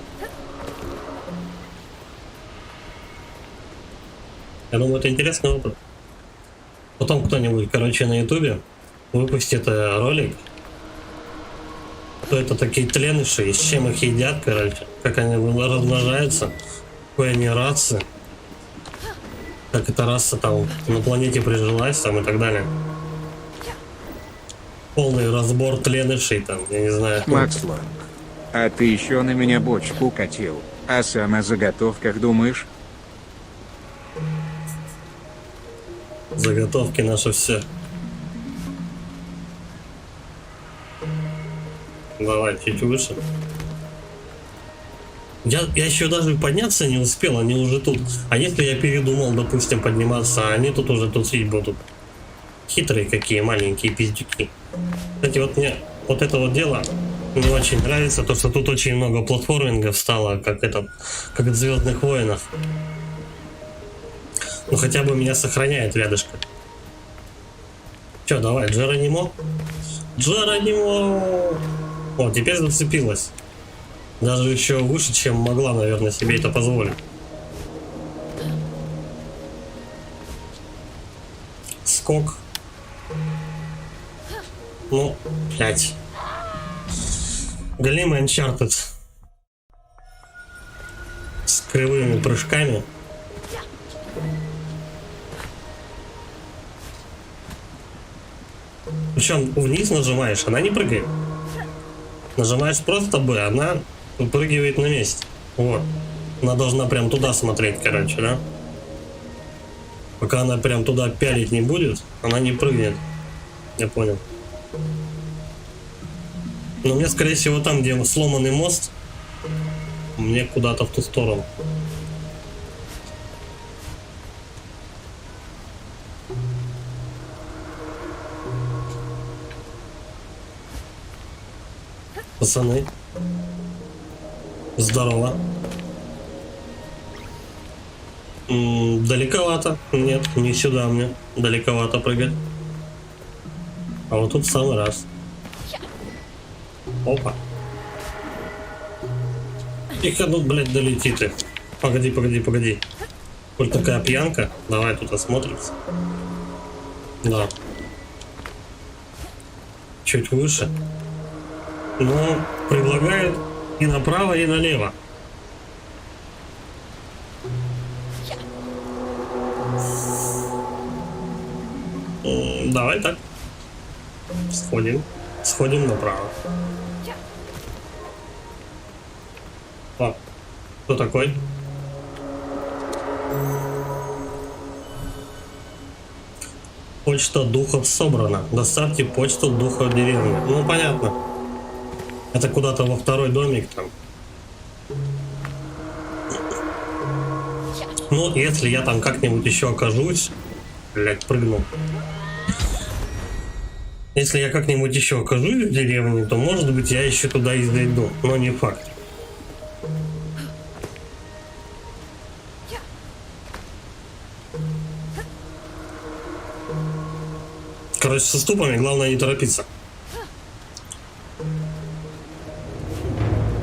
Я думаю, это интересный опыт. Потом кто-нибудь, короче, на ютубе выпустит ролик. Кто это такие тленыши, и с чем их едят, короче. Как они размножаются, какой они расы. Как эта раса там на планете прижилась там и так далее. Полный разбор тленышей там, я не знаю. Макс Ланг. А ты еще на меня бочку катил. А сам о заготовках думаешь? Заготовки наше все. Давай, чуть выше. Я еще даже подняться не успел, они уже тут. А если я передумал, допустим, подниматься, а они тут уже тусить будут. Хитрые какие, маленькие пиздюки. Кстати, вот мне вот это вот дело не очень нравится, то что тут очень много платформингов стало, как в Звездных войнах. Ну хотя бы меня сохраняет рядышком. Че, давай, Джеронимо. Джеронимо! О, теперь зацепилась. Даже еще выше, чем могла, наверное, себе это позволить. Скок. Ну, 5. Голимый Uncharted. С кривыми прыжками. Причем вниз нажимаешь, она не прыгает. Нажимаешь просто Б, она выпрыгивает на месте. Вот. Она должна прям туда смотреть, короче, да? Пока она прям туда пялить не будет, она не прыгнет. Я понял. Но мне, скорее всего, там, где сломанный мост, мне куда-то в ту сторону. Пацаны. Здорово. Далековато. Нет, не сюда мне. Далековато прыгать. А вот тут в самый раз. Опа. Тихо, ну, блядь, долети ты. Погоди, погоди, погоди. Вот такая пьянка. Давай тут осмотримся. Да. Чуть выше. Но предлагают и направо, и налево. Давай так. Сходим. Сходим направо. О, кто такой? Почта духов собрана. Доставьте почту духов деревни. Ну, понятно. Это куда-то во второй домик там. Ну, если я там как-нибудь еще окажусь... Блять, прыгнул. Если я как-нибудь еще окажусь в деревне, то, может быть, я еще туда и дойду. Но не факт. Короче, со ступами главное не торопиться.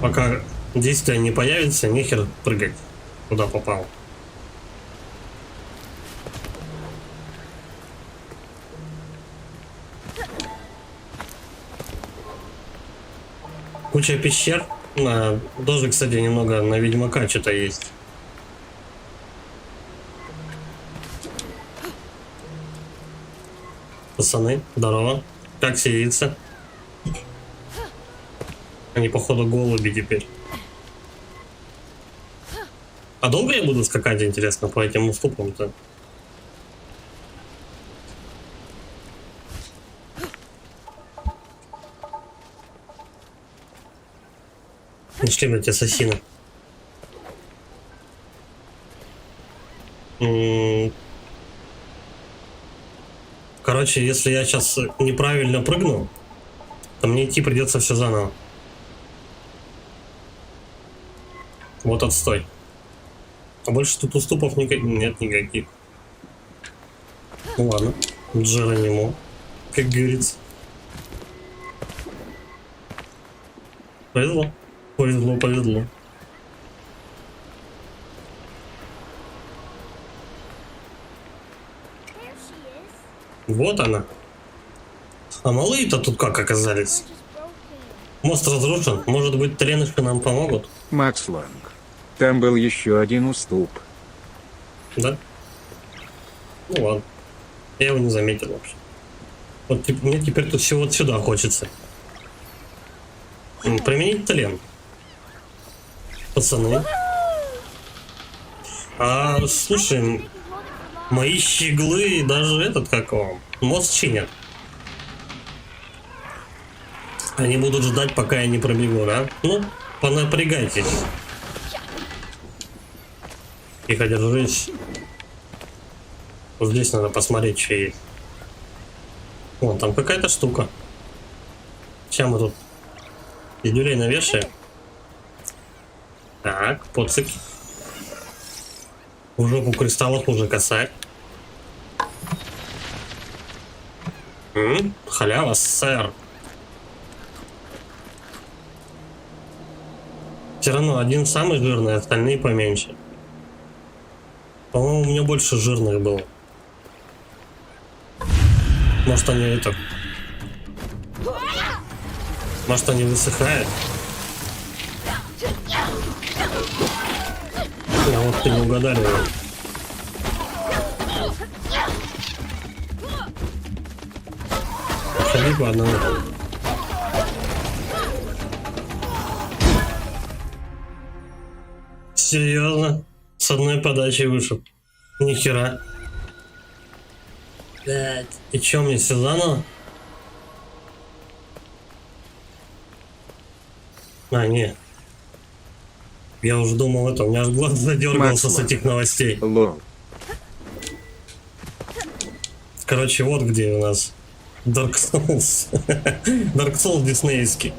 Пока действие не появится, нехер прыгать, куда попал. Куча пещер. Тоже, кстати, немного на Ведьмака что-то есть. Пацаны, здорово. Как сидится? Они, походу, голуби теперь. А долго я буду скакать, интересно, по этим уступам-то? Нашли, блядь, ассасина. Короче, если я сейчас неправильно прыгну, то мне идти придется все заново. Вот отстой. А больше тут уступов нет никаких. Ну ладно. Джеронимо, как говорится. Повезло. Повезло, повезло. Вот она. А малые-то тут как оказались? Мост разрушен. Может быть, тренышки нам помогут? Макс Ланг. Там был еще один уступ. Да? Ну ладно. Я его не заметил вообще. Вот мне теперь тут всего вот сюда хочется. Применить тлен. Пацаны. Слушай, мои щеглы, даже этот, как он, мост чинят. Они будут ждать, пока я не пробегу, да? Ну, понапрягайтесь. Тихо, держись. Вот здесь надо посмотреть, что есть. Вон, там какая-то штука. Сейчас мы тут пиздюлей навешаем. Так, поцик. В жопу кристаллов уже касать. Халява, сэр. Все равно один самый жирный, остальные поменьше. По-моему, у меня больше жирных было. Может, они это... Может, они высыхают? А вот ты не угадали. Ходи по одному. Серьезно? С одной подачей вышел. Нихера. Блять. И чё, мне все заново? А, не. Я уже думал это, у меня аж глаз задергался с этих новостей. Лол. Короче, вот где у нас Dark Souls. Dark Souls диснеевский.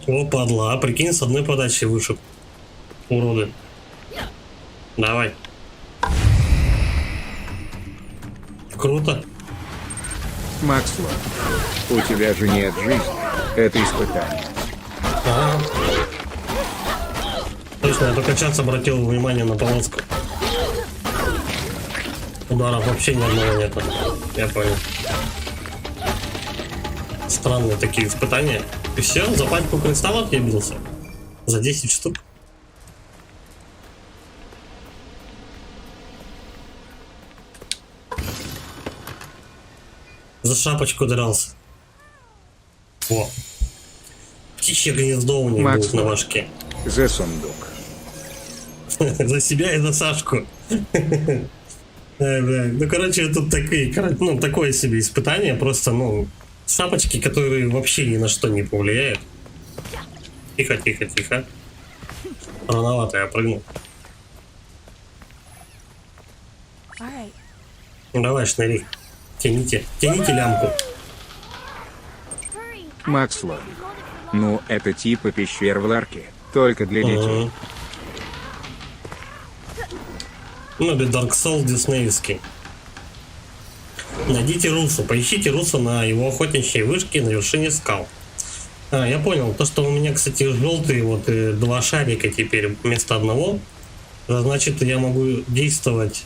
О, падла, а прикинь, с одной подачи вышел. Уроды. Давай. Круто. Максло, у тебя же нет жизни. Это испытание. Ага. Точно, я только сейчас обратил внимание на полоску. Ударов вообще ни одного нету. Я понял. Странные такие испытания. И все, за пачку кристаллов я бился. За 10 штук. За шапочку дрался. О. Птичье гнездо у них Макс, будет на башке. За сундук. За себя и за Сашку. Ну, короче, тут такие, ну, такое себе испытание. Просто, ну, шапочки, которые вообще ни на что не повлияют. Тихо, тихо, тихо. Рановато я прыгнул. Alright. Ну, давай, шныри. Тяните лямку. Максло. Ну, это типа пещер в Ларке. Только для детей. Ага. Ну, без Dark Souls диснеевский. Найдите Русу, поищите Русу на его охотничьей вышке на вершине скал. А, я понял. То, что у меня, кстати, желтые вот два шарика теперь вместо одного, значит, я могу действовать.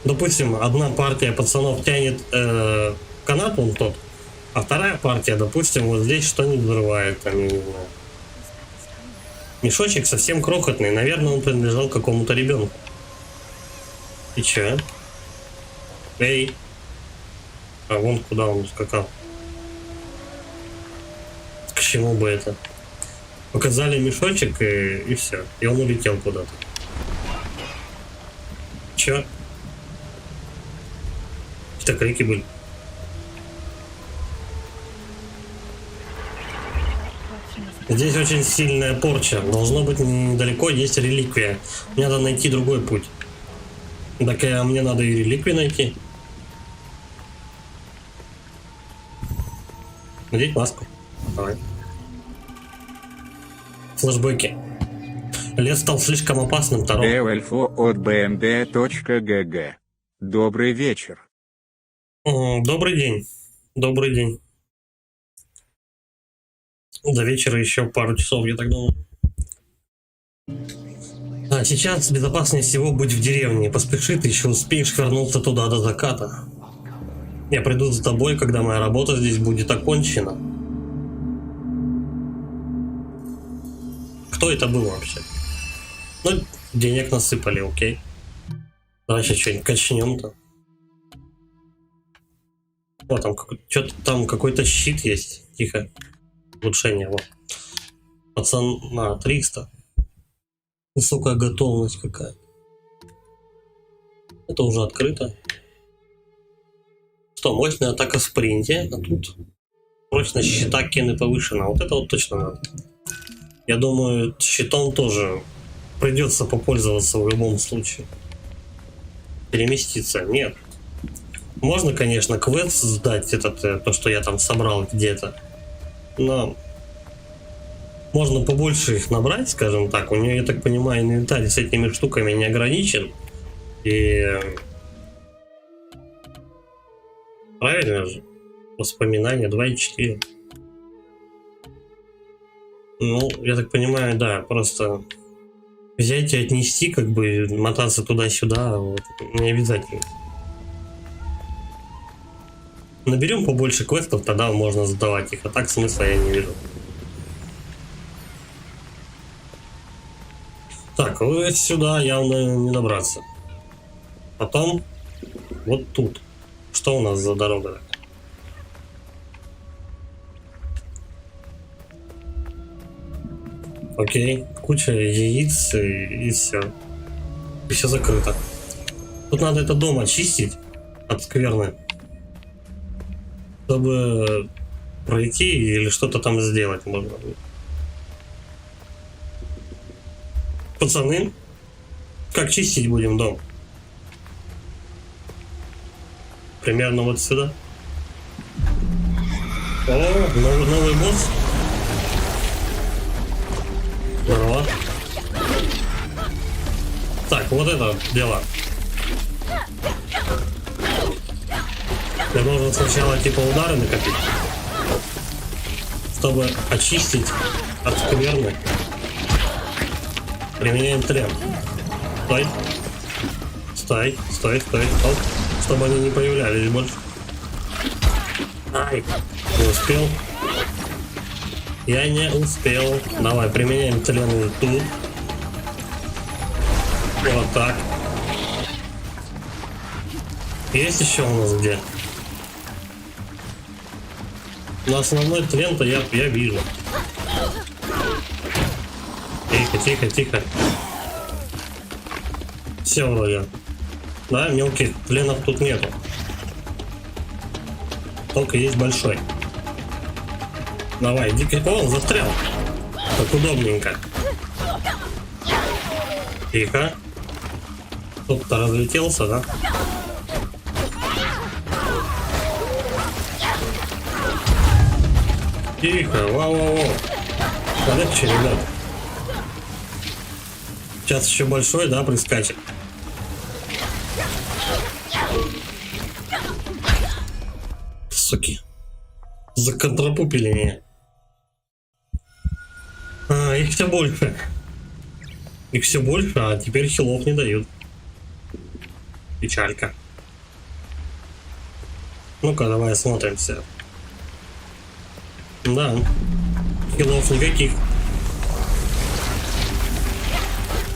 Допустим, одна партия пацанов тянет канат вон тот, а вторая партия, допустим, вот здесь что-нибудь взрывает. Там, я не знаю. Мешочек совсем крохотный. Наверное, он принадлежал какому-то ребенку. И че? Эй! А вон куда он скакал. К чему бы это? Показали мешочек и все. И он улетел куда-то. Че? Какие-то крики были. Здесь очень сильная порча. Должно быть недалеко есть реликвия. Мне надо найти другой путь. Так мне надо и реликвию найти. Надеть маску. Давай. Флэшбэки. Лес стал слишком опасным, Таро. Эльфо от bmd.gg. Добрый вечер. Добрый день. Добрый день. До вечера еще пару часов, я так думаю. А сейчас безопаснее всего быть в деревне. Поспеши, ты еще успеешь вернуться туда до заката. Я приду за тобой, когда моя работа здесь будет окончена. Кто это был вообще? Ну, денег насыпали, окей. Давай сейчас что-нибудь качнем-то. О, там что-то там какой-то щит есть. Тихо. Улучшение, вот. Пацан, 300. Высокая готовность какая-то. Это уже открыто. Что, мощная атака в спринте, а тут прочность щита Кены повышена. Вот это вот точно надо. Я думаю, щитом тоже придется попользоваться в любом случае. Переместиться? Нет. Можно, конечно, квест сдать, то, что я там собрал где-то. Но можно побольше их набрать, скажем так. У нее, я так понимаю, инвентарь с этими штуками не ограничен. И... Правильно же? Воспоминания 2,4. Ну, я так понимаю, да, просто взять и отнести, как бы мотаться туда-сюда, вот, не обязательно. Наберем побольше квестов, тогда можно задавать их, а так смысла я не вижу. Так, вот сюда явно не добраться. Потом вот тут. Что у нас за дорога? Окей, куча яиц и все. И все закрыто. Тут надо этот дом очистить от скверны, чтобы пройти или что-то там сделать можно. Пацаны, как чистить будем дом? Примерно вот сюда. О, новый босс. Здорово. Так, вот это дело. Я должен сначала типа удары накопить, чтобы очистить от скверны. Применяем тлен. Стой. Стой, стой, стой, стоп. Чтобы они не появлялись больше. Ай, не успел. Я не успел. Давай, применяем тлен тут. Вот так. Есть еще у нас где? Но основной тлен-то я вижу. Тихо, тихо, тихо. Все вроде. Да, мелких пленов тут нету. Только есть большой. Давай, иди. О, он застрял. Так удобненько. Тихо. Тут-то разлетелся, да? Тихо, вау-вау-вау. Полегче, ребят. Сейчас еще большой, да, прискачет. Суки. Законтрапупили меня. Их все больше. Их все больше, а теперь хилов не дают. Печалька. Ну-ка, давай осмотримся. Да. Хилов никаких.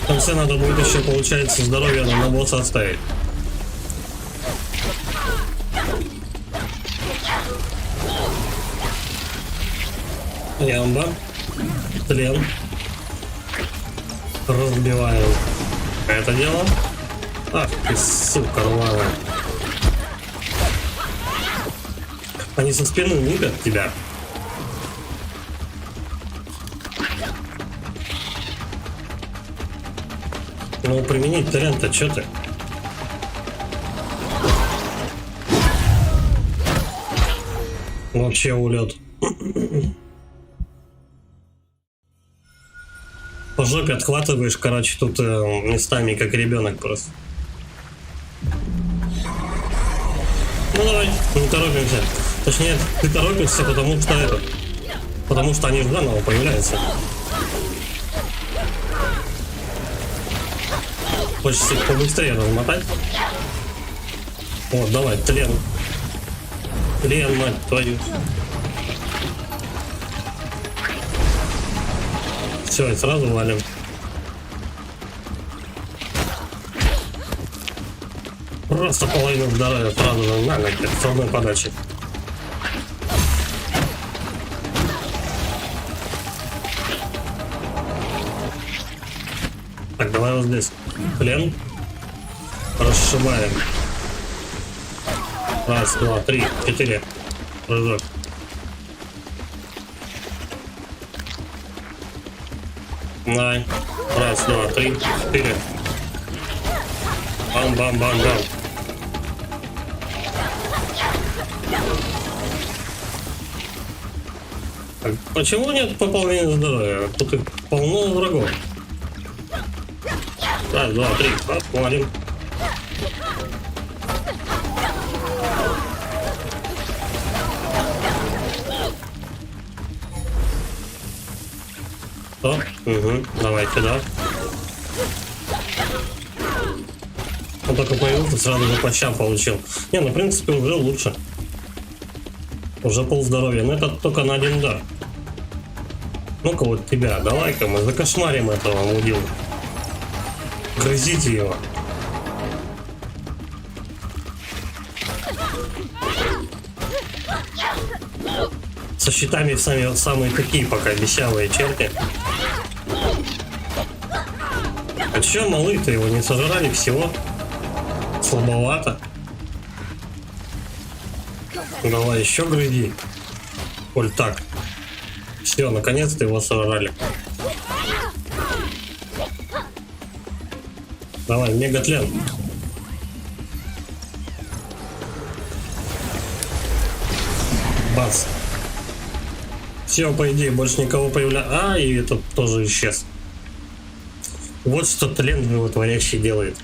В конце надо будет еще, получается, здоровье на босса оставить. Ямба. Тлен. Разбиваем это дело. Ах ты, сука, рваная. Они со спины лупят тебя. Ну, применить тлен-то, чё ты? Вообще улет. По жопе отхватываешь, короче, тут местами как ребенок просто. Ну давай, не торопимся. Точнее, ты торопишься, потому что они заново появляются. Хочется их побыстрее размотать. Вот, давай, тлен. Тлен, мать твою. Все, и сразу валим. Просто половину здоровья сразу на ноги с одной подачи. Так, давай вот здесь. Плен. Расшибаем. Раз, два, три, четыре. Прыжок. Давай. Раз, два, три, четыре. Бам-бам-бам-бам. Так, почему нет пополнения здоровья? Тут их полно врагов. Раз, два, три, посмотрим. Что? Угу, давай сюда. Он только появился, сразу же по щам получил. Не, ну в принципе уже лучше. Уже полздоровья, но это только на один удар. Ну-ка вот тебя, давай-ка мы закошмарим этого мудилу. Грызите его. Со щитами самые такие пока вещавые черти. А чё малые-то его не сожрали всего? Слабовато. Давай еще грызи. Коль так. Все, наконец-то его сожрали. Давай, мегатлен. Бац. Все, по идее, больше никого появляется. А, и этот тоже исчез. Вот что тлен животворящий делает.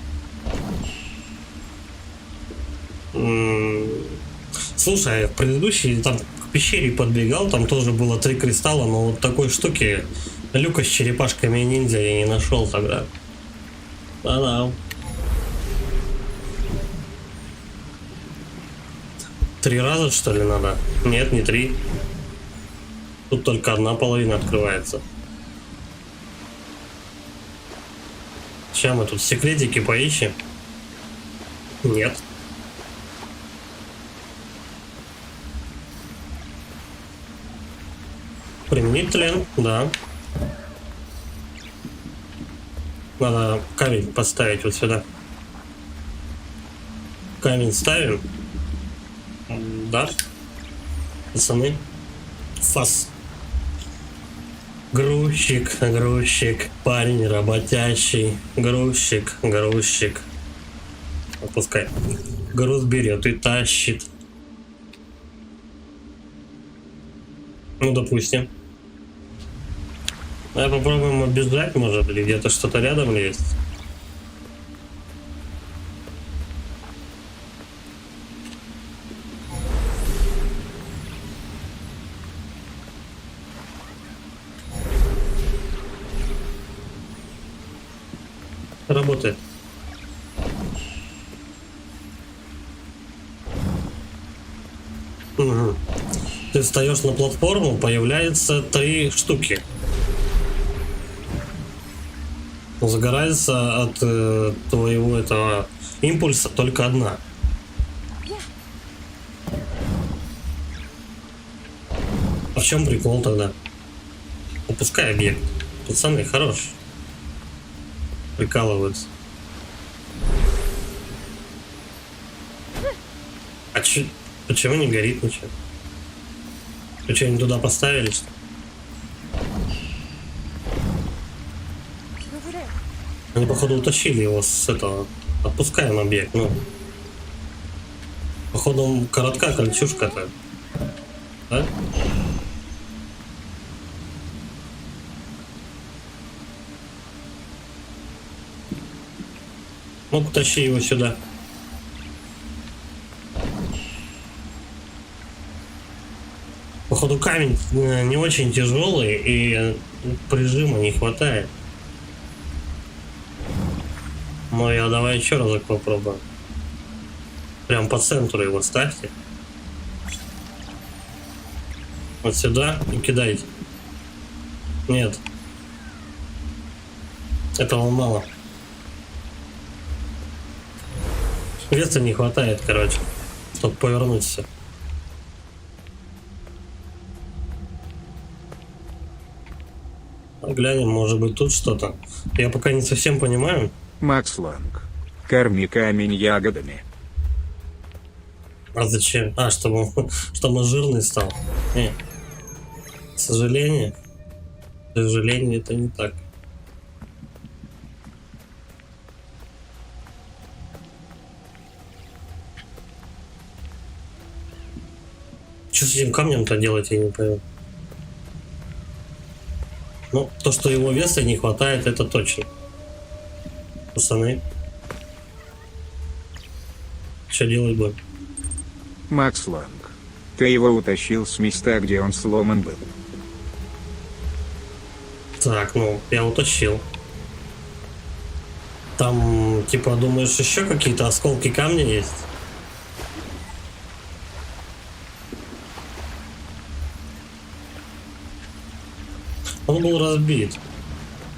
Слушай, я в предыдущей там к пещере подбегал, там тоже было 3 кристалла, но вот такой штуки люка с черепашками ниндзя я не нашел тогда. Да-да. 3 раза, что ли, надо? Нет, не 3. Тут только одна половина открывается. Сейчас мы тут секретики поищем. Нет. Применить тлен, да. Надо камень поставить вот сюда. Камень ставим. Да. Пацаны. Фас. Грузчик, грузчик, парень работящий. Грузчик, грузчик. Опускай. Груз берет и тащит. Ну, допустим. Давай попробуем оббежать, может, или где-то что-то рядом есть. Работает. Угу. Ты встаешь на платформу, появляется 3 штуки. Загорается от твоего этого импульса только одна. А в чем прикол тогда? Опускай объект. Пацаны, хорош. Прикалываются. А почему не горит ничего? Вы что-нибудь туда поставили, что ли? Over there. Они, походу, утащили его с этого. Отпускаем объект, ну. Походу, коротка кольчушка-то. Да? Ну-ка, тащи его сюда. Походу, камень не очень тяжелый и прижима не хватает. Но я давай еще разок попробую. Прям по центру его ставьте. Вот сюда и кидайте. Нет. Этого мало. Веса не хватает, короче, чтобы повернуть все. Глянем, может быть, тут что-то. Я пока не совсем понимаю. Макс Лонг. Корми камень ягодами. А зачем? А, чтобы он жирный стал. Не. К сожалению, это не так. Что с этим камнем-то делать, я не понял. Ну, то, что его веса не хватает, это точно. Пацаны. Что делать будем? Макс Лонг. Ты его утащил с места, где он сломан был. Так, ну, я утащил. Там, типа, думаешь, еще какие-то осколки камня есть? Он был разбит.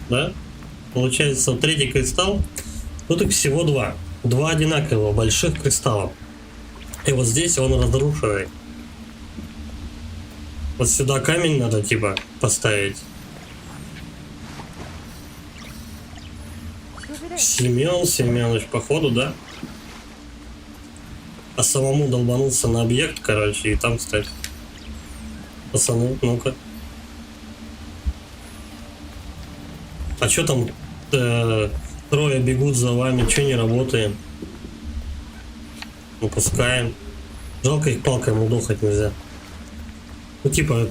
Да? Получается, третий кристалл. Тут их всего два. Два одинакового больших кристалла. И вот здесь он разрушенный. Вот сюда камень надо, типа, поставить. Over there. Семенович, походу, да? А самому долбанулся на объект, короче, и там стоит. Пацаны, ну-ка. А чё там трое бегут за вами, чё не работаем? Упускаем. Жалко их палкой удохать нельзя. Ну типа,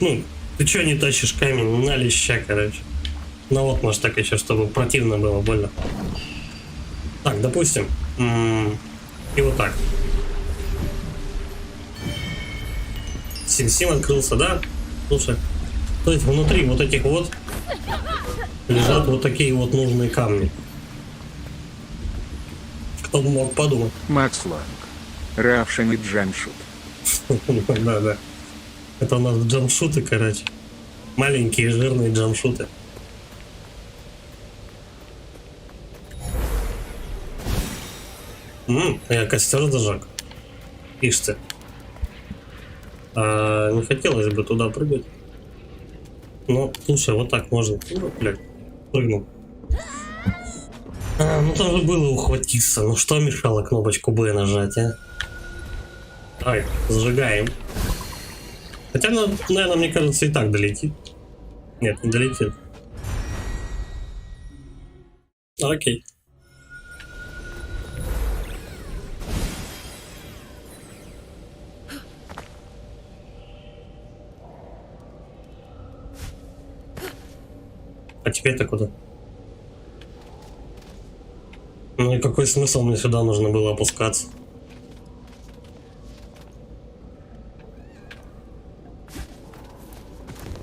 ну, ты чё не тащишь камень? На леща, короче. Ну вот, может так еще, чтобы противно было, больно. Так, допустим. И вот так. Сим открылся, да? Слушай. То есть внутри вот этих вот лежат вот такие вот нужные камни. Кто бы мог подумать. Макс Лонг. Равшин и Джамшут. Да. Это у нас джамшуты, короче. Маленькие жирные джамшуты. Я костер зажег. Ишь ты. Не хотелось бы туда прыгать. Ну, слушай, вот так можно. Ну, блядь, прыгнул. Ну там же было ухватиться. Ну что мешало кнопочку Б нажать, а? Давай, зажигаем. Хотя, наверное, мне кажется, и так долетит. Нет, не долетит. Окей. А теперь-то куда? Ну и какой смысл мне сюда нужно было опускаться?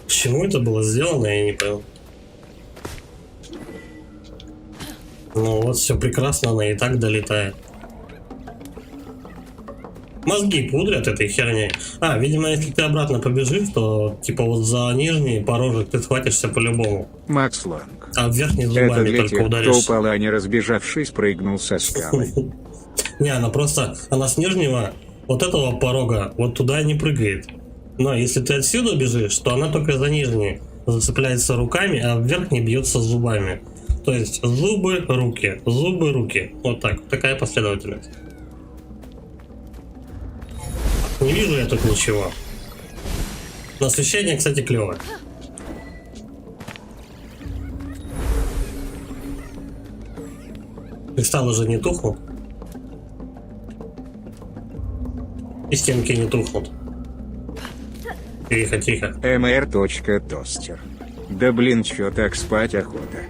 К чему это было сделано, я не понял. Ну вот все прекрасно, она и так долетает. Мозги пудрят этой херней. Видимо, если ты обратно побежишь, то типа вот за нижний порожек ты схватишься по-любому. Макс Лонг. А в верхний Это зубами для только тех, кто ударишь. упал, а не разбежавшись, прыгнул со скалы. Не, она с нижнего вот этого порога вот туда не прыгает. Но если ты отсюда бежишь, то она только за нижний зацепляется руками, а в верхний бьется зубами. То есть зубы, руки, зубы, руки. Вот так. Такая последовательность. Не вижу я тут ничего. Но освещение, кстати, клевое. Кристалл уже не тухнут. И стенки не тухнут. Тихо. mr.тостер. Да блин, чё так спать охота?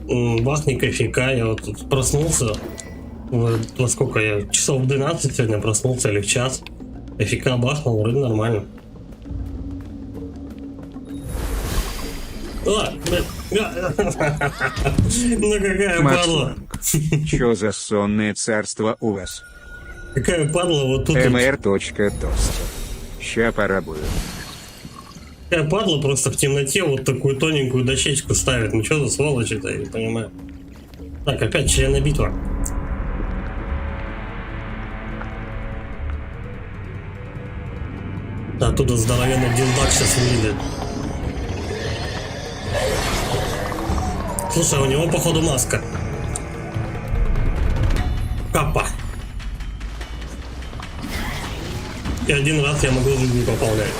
Бахни кофейка, я вот тут проснулся. Во сколько я? Часов в 12 сегодня проснулся или в час. Кофейка бахнул, вроде нормально. Ну какая Макс падла. Лонг. Чё за сонное царство у вас? Какая падла вот тут. mr.тостер. Ща порабую. Какая падла просто в темноте вот такую тоненькую дощечку ставит. Ну что за сволочи-то, я не понимаю. Так, опять членная битва. Оттуда здоровенный дилдак сейчас выйдет. Слушай, у него походу маска. Капа. И один раз я могу жизнь пополнять.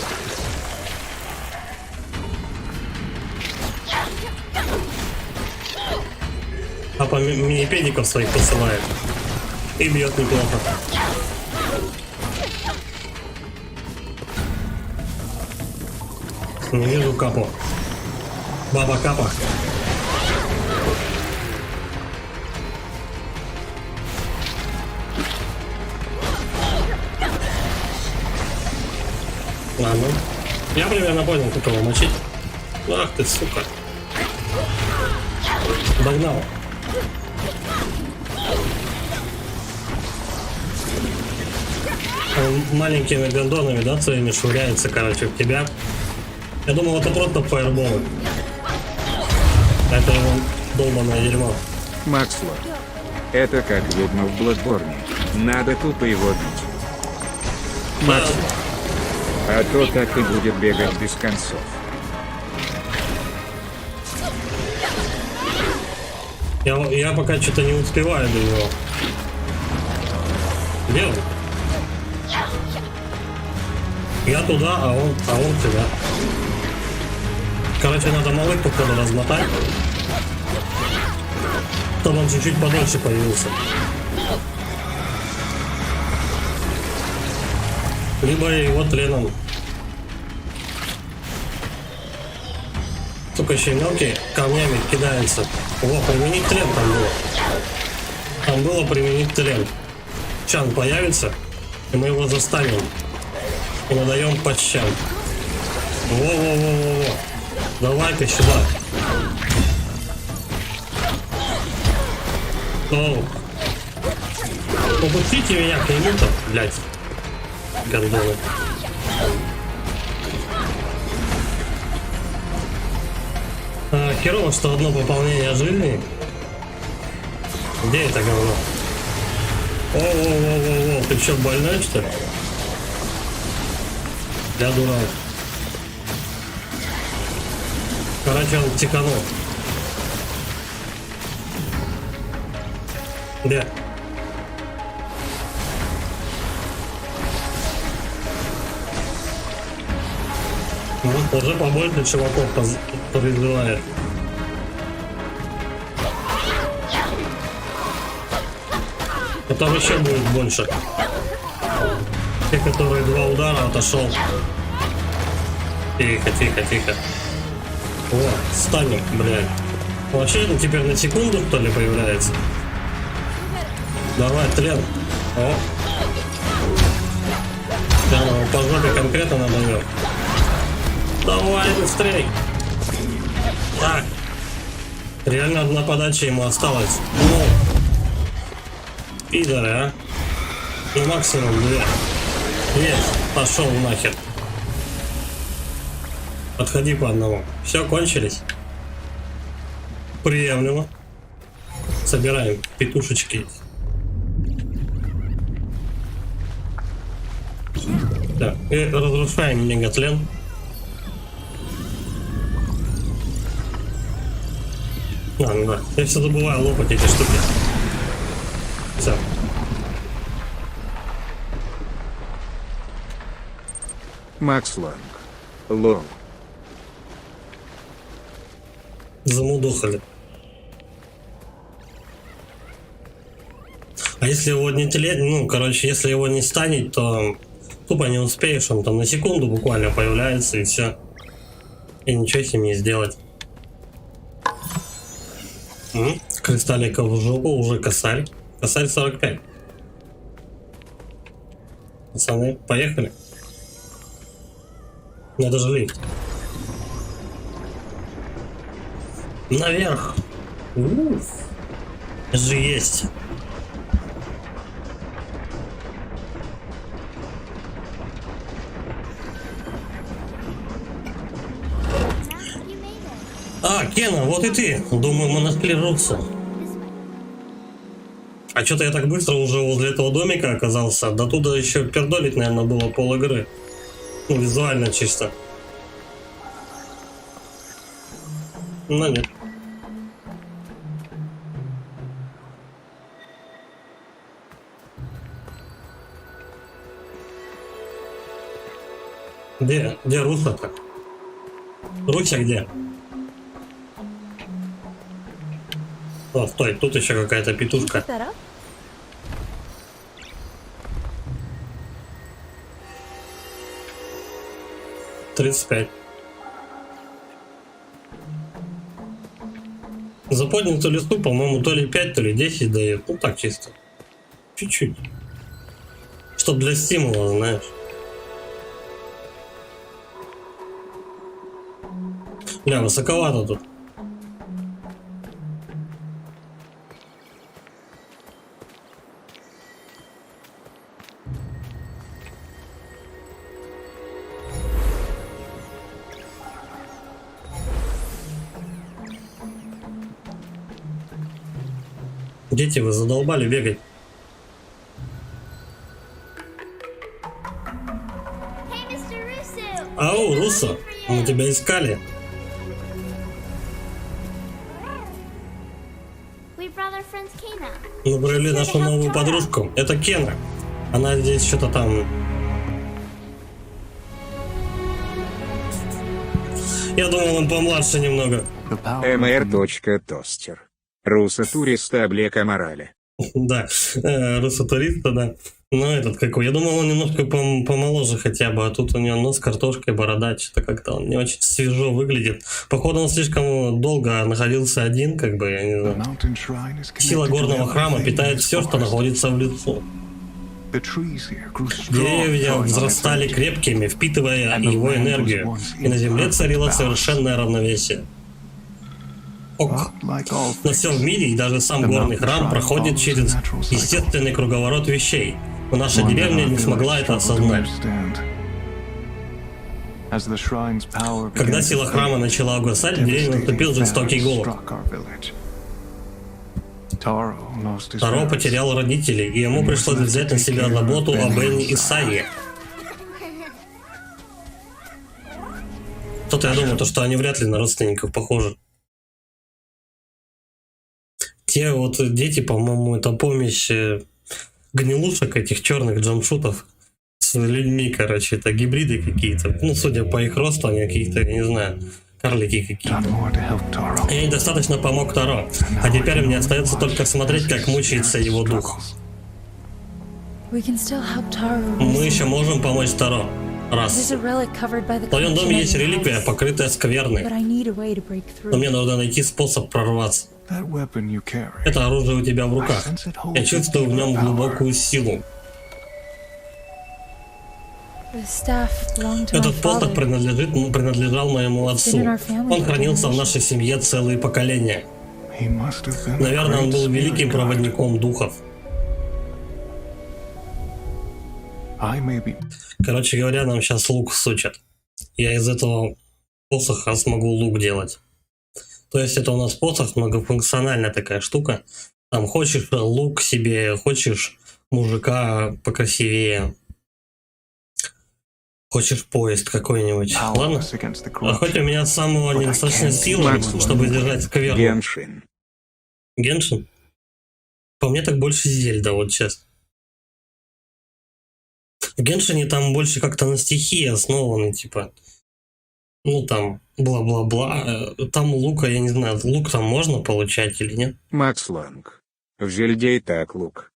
Капа мини-педиков своих посылает. И бьет неплохо. Не вижу Капу. Баба Капа. Ладно. Я примерно понял, как его мочить. Ах ты, сука. Догнал. Он маленькими гондонами, да, своими швыряется, короче, в тебя. Я думал, это просто фаерболы. Это его долбаное дерьмо. Макслор. Это как ведьма в Бладборне. Надо тупо его бить. Макслор. А то так и будет бегать без концов. Я пока что-то не успеваю до него. Где он? Я туда, а он сюда. Короче, надо малых походу размотать, чтобы он чуть-чуть подольше появился. Либо его тленом. Сука, еще и мелкие камнями кидаются. О, применить тлен там было. Там было применить тлен. Сейчас он появится, и мы его застанем. И надаем по щам. Во-во-во-во-во. Давай-ка сюда. Оу. Попустите меня к нему-то, блядь. Гондоны. Херово, что одно пополнение жизни. Где это говно? О-о-о-о-о, ты что, больной, что ли? Я дурак. Короче, он тиканул. Где? Ну, уже побольше чуваков призывает. Потом еще будет больше. Те, которые 2 удара отошел. Тихо, тихо, тихо. О, станем, блядь. Вообще это теперь на секунду, что ли, появляется? Давай, тлен. О. Прямо его по жопе конкретно надавил. Давай, быстрей. Так. Реально одна подача ему осталась. Ну. Пидоры, а. Ну, максимум 2. Есть. Пошел нахер. Подходи по одному. Все, кончились. Приемлемо. Собираем петушечки. Так, и разрушаем мегатлен. Ну да. Я все забываю лопать эти штуки. Все. Макс Лонг. Лол. Замудохали. А если его не телеть, ну, короче, если его не станет, то тупо не успеешь, он там на секунду буквально появляется и все. И ничего с ним не сделать. Кристалликов в жопу, уже косарь. Косарь 45. Пацаны, поехали. Надо же лифт. Наверх. Же есть. А, Кена, вот и ты. Думаю, мы нашли Руксу. А что-то я так быстро уже возле этого домика оказался. До туда еще пердолить, наверное, было пол игры. Ну, визуально чисто. Но нет. Где Руся-то? Руся где? О, стой, тут еще какая-то петушка. Pick that up? 35. За поднятую листу, по-моему, то ли 5, то ли 10 дает. Ну так чисто. Чуть-чуть. Чтоб для стимула, знаешь. Бля, высоковато тут. Дети, вы задолбали бегать. Hey, Mr. Russo! Ау, Руссо, мы тебя искали. We brought our friend Kana. Мы провели нашу новую подружку. Это Кена. Она здесь что-то там... Я думал, он помладше немного. mr.тостер. Руссо-туриста облека морали. Да, руссо-туриста, да. Но этот какой. Я думал, он немножко помоложе хотя бы, а тут у него нос, картошкой, борода, что-то как-то он не очень свежо выглядит. Походу, он слишком долго находился один, как бы, я не знаю. Сила горного храма питает все, что находится в лесу. Деревья взрастали крепкими, впитывая его энергию, и на земле царило совершенное равновесие. Ок. Но все в мире, и даже сам горный храм проходит через естественный круговорот вещей. Но наша деревня не смогла это осознать. Когда сила храма начала угасать, в деревне наступил жестокий голод. Таро потерял родителей, и ему пришлось взять на себя заботу о Бенни и Сайе. Что-то я думаю, что они вряд ли на родственников похожи. Те вот дети, по-моему, это помесь гнилушек этих черных джамшутов с людьми, короче, это гибриды какие-то. Ну, судя по их росту, они какие-то, я не знаю, карлики какие-то. Я недостаточно помог Таро, а теперь мне остается только смотреть, как мучается его дух. We can still help Taro. Мы еще можем помочь Таро. There's Раз. a relic covered by the В твоем collection доме at есть your реликвия, house, покрытая but скверной, I need a way to break но through. мне нужно найти способ прорваться. Это Это оружие у тебя в руках. Я чувствую в нем глубокую силу. The staff belonged to my Этот посох father. принадлежал моему отцу. Он хранился в нашей семье целые поколения. Наверное, он был великим проводником духов. Короче говоря, нам сейчас лук сучат. Я из этого посоха смогу лук делать. То есть это у нас посох, многофункциональная такая штука. Там хочешь лук себе, хочешь мужика покрасивее. Хочешь поезд какой-нибудь. Ладно? А хоть у меня самого недостаточно силы, чтобы держать скверну. Геншин. Геншин? По мне так больше Зельда вот сейчас. В Геншине там больше как-то на стихии основаны, типа. Ну там, бла-бла-бла. Там лука, я не знаю, лук там можно получать или нет? Макс Ланг. В Зельде и так лук.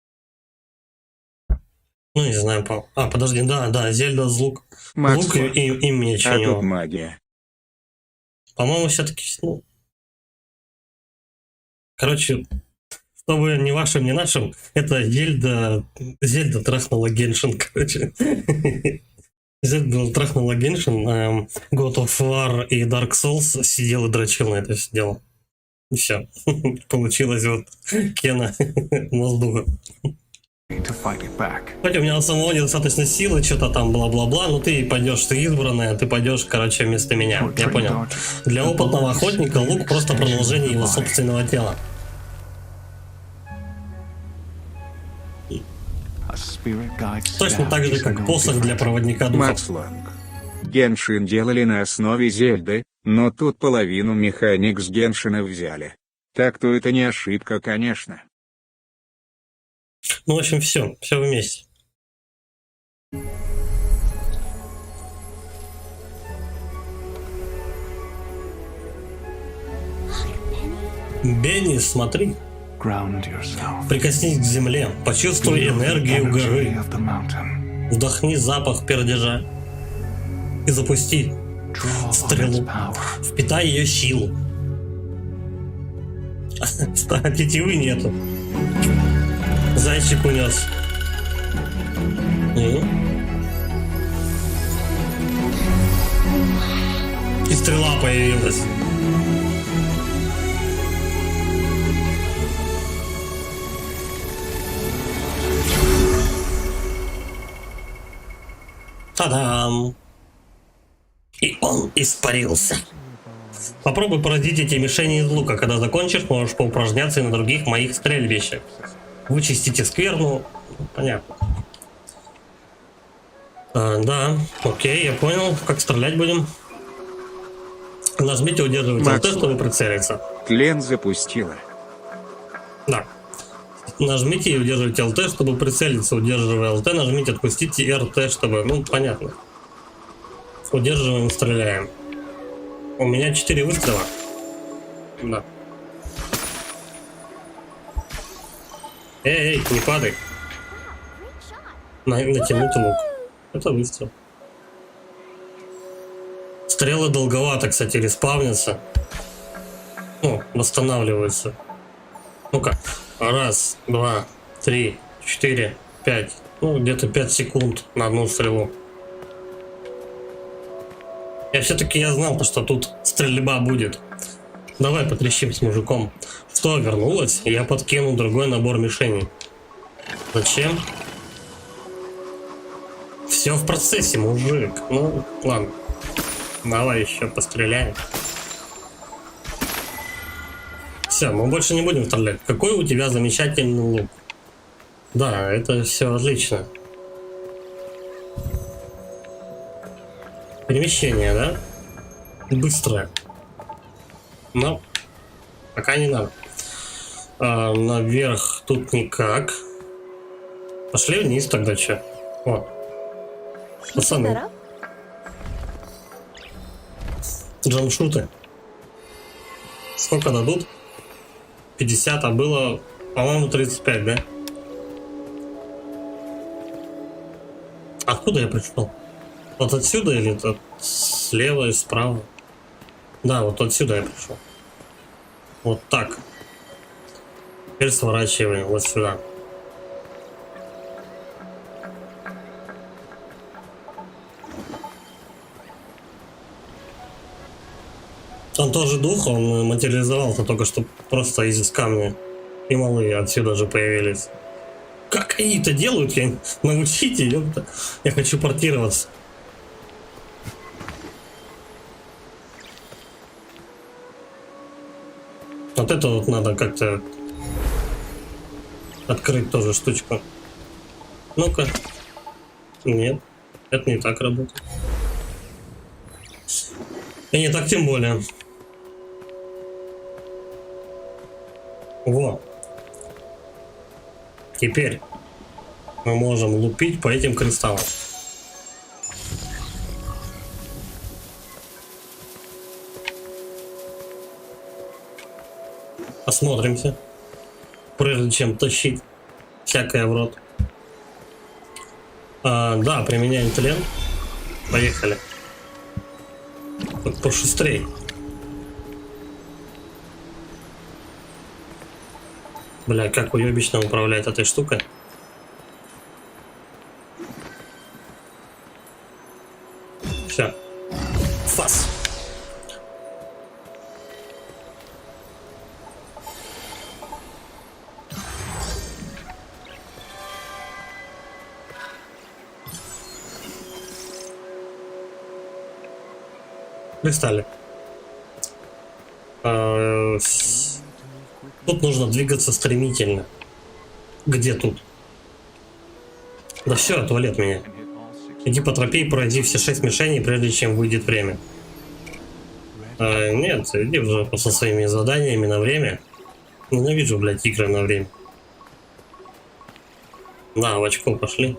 Ну, не знаю, подожди, да, Зельда с лук. Макс Лук Ланг. и меч у А него. тут магия. По-моему, все-таки, ну... Короче, чтобы ни вашим, ни нашим, это Зельда трахнула Геншин, короче. Зельда трахнула Геншин, God of War и Dark Souls сидел и дрочил на это все дело. И все. Получилось вот Кена Моздуга. Хоть у меня самого недостаточно силы, что-то там бла-бла-бла, но ты пойдешь, ты избранная, ты пойдешь, короче, вместо меня. Я понял. Для опытного охотника лук просто продолжение его собственного тела. Точно так же, как посох для проводника духов. Макс Ланг. Геншин делали на основе Зельды, но тут половину механик с Геншина взяли. Так-то это не ошибка, конечно. Ну, в общем, все вместе. Бенни, смотри, прикоснись к земле, почувствуй энергию горы, вдохни запах пердежа и запусти стрелу, впитай ее силу. А тетивы нету. Зайчик унес. И стрела появилась. Та-дам! И он испарился. Попробуй поразить эти мишени из лука. Когда закончишь, можешь поупражняться и на других моих стрельбищах. Вычистите скверну. Понятно. Да, окей, я понял. Как стрелять будем? Нажмите удерживать ЛТ, чтобы прицелиться. Тлен запустила. Да. Нажмите и удерживайте ЛТ, чтобы прицелиться. Удерживая ЛТ, нажмите отпустите РТ, чтобы... Ну, понятно. Удерживаем, стреляем. У меня 4 выстрела. Да. Эй, не падай. Натянуть лук. Это выстрел. Стрелы долговато, кстати, респавнятся. Ну, восстанавливаются. Ну-ка. Раз, два, 3, 4, 5. Ну, где-то 5 секунд на одну стрелу. Я все-таки знал, что тут стрельба будет. Давай потрещим с мужиком. Что вернулось? Я подкину другой набор мишеней. Зачем? Все в процессе, мужик. Ну, ладно. Давай еще постреляем. Все, мы больше не будем стрелять. Какой у тебя замечательный лук. Да, это все отлично. Перемещение, да? Быстрое. Но пока не надо. Наверх тут никак. Пошли вниз тогда, че? О. Пацаны. Джамшуты. Сколько дадут? 50, а было, по-моему, 35, да? Откуда я пришел? Вот отсюда или слева и справа? Да, вот отсюда я пришел. Вот так. Теперь сворачиваем вот сюда. Он тоже дух, он материализовался только что просто из камня. И малые отсюда же появились. Как они это делают? Я научите, ёпта. Я хочу портироваться. Вот это вот надо как-то открыть тоже штучку. Ну-ка. Нет, это не так работает. И не так тем более. Во. Теперь мы можем лупить по этим кристаллам. Осмотримся, прежде чем тащить всякое в рот. Да, применяем тлен. Поехали. Тут пошустрей. Бля, как уебично управлять этой штукой. Все. Фас. Пристали. Тут нужно двигаться стремительно. Где тут? Да все, отвали от меня. Иди по тропе и пройди все 6 мишеней, прежде чем выйдет время. Нет, иди уже со своими заданиями на время. Ненавижу, блядь, игры на время. Да, в очко пошли.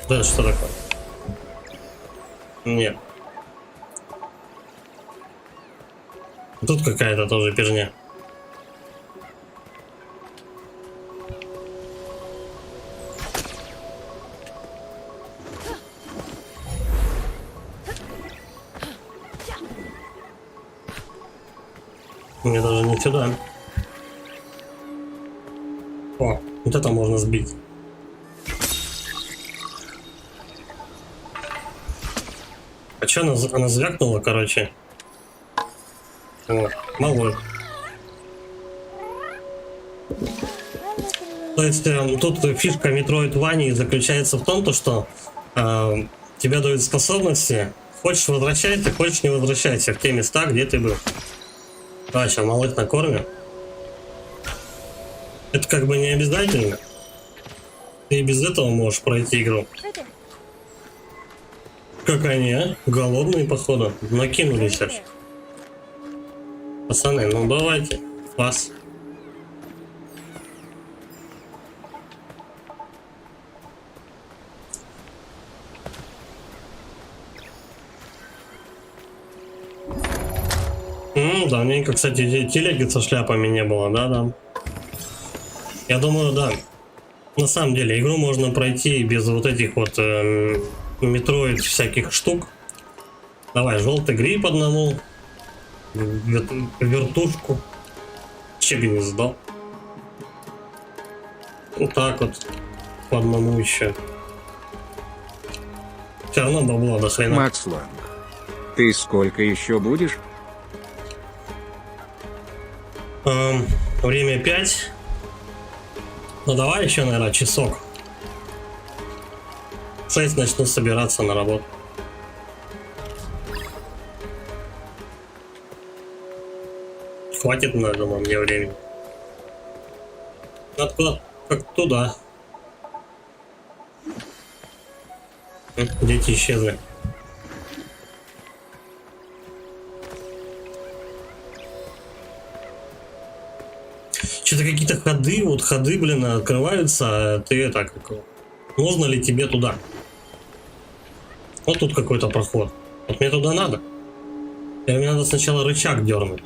Да, что такое? Нет. Тут какая-то тоже пижня. Мне даже не сюда. О, вот это можно сбить. А чё она звякнула, короче? Вот, малой. То есть тут фишка Metroidvania заключается в том, то, что тебе дают способности. Хочешь возвращайся, хочешь не возвращайся в те места, где ты был. А, сейчас малых накормим. Это как бы не обязательно. Ты и без этого можешь пройти игру. Как они, а? Голодные, походу. Накинулись аж. Пацаны, ну давайте. Вас. Давненько, кстати, телеги со шляпами не было, да. Я думаю, да. На самом деле, игру можно пройти без вот этих вот метроид всяких штук. Давай, желтый гриб одному. Вертушку. Че бы не сдал. Вот так вот. По одному еще. Все равно бабло до хрена. Макс Ланг, ты сколько еще будешь? Время 5. Ну давай еще, наверное, часок. 6 начну собираться на работу. Хватит, я думаю, мне времени. Откуда? Как туда. Дети исчезли. Что-то какие-то ходы, блин, открываются, а ты так, можно ли тебе туда? Вот тут какой-то проход. Вот мне туда надо. Или мне надо сначала рычаг дернуть.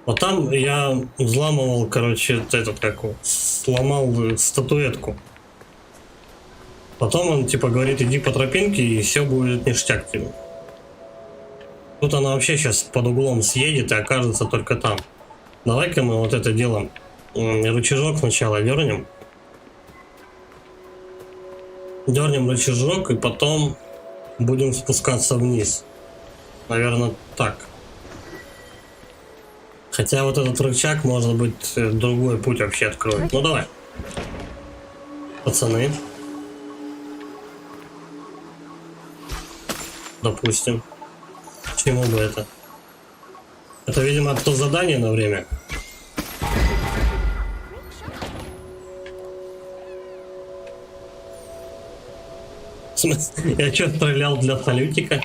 Вот там я взламывал, короче, этот, как он, сломал статуэтку. Потом он, типа, говорит, иди по тропинке, и все будет ништяк тебе. Тут она вообще сейчас под углом съедет и окажется только там. Давай-ка мы вот это делаем. Рычажок сначала дернем. Дернем рычажок и потом будем спускаться вниз. Наверное, так. Хотя вот этот рычаг, может быть, другой путь вообще откроет. Ну давай. Пацаны. Допустим. Чему бы это? Это, видимо, то задание на время. В смысле? Я что, стрелял для салютика?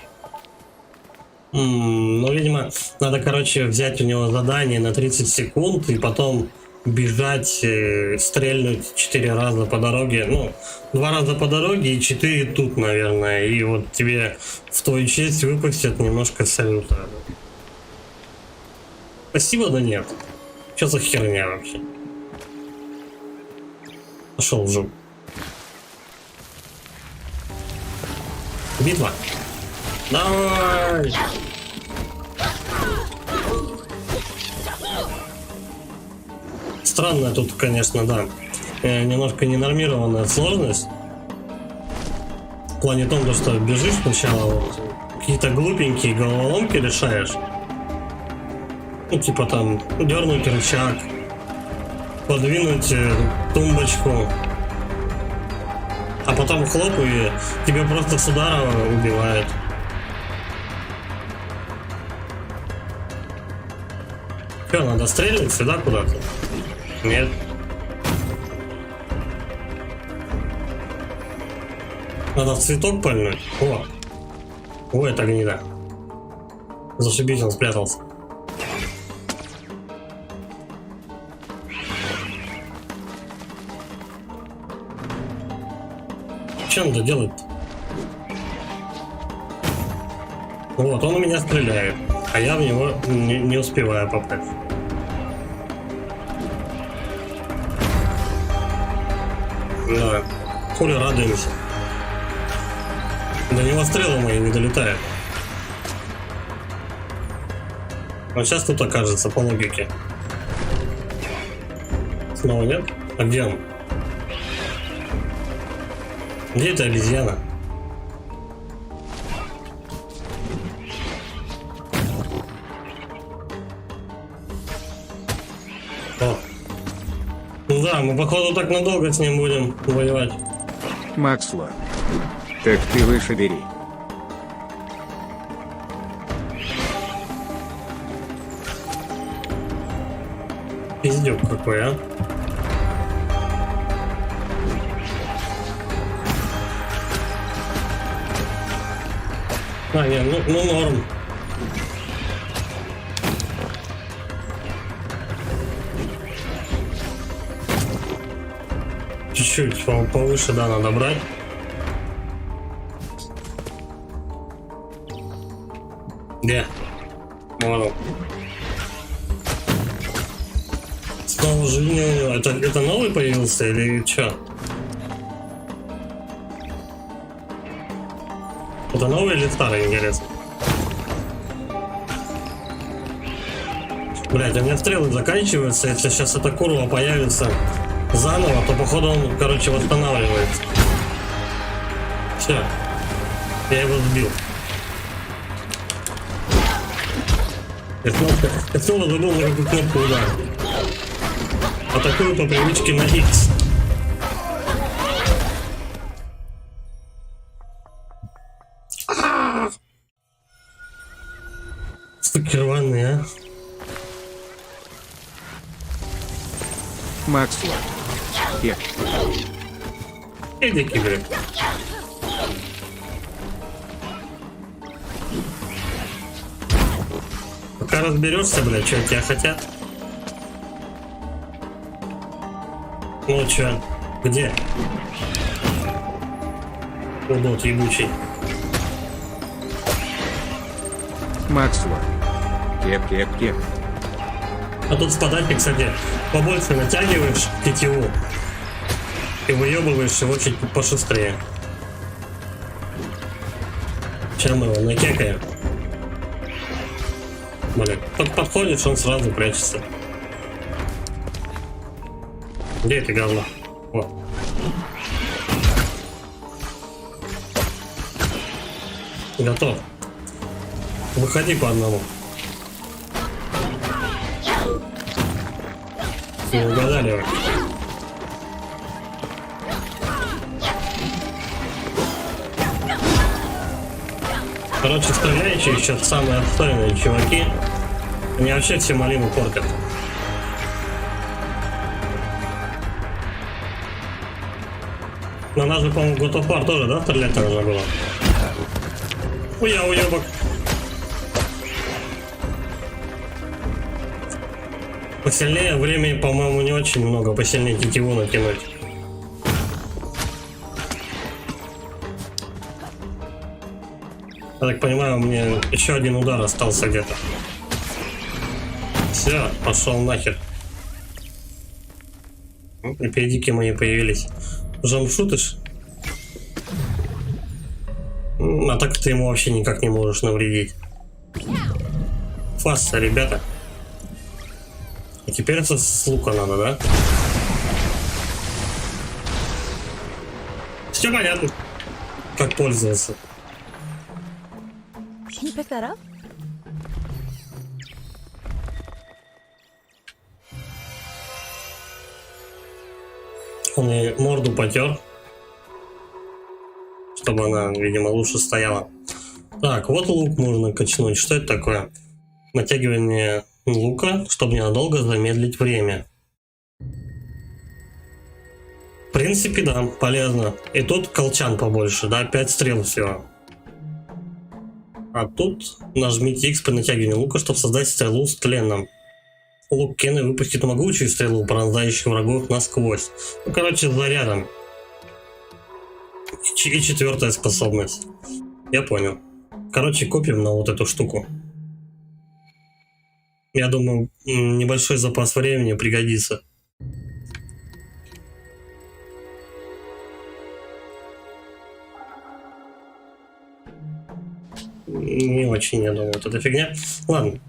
Ну, видимо, надо, короче, взять у него задание на 30 секунд и потом бежать, стрельнуть 4 раза по дороге. Ну, 2 раза по дороге и 4 тут, наверное. И вот тебе в твою честь выпустят немножко салюта. Спасибо, да нет. Что за херня вообще? Пошел в жопу. Битва. Давай! Странная тут, конечно, да. Немножко ненормированная сложность. В плане том, что бежишь сначала, вот, какие-то глупенькие головоломки решаешь. Ну, типа там, дернуть рычаг, подвинуть тумбочку. А потом хлоп, и тебя просто с удара убивает. Что, надо стрелять сюда куда-то? Нет. Надо в цветок пальнуть. О, это гнида. Зашибись, он спрятался. Что надо делать-то? Вот, он у меня стреляет, а я в него не успеваю попасть. Да, хули радуемся. До него стрелы мои не долетают. Вот сейчас тут окажется, по логике. Снова нет? А где он? Где эта обезьяна? Да, мы походу так надолго с ним будем воевать. Максло. Так ты выше бери. Пиздюк какой, а. А, не, ну норм. Чуть-чуть повыше, да, надо брать. Где? Вон. Снова жизнь у него. Это новый появился или что? Это новый или старый, интересно? Блять, у меня стрелы заканчиваются. Если сейчас эта курва появится заново, то походу он, короче, восстанавливается. Все. Я его сбил. Я снова забыл, на какую кнопку ударить. Атакую по привычке на X. Суки рваные, а. Максло. Иди, киберик. Пока разберешься, блядь, что от тебя хотят. Ну чё, где? Удот ебучий. Максло. Кеп. А тут в подарке, кстати, побольше натягиваешь тетиву и выебываешь его чуть пошустрее. Чем мы его накекаем? Блин, подходишь, он сразу прячется. Где это говно? Вот. Готов. Выходи по одному. Не угадали вы. Короче, стреляющие сейчас самые отстойные чуваки. Они вообще все малину портят. На нас же, по-моему, God of War тоже, да, стрелять нужно было? Уебок. Посильнее времени, по-моему, не очень много. Посильнее тетиву натянуть. Я так понимаю, мне еще один удар остался где-то. Все, пошел нахер. И педики мои появились. Жамшутыш. А так ты ему вообще никак не можешь навредить. Фасса, ребята. А теперь это с лука надо, да? Все понятно. Как пользоваться. Can you pick that up? Он ей морду потер, чтобы она, видимо, лучше стояла. Так, вот лук можно качнуть. Что это такое? Натягивание лука, чтобы ненадолго замедлить время. В принципе, да, полезно. И тут колчан побольше, да, 5 стрел всего. А тут нажмите X при натягивании лука, чтобы создать стрелу с тленом. Лук Кены выпустит могучую стрелу, пронзающую врагов насквозь. Ну, короче, с зарядом. И четвертая способность. Я понял. Короче, копим на вот эту штуку. Я думаю, небольшой запас времени пригодится. Не очень, я думаю, вот эта фигня. Ладно.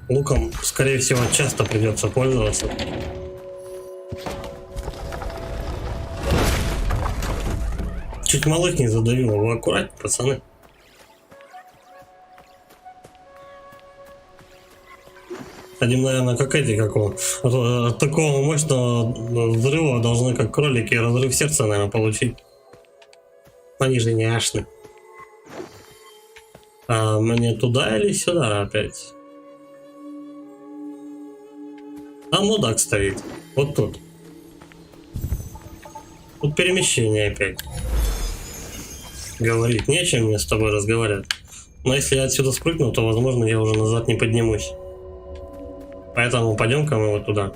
Луком, скорее всего, часто придется пользоваться. Чуть малых не задавил, вы аккуратнее, пацаны. Они, наверное, как эти, как он. От такого мощного взрыва должны, как кролики, разрыв сердца, наверное, получить. Они же не ашны. А мне туда или сюда опять? Там мудак стоит. Вот тут. Тут перемещение опять. Говорить нечем мне с тобой разговаривать. Но если я отсюда спрыгну, то, возможно, я уже назад не поднимусь. Поэтому пойдем-ка мы вот туда.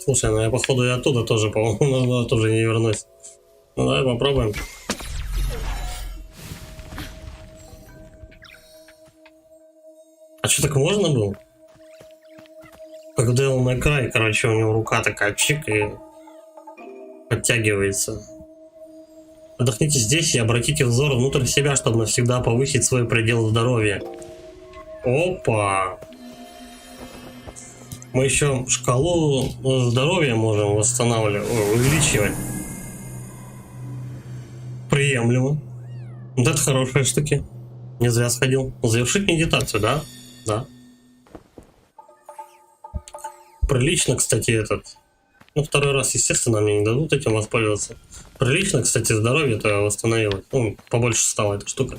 Слушай, ну я походу и оттуда тоже, по-моему, тоже не вернусь. Ну давай попробуем. А что, так можно было? Как Devil May Cry, короче, у него рука такая чик и подтягивается. Отдохните здесь и обратите взор внутрь себя, чтобы навсегда повысить свой предел здоровья. Опа! Мы еще шкалу здоровья можем восстанавливать, увеличивать. Приемлемо. Вот это хорошие штуки. Не зря сходил. Завершить медитацию, да? Да. Прилично, кстати, этот. Ну, второй раз, естественно, мне не дадут этим воспользоваться. Прилично, кстати, здоровье-то восстановилось. Ну, побольше стала эта штука.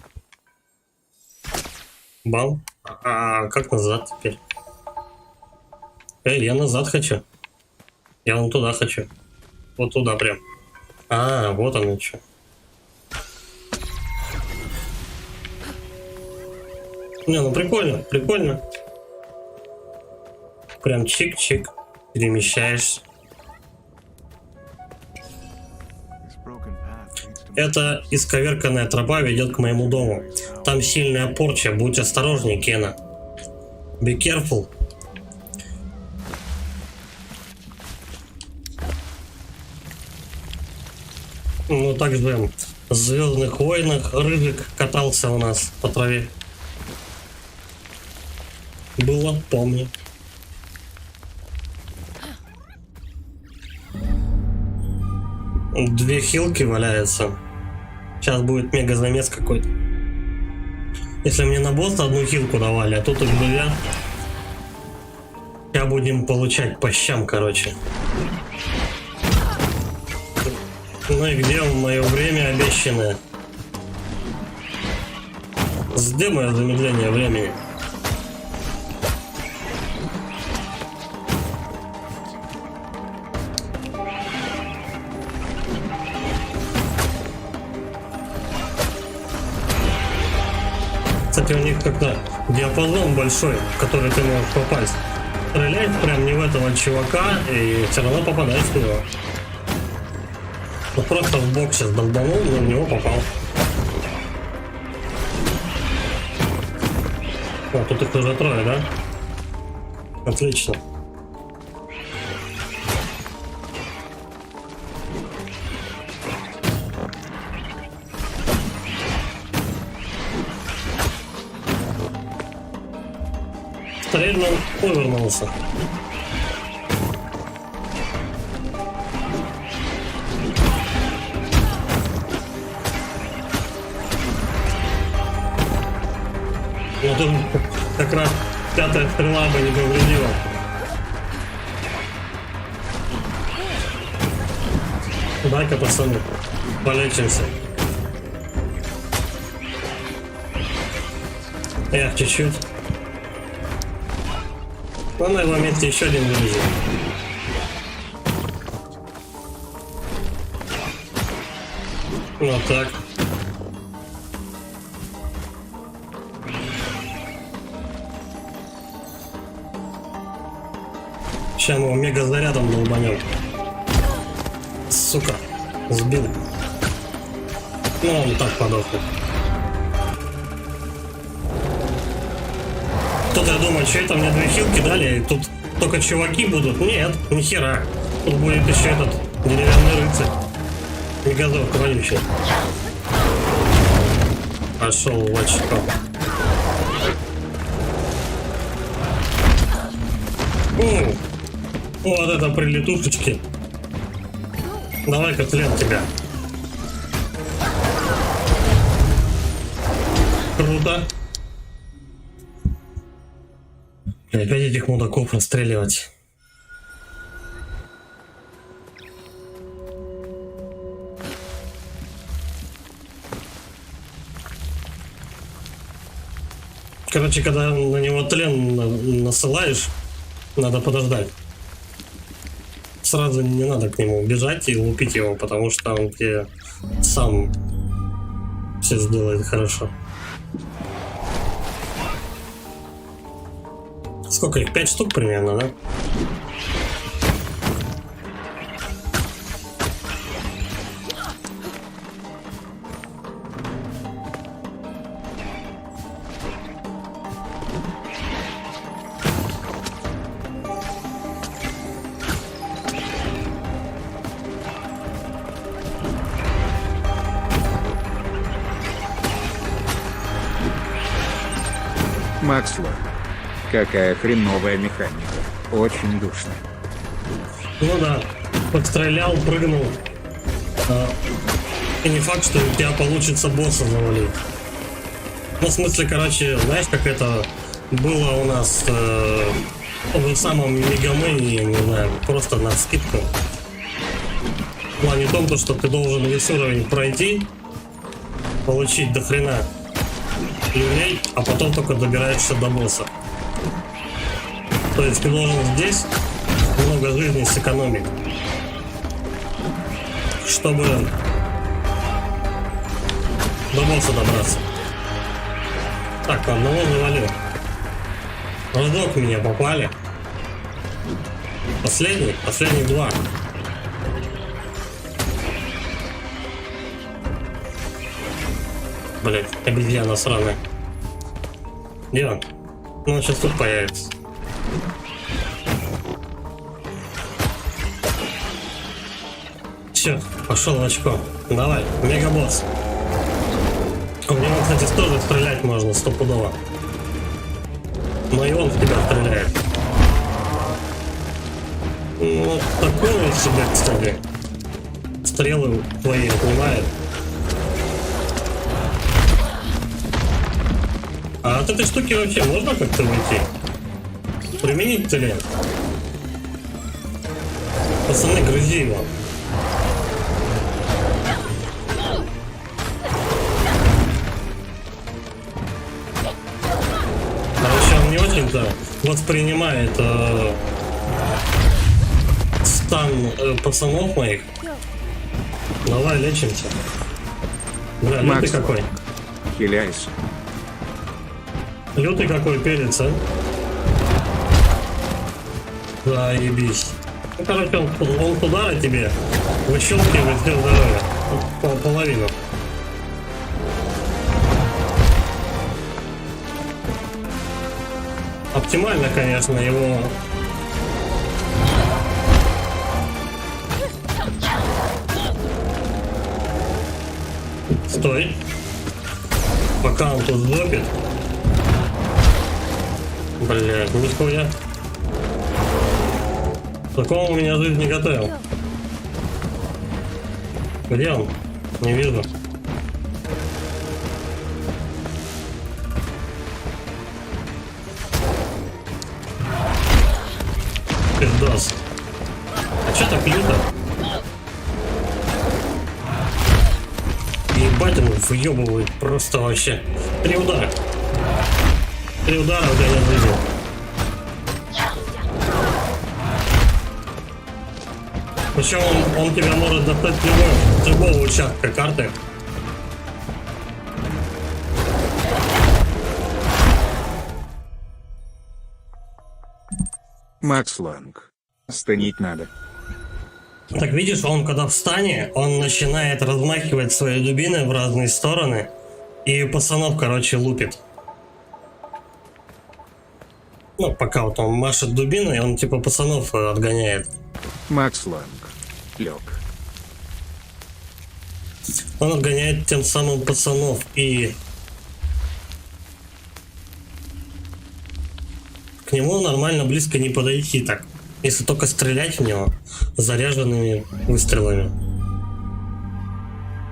Бам. А как назад теперь? Я назад хочу. Я вон туда хочу. Вот туда прям. А, вот оно что. Не, ну прикольно, прикольно. Прям чик-чик. Перемещаешься. Эта исковерканная тропа ведет к моему дому. Там сильная порча, будь осторожней, Кена. Be careful. Ну, также в Звездных войнах Рыжик катался у нас по траве. Было, помню. Две хилки валяются. Сейчас будет мега замес какой-то. Если мне на босса одну хилку давали, а тут их две. Сейчас будем получать по щам, короче. Ну и где мое время обещанное? Где мое замедление времени? Кстати, у них как-то диапазон большой, в который ты можешь попасть. Стреляет прям не в этого чувака и все равно попадает в него. Ну просто в бок сейчас долбанул, но в него попал. О, тут их уже трое, да? Отлично. Стрельнул, повернулся. Ну тут как раз пятая стрела бы не повредила. Дай-ка, пацаны, полечимся. Эх, чуть-чуть. Но на его месте еще один вылезет. Вот так. Сейчас мы его мега зарядом долбанем. Сука, сбил. Ну он так подохнет. Кто-то думает, что это мне две хилки дали, и тут только чуваки будут. Нет, нихера. Тут будет еще этот деревянный рыцарь. Негазовка вонючая. Пошел в очко. Вот это прилетушечки. Давай-ка тлен тебя. Круто. И опять этих мудаков расстреливать. Короче, когда на него тлен насылаешь, надо подождать. Сразу не надо к нему бежать и лупить его, потому что он тебе сам все сделает хорошо. Сколько их? 5 штук примерно, да? Максло. Какая хреновая механика. Очень душно. Ну да, подстрелял, прыгнул. И не факт, что у тебя получится босса завалить. Ну, в смысле, короче, знаешь, как это было у нас в том же самом Мегамене, не знаю, просто на скидку. В плане том, то, что ты должен весь уровень пройти, получить до хрена люлей, а потом только добираешься до босса. То есть ты должен здесь много жизни сэкономить, чтобы до босса добраться. Так, одного завалил. Раздок меня попали. Последний 2. Блять, обезьяна сраная. Где он? Ну, он сейчас тут появится. Все, пошел в очко. Давай, мегабосс. У него, кстати, тоже стрелять можно стопудово. Но и он в тебя стреляет. Ну, такое себе, кстати. Стрелы твои отнимает. А от этой штуки вообще можно как-то выйти? Применить тлен? Пацаны, грызи его. Короче, он не очень-то воспринимает стан пацанов моих. Давай, лечимся. Бля, лютый какой. Хиляйся. Лютый какой перец, а? Заебись. Ну, короче, он удара тебе выщелкивает все здоровье. Половину. Оптимально, конечно, его... Стой. Пока он тут сдопит. Блядь, нихуя. Такого у меня жизнь не готовил. Где он? Не вижу. Пиздос. А чё так люто? Ебать, он въебывает просто вообще. 3 удара. 3 удара у тебя нет жизни. Причем он тебя может достать с любого участка карты. Макс Ланг. Станить надо. Так видишь, он когда в стане, он начинает размахивать свои дубины в разные стороны. И пацанов, короче, лупит. Ну, пока вот он машет дубиной, он типа пацанов отгоняет. Макс Ланг. Лег. Он отгоняет тем самым пацанов и... К нему нормально близко не подойти так. Если только стрелять в него заряженными выстрелами.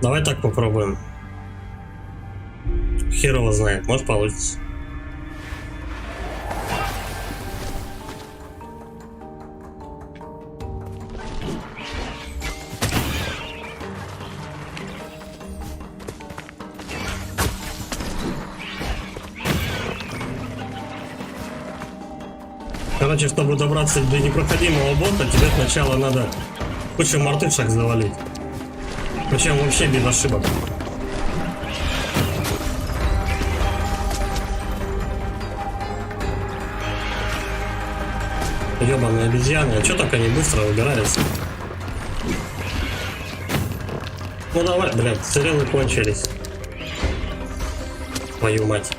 Давай так попробуем. Хер его знает, может получится. Короче, чтобы добраться до непроходимого бота, тебе сначала надо кучу мартышек завалить. Причем вообще без ошибок. Ёбаные обезьяны, а чё так они быстро выбираются? Ну давай, блядь, стрелы кончились. Твою мать.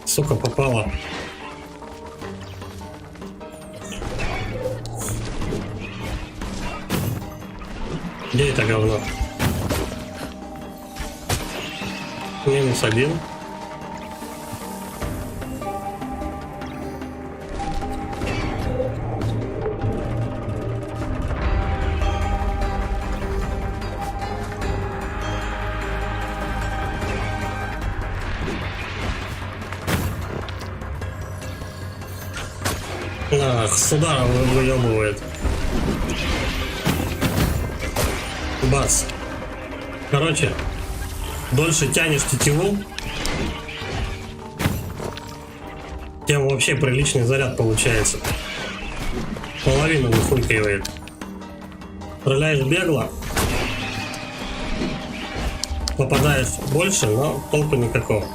Сука, попала. Где это говно? -1. Ах, с удара выебывает. Бас. Короче, дольше тянешь тетиву, тем вообще приличный заряд получается. Половину выхуйкивает. Стреляешь бегло, попадаешь больше, но толку никакого.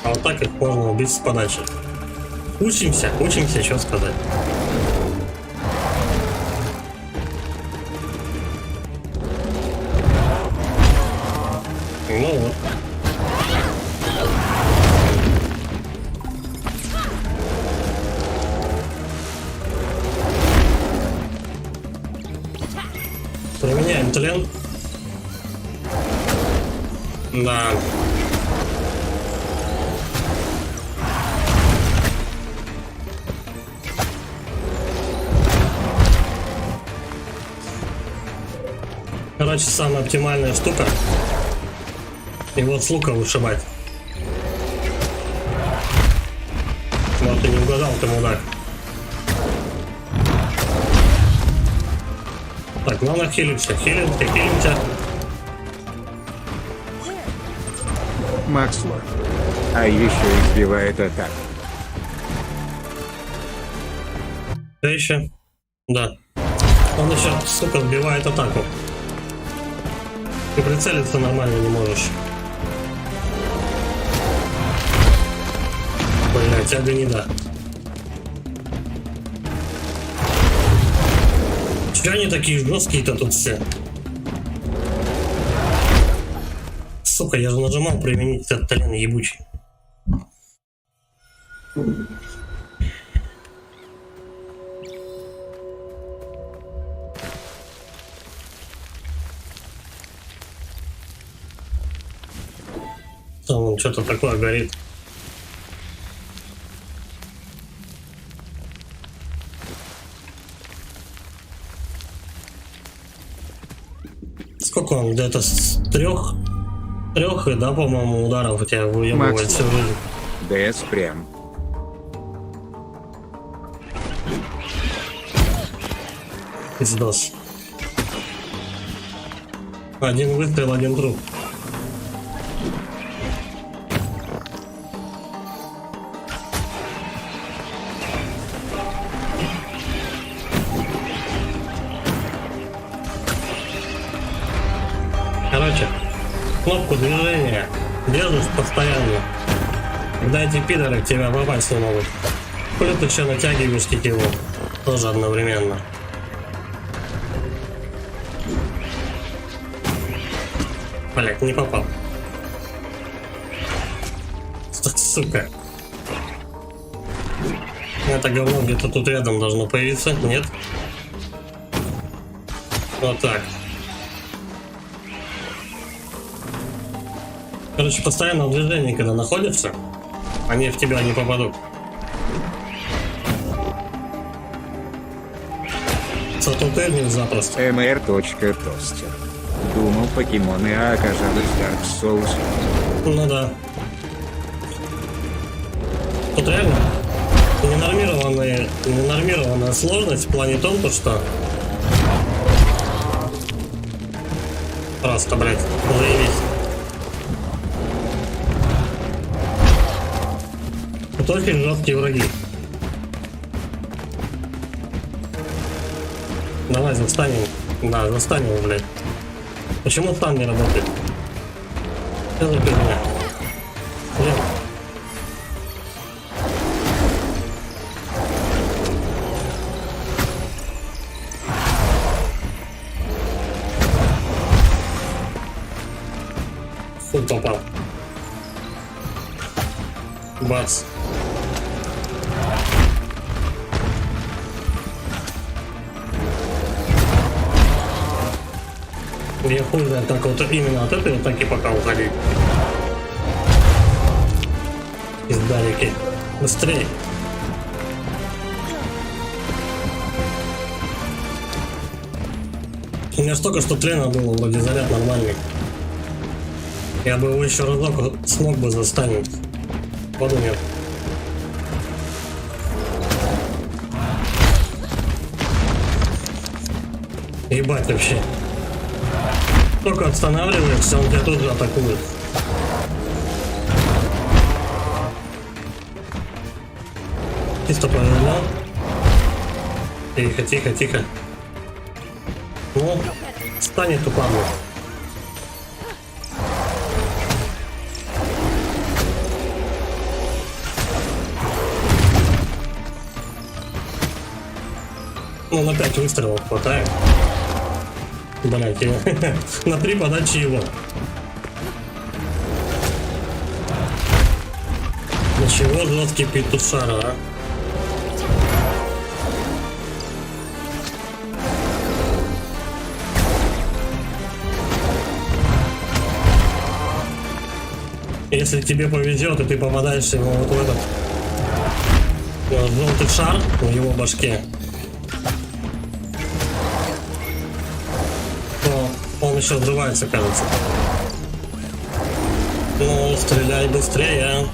А вот так их можно убить с подачи. Учимся, что сказать. Ну вот. Применяем тлен. Да. Короче, самая оптимальная штука. И вот с лука вышибать. Вот ты не угадал, ты мудак. Так, ну нахилимся, хилимся. Макслор. А еще избивает атаку. Да еще? Да. Он еще, сука, сбивает атаку. Ты прицелиться нормально не можешь. Блять, тяга не да. Чё они такие жесткие-то тут все? Сука, я же нажимал применить этот тлен ебучий. Там что-то такое горит. Сколько он? Где-то с трех, да, по-моему, ударов у тебя выебывает всю жизнь. ДС прям. Пиздос. Один выстрел, один труп. Короче, кнопку движения держишь постоянно. Когда эти пидоры в тебя попасть не могут. Плюс еще натягиваешь тетиву. Тоже одновременно. Блять, не попал. Сука. Это говно где-то тут рядом должно появиться, нет? Вот так. Короче, постоянно в движении, когда находишься, они в тебя не попадут. Зато ты запросто. mr.тостер. Думал покемоны, а оказалось Dark Souls. Ну да. Тут реально ненормированная сложность в плане том, то что просто, блядь, заявись. Тут очень жесткие враги. Давай застанем. Да, застанем, блядь. Почему стан не работает? Что за фигня? Блин. Фу, попал. Бац. Я хуй знает, так вот именно от этой атаки пока уходить. Издарики. Быстрей. У меня столько что трена было, вроде заряд нормальный. Я бы его еще разок смог бы застанить. Вот у него. Ебать вообще. Только останавливаешься, он тебя тут же атакует. Чисто повезло. Тихо, тихо, тихо. Ну, станет тупану. Ну, на 5 выстрелов хватает. Блять, его. На 3 подачи его. Для чего жесткий петушара, а? Если тебе повезет, и ты попадаешь ему вот в этот желтый шар в его башке, то он еще взрывается, кажется. Ну, стреляй быстрее.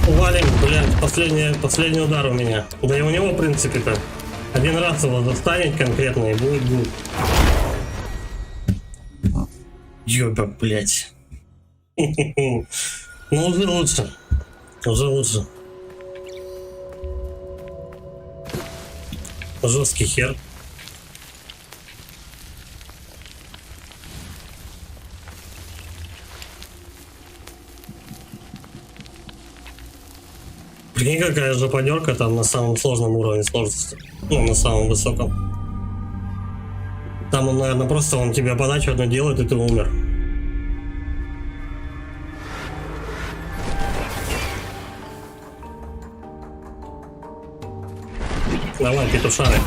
Валим, блядь, последний удар у меня. Да и у него, в принципе-то, один раз его застанет конкретно и будет гуд. Ёба, блядь. Ну, уже лучше. Уже лучше. Жесткий хер. Прикинь, какая же подерка там на самом сложном уровне сложности. Ну, на самом высоком. Там он, наверное, просто он тебе подачу одну делает, и ты умер. Давай, петушары.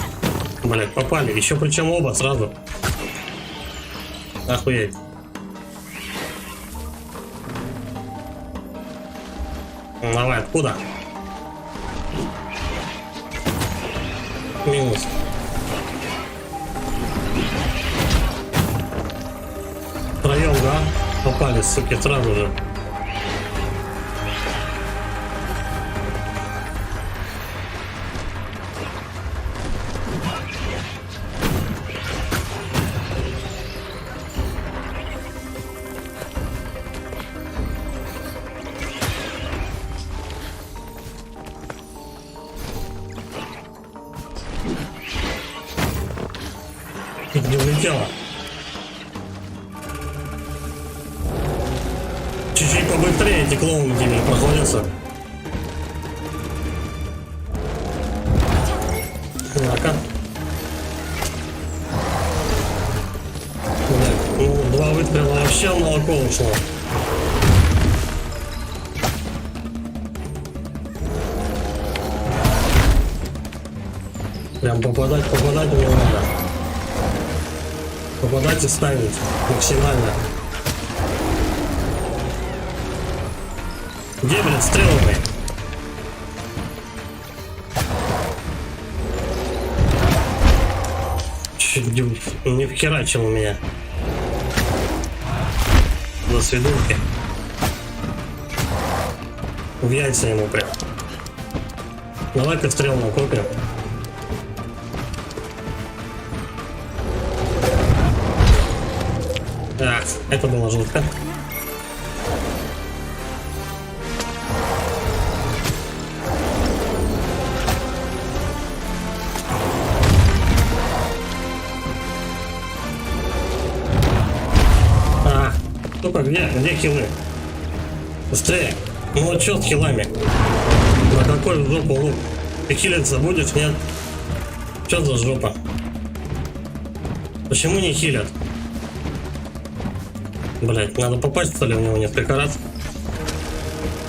Блять, попали. Еще причем оба сразу. Охуеть. Давай, откуда? Минус. Втроем, да? Попали, суки, сразу же. Чуть не улетело. Чуть-чуть побыстрее эти клоуны тебе проходятся. Ну-ка. Ну, 2 выстрела вообще молоко ушло. Прям попадать мне надо. Попадать и ставить максимально. Где, блядь, стрелы? Чуть не вхерачил у меня. До свидулки. В яйца ему прям. Давай-ка стрел накопим. Так, это было жутко. Ну-ка, где хилы? Быстрее! Ну вот чё с хилами? На какой жопу лук? Ты хилиться будешь, нет? Чё за жопа? Почему не хилят? Блять, надо попасть, что ли, в него несколько раз?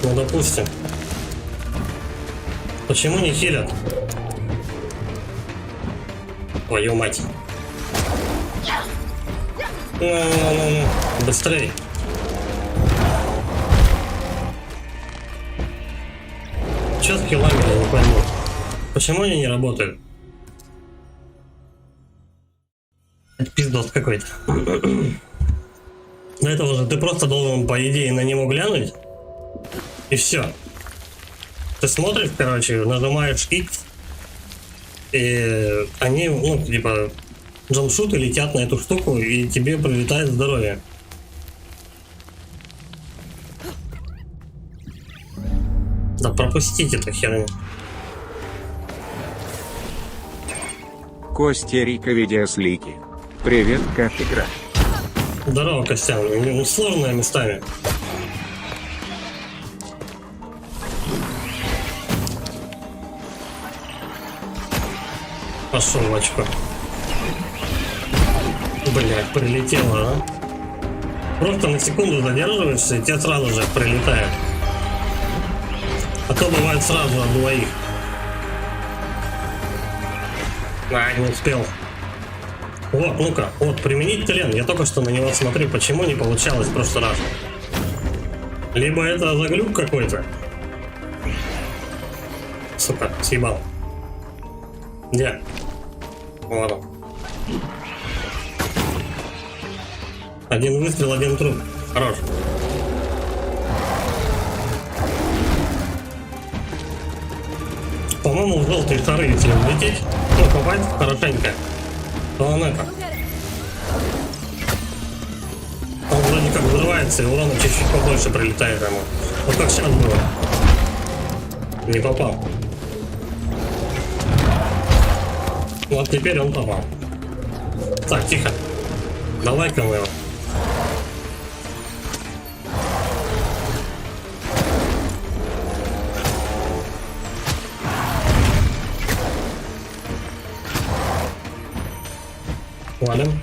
Ну, допустим. Почему не хилят? Твою мать. Ну, быстрей. Чё с хилами, я не пойму. Почему они не работают? Это пиздос какой-то. До этого же ты просто должен, по идее, на него глянуть. И все. Ты смотришь, короче, нажимаешь X. И они, ну, типа, джампшуты летят на эту штуку, и тебе прилетает здоровье. Да пропустите эту херню. Костя-Рика видеослики. Привет, как игра? Здорово, Костян. Ну, сложная местами. Пошел в очко. Блять, прилетело, а? Просто на секунду задерживаешься, и тебе сразу же прилетает. А то бывает сразу от двоих. А, не успел. Вот, ну-ка, вот, применить тлен. Я только что на него смотрю, почему не получалось в прошлый раз. Либо это заглюк какой-то. Сука, съебал. Где? Вот он. Один выстрел, один труп. Хорош. По-моему, в желтые шары, если влететь, ну, попасть хорошенько, то он это. Он вроде как взрывается, и урона чуть-чуть побольше прилетает ему. Вот как сейчас было. Не попал. Вот теперь он попал. Так, тихо. Давай-ка мы его. Валим.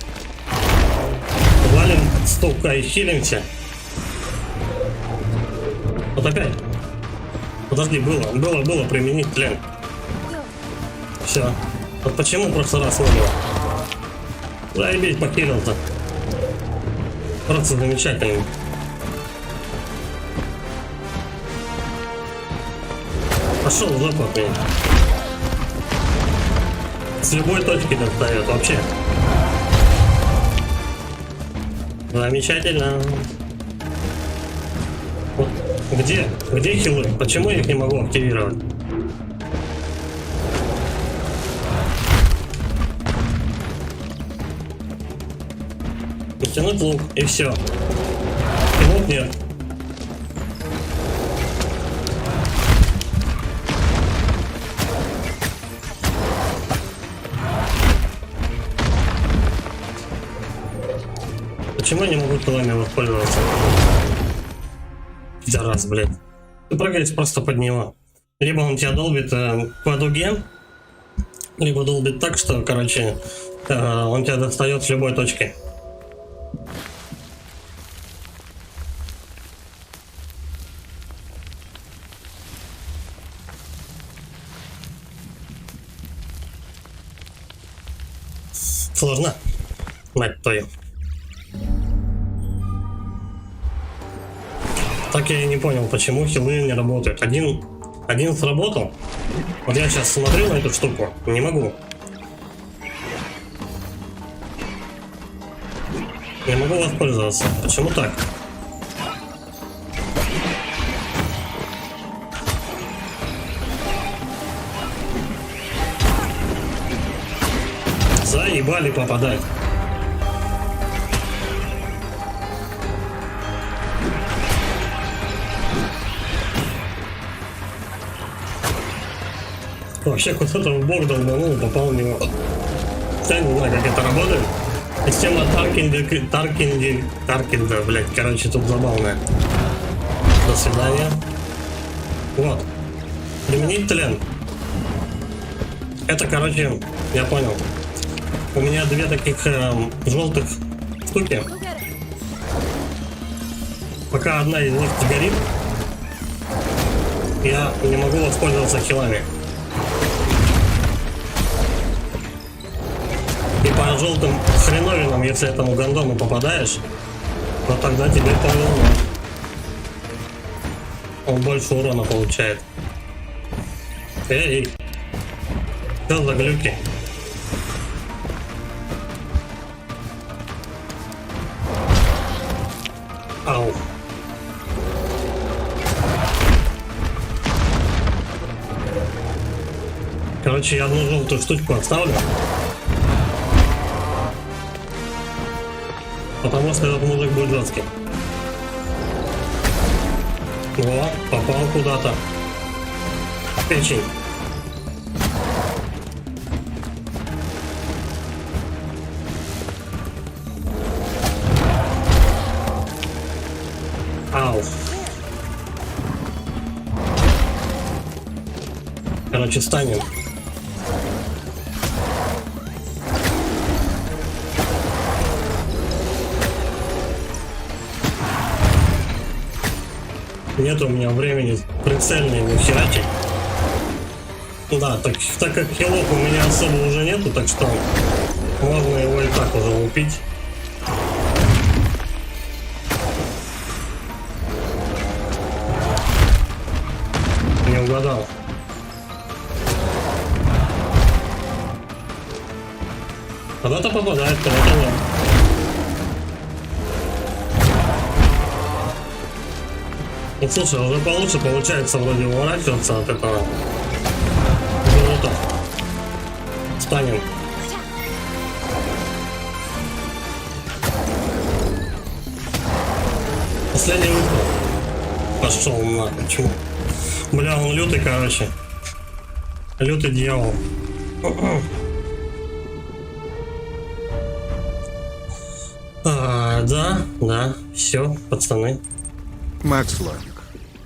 Валим, стука и хилимся. Вот опять. Подожди, было применить тлен. Все. Вот почему в прошлый раз не было? Заебись, покинул-то. Просто замечательно. Пошел в жопу от меня. С любой точки достает вообще. Замечательно. Вот. Где хилы? Почему я их не могу активировать? Натянуть лук и все. И лук нет. Почему я не могу килами воспользоваться? Пидорас, блядь. Ты прыгаешь просто под него. Либо он тебя долбит по дуге, либо долбит так, что, короче, он тебя достает с любой точки. Сложно, мать твою. Так я и не понял, почему хилы не работают. Один сработал. Вот я сейчас смотрю на эту штуку, не могу. Не могу воспользоваться. Почему так? Заебали попадать. Вообще куда-то в бок долбанул, попал в него. Я не знаю, как это работает. Система Таркинда, блять, короче, тут забавная. До свидания. Вот. Применить тлен. Это, короче, я понял. У меня две таких желтых штуки. Пока одна из них сгорит, я не могу воспользоваться хилами. И по желтым хреновинам, если этому гандону попадаешь, то тогда тебе повезло. Он больше урона получает. Эй! Что за глюки? Ау. Короче, я одну желтую штучку отставлю. Потому что этот мужик будет жесткий. О, попал куда-то. Печень. Ау. Короче, станем. Нет у меня времени прицельно его херачить. Да, так как хилов у меня особо уже нету, так что можно его и так уже лупить. Не угадал. Когда-то попадает, когда-то нет. Ну, слушай, уже получше получается вроде уворачиваться от этого. Круто. Станем. Последний выход. Пошел на. Почему? Бля, он лютый, короче. Лютый дьявол. Да, все, пацаны. Макс Лонг.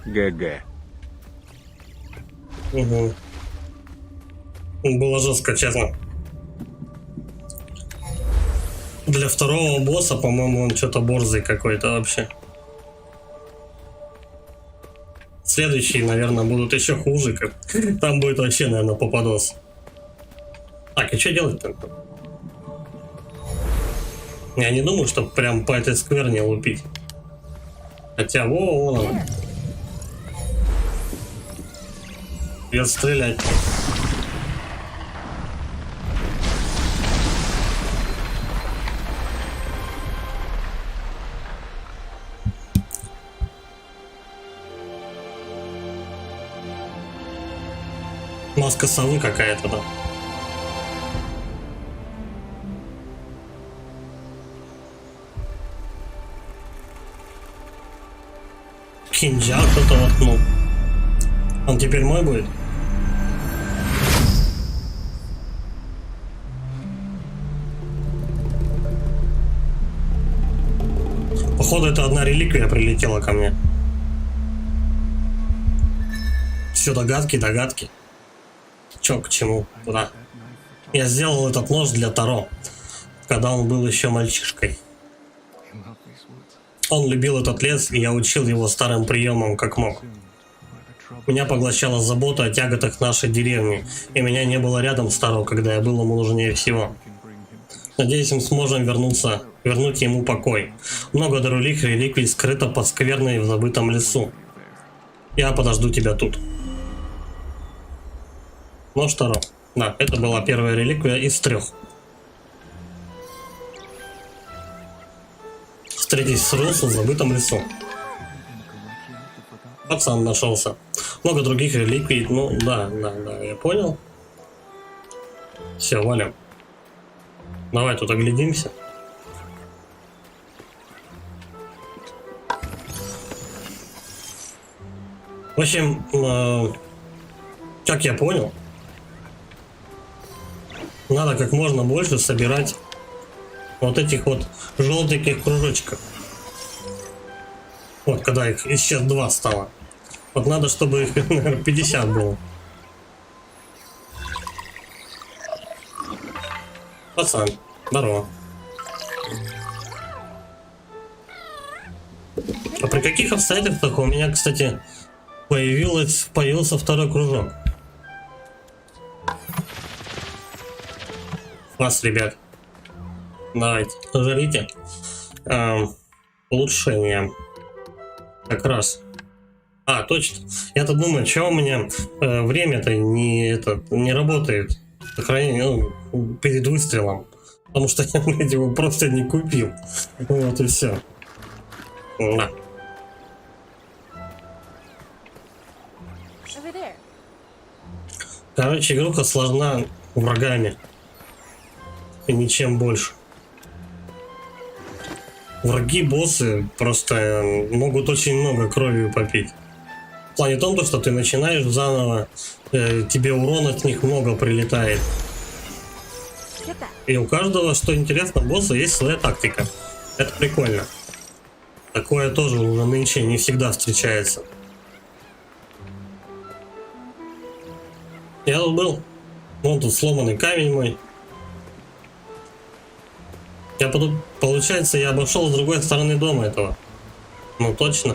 ГГ. Угу. Было жестко, честно. Для второго босса, по-моему, он что-то борзый какой-то вообще. Следующие, наверное, будут еще хуже. Там будет вообще, наверное, попадос. Так, и что делать-то? Я не думаю, что прям по этой скверне лупить. Хотя, вон он. Придется стрелять. Маска совы какая-то, да. Кинжал кто-то воткнул. Он теперь мой будет? Походу, это одна реликвия прилетела ко мне. Все догадки. Чё, к чему? Куда? Я сделал этот нож для Таро, когда он был еще мальчишкой. Он любил этот лес, и я учил его старым приемам как мог. Меня поглощала забота о тяготах нашей деревни, и меня не было рядом с Таро, когда я был ему нужнее всего. Надеюсь, мы сможем вернуть ему покой. Много других реликвий скрыто под скверной в забытом лесу. Я подожду тебя тут. Ну что, да, это была первая реликвия из 3. Встретись с Русу в забытом лесу. Пацан нашелся. Много других реликвий. Ну, да, я понял. Все, валим. Давай тут оглядимся. В общем, как я понял, надо как можно больше собирать вот этих вот желтеньких кружочков. Вот, когда их еще 2 стало. Вот надо, чтобы их, наверное, 50 было. Пацан, здорово. А при каких обстоятельствах у меня, кстати, появился 2-й кружок? Вас, ребят. Давайте, жарите. Улучшение. Как раз. А, точно. Я-то думаю, что у меня время-то не работает. Сохранение, перед выстрелом. Потому что я его просто не купил. Вот и все. Да. Короче, игруха сложна врагами. И ничем больше. Враги, боссы просто могут очень много крови попить. В плане том, что ты начинаешь заново, тебе урон от них много прилетает. И у каждого, что интересно, босса есть своя тактика. Это прикольно. Такое тоже уже нынче не всегда встречается. Я тут был. Вон тут сломанный камень мой. Получается, я обошел с другой стороны дома этого. Ну точно.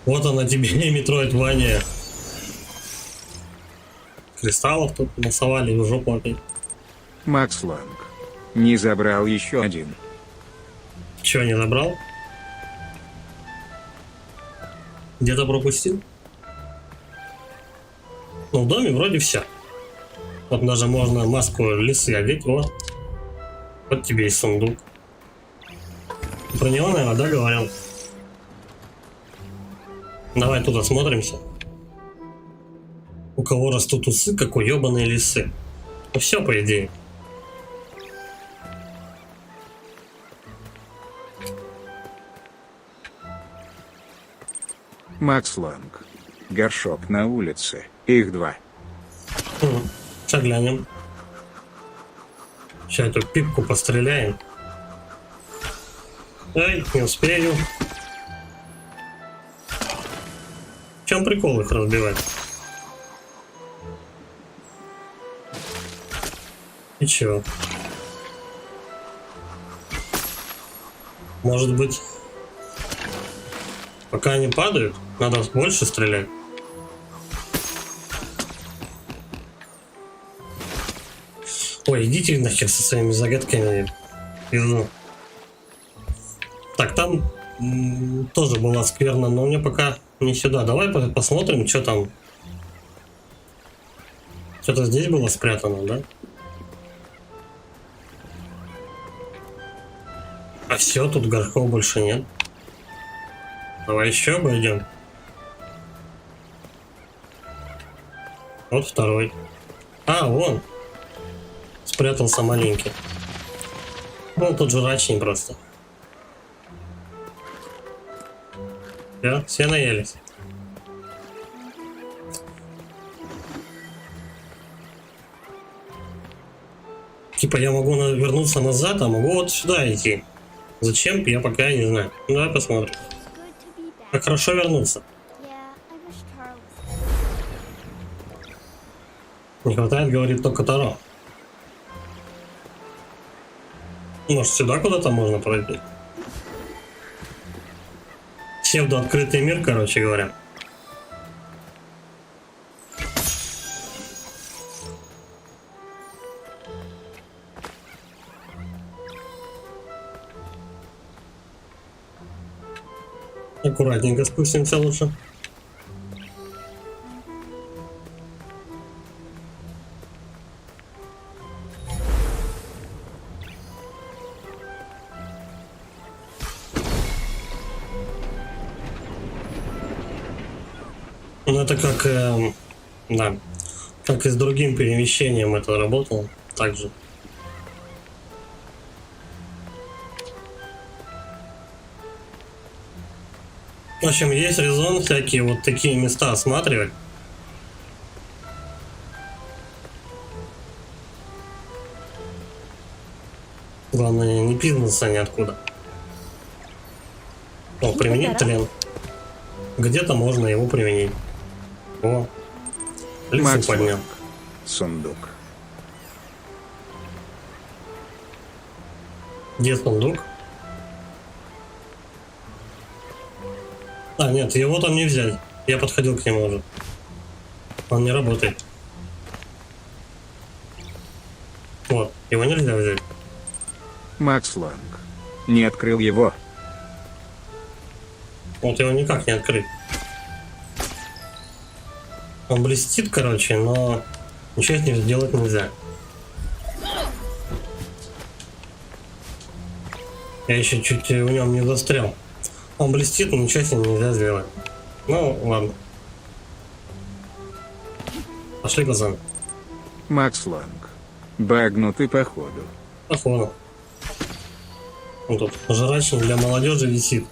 Вот она тебе и Метроидвания. Кристаллов тут насовали в жопу опять. Макс Ланг. Не забрал еще один. Чего не забрал? Где-то пропустил? Ну, в доме вроде все. Вот даже можно маску лисы одеть. Вот тебе и сундук. Про него, наверное, да, говорил? Давай тут осмотримся. У кого растут усы, как у ебаные лисы. Ну все, по идее. Макс Ланг. Горшок на улице. Их 2. Сейчас глянем. Сейчас эту пипку постреляем. Ай, не успею. В чем прикол их разбивать? И чё? Может быть, пока они падают, надо больше стрелять? Ой, идите нахер со своими загадками. Иду. Так, там тоже была скверна, но мне пока не сюда. Давай посмотрим, что там. Что-то здесь было спрятано, да? А все, тут горшков больше нет. Давай еще обойдем. Вот 2-й. А, вон. Спрятался маленький. Ну, тут жрачный просто. Все наелись. Типа я могу вернуться назад, а могу вот сюда идти. Зачем, я пока не знаю. Ну, давай посмотрим. Как хорошо вернуться. Не хватает, говорит, только Таро. Может, сюда куда-то можно пройти? Псевдо-открытый мир, короче говоря. Аккуратненько спустимся лучше. Ну это как, да, как и с другим перемещением это работало, также. В общем, есть резон всякие вот такие места осматривать. Главное, не пизнуться ниоткуда. О, применить тлен. Где-то можно его применить. О, лесу Макс поднял. Лонг. Сундук. Где сундук? А, нет, его там не взять. Я подходил к нему уже. Он не работает. Вот, его нельзя взять. Макс Лонг. Не открыл его. Вот его никак не открыть. Он блестит, короче, но ничего с ним сделать нельзя. Я еще чуть в нем не застрял. Он блестит, но ничего с ним нельзя сделать. Ну, ладно. Пошли, пацан. Макс Лонг. Багнутый походу. Походу. Вот тут жрачник для молодежи висит.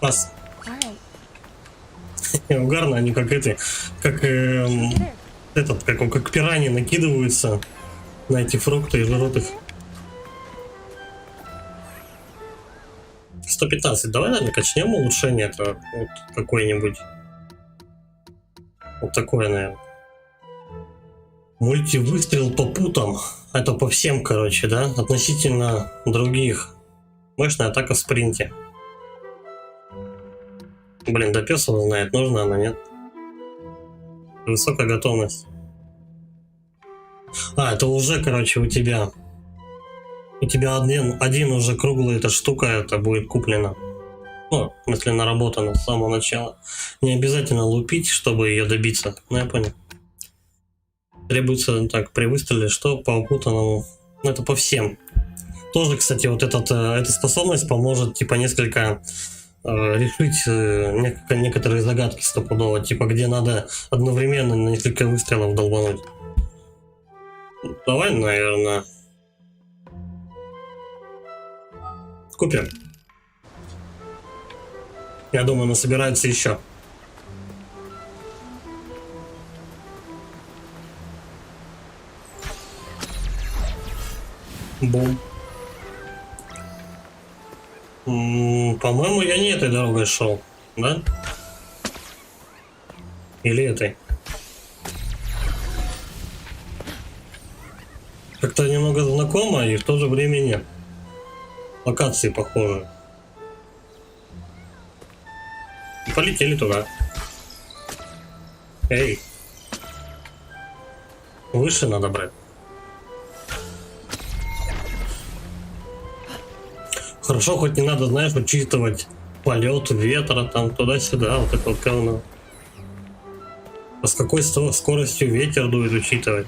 Пас. Угарно, они как эти, как этот, как пираньи накидываются на эти фрукты и жрут их. 115. Давай, наверное, качнем улучшение это вот какое-нибудь. Вот такое, наверное. Мультивыстрел по путам. Это по всем, короче, да? Относительно других. Мощная атака в спринте. Блин, да пес его знает, нужна она, нет? Высокая готовность. А, это уже, короче, у тебя. У тебя один уже круглый эта штука, это будет куплена. Ну, если наработана с самого начала. Не обязательно лупить, чтобы ее добиться. Ну, я понял. Требуется так, при выстреле, что по упутанному. Ну, это по всем. Тоже, кстати, вот эта способность поможет, типа, несколько решить некоторые загадки стопудово, типа где надо одновременно на несколько выстрелов долбануть. Давай, наверное, купим. Я думаю, насобирается еще. Бум. По-моему, я не этой дорогой шел, да? Или этой? Как-то немного знакомо и в то же время нет. Локации похожи. Полетели туда. Эй. Выше надо брать. Хорошо, хоть не надо, знаешь, учитывать полет ветра, там туда-сюда, вот это вот говно. А с какой скоростью ветер дует учитывать?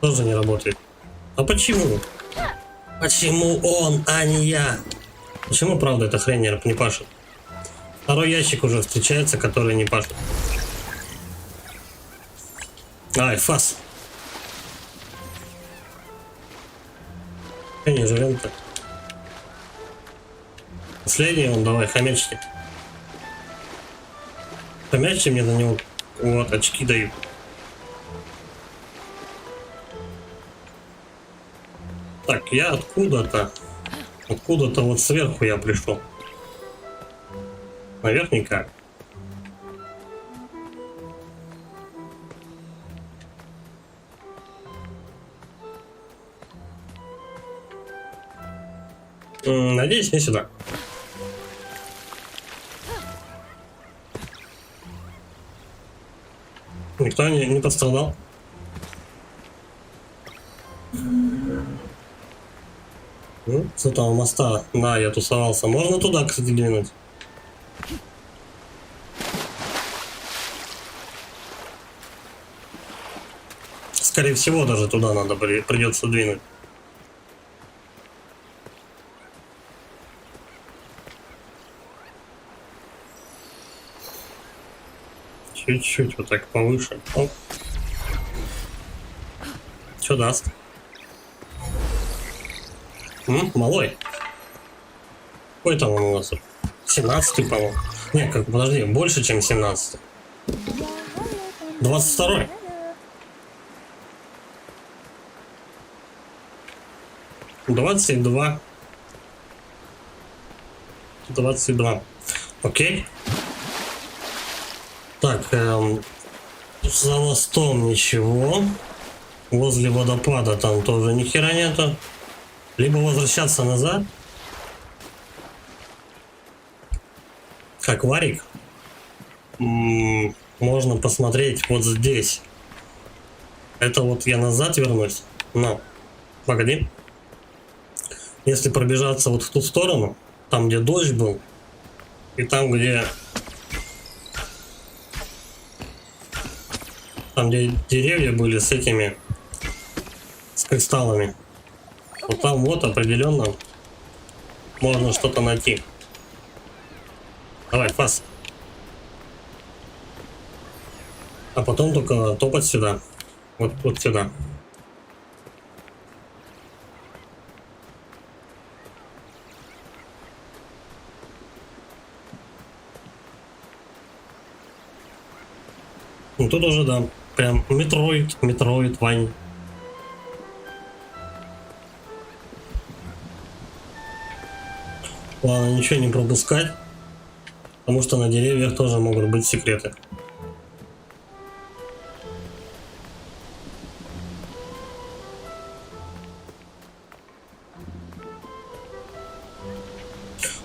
Тоже не работает. А почему? Почему он, а не я? Почему, правда, эта хрень не пашет? Второй ящик уже встречается, который не пашет. Ай, фас. Не живем-то. Последний он, давай, хомячки. Хомячки мне на него вот очки дают. Так, я откуда-то вот сверху я пришел. Наверх никак. Надеюсь, не сюда. Никто не пострадал. Ну, с этого моста, да, я тусовался. Можно туда, кстати, двинуть? Скорее всего, даже туда надо придется двинуть. Чуть-чуть вот так повыше. Оп. Что даст? Малой. Какой там он у нас? 17-й, по-моему. Не, как, подожди, больше, чем 17-й. 22-й. Двадцать два. Окей. Так, за мостом ничего. Возле водопада там тоже ни хера нету. Либо возвращаться назад. Как варик. Можно посмотреть вот здесь. Это вот я назад вернусь. Но, погоди. Если пробежаться вот в ту сторону, там где дождь был, и там где деревья были с этими, с кристаллами, вот там вот определенно можно что-то найти. Давай, фас. А потом только топать сюда. Вот сюда. Ну тут уже, да, прям Метроид, Вань. Ладно, ничего не пропускать, потому что на деревьях тоже могут быть секреты.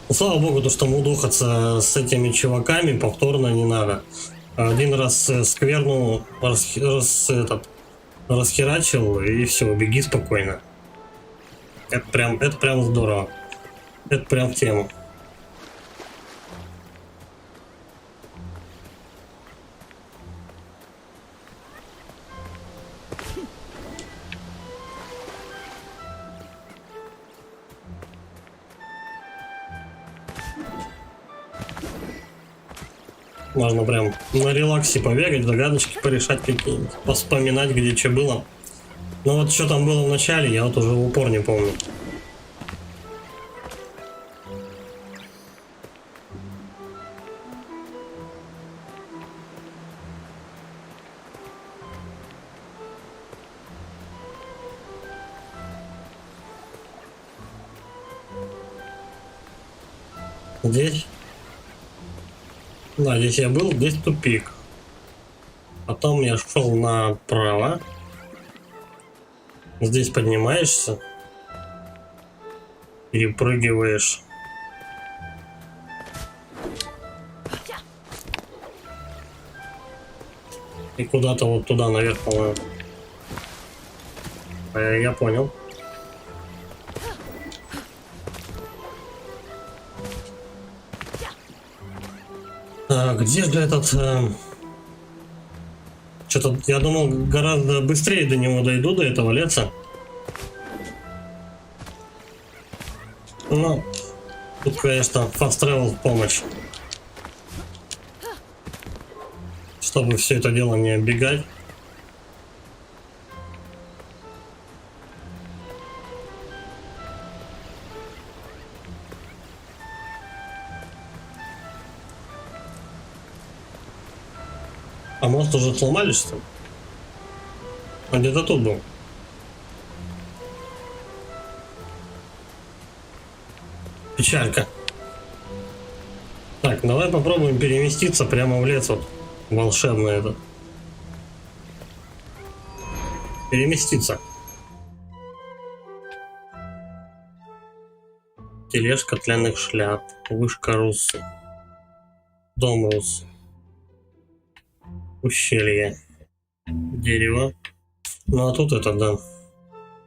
Ну, слава богу, то, что мудохаться с этими чуваками повторно не надо. Один раз скверну расхерачил, и все, беги спокойно. Это прям здорово. Это прям в тему. Можно прям на релаксе побегать, загадочки порешать какие-нибудь, поспоминать, где что было. Но вот что там было в начале, я вот уже в упор не помню. Здесь? Да, здесь я был, здесь тупик. Потом я шел направо. Здесь поднимаешься. Перепрыгиваешь. И куда-то вот туда наверх, по-моему. Я понял. Где же этот... Что-то я думал, гораздо быстрее до него дойду, до этого леса. Ну, тут, конечно, fast travel в помощь. Чтобы все это дело не оббегать. А мост уже сломали, что ли? Он где-то тут был. Печалька. Так, давай попробуем переместиться прямо в лес вот. Волшебно это. Переместиться. Тележка тлянных шляп. Вышка Русы. Дом Русы. Ущелье. Дерево. Ну а тут это, да.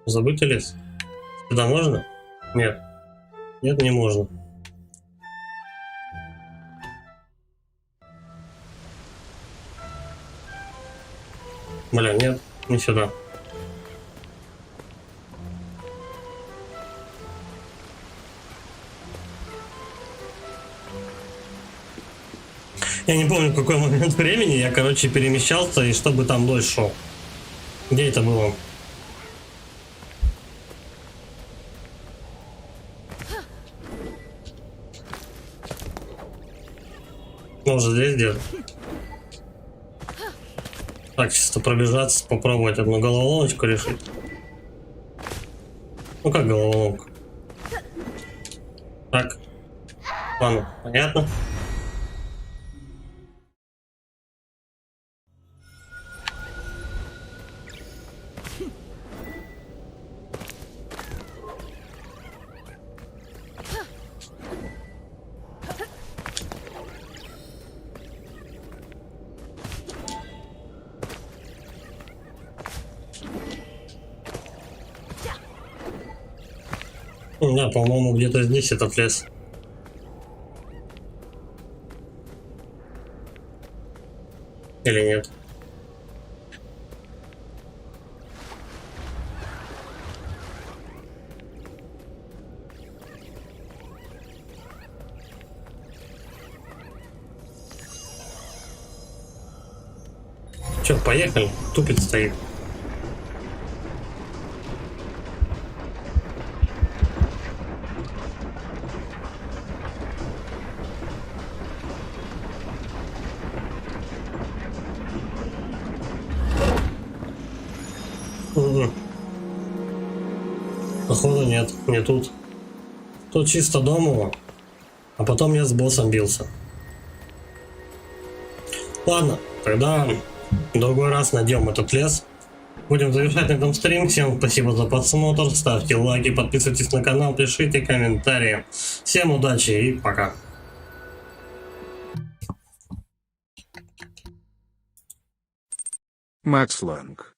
Забытый лес. Сюда можно? Нет. Нет, не можно. Бля, нет, не сюда. Я не помню, в какой момент времени я, короче, перемещался, и чтобы там дождь шел. Где это было? Может, здесь где-то? Так, чисто пробежаться, попробовать одну головоломочку решить. Ну как головоломка? Так. Ладно, понятно. Да, по-моему, где-то здесь этот лес. Или нет? Че, поехали? Тупит стоит. Мгм. Походу нет, не тут. Тут чисто домово, а потом я с боссом бился. Ладно, тогда в другой раз найдем этот лес. Будем завершать на этом стрим. Всем спасибо за просмотр. Ставьте лайки, подписывайтесь на канал, пишите комментарии. Всем удачи и пока. Макс Лонг.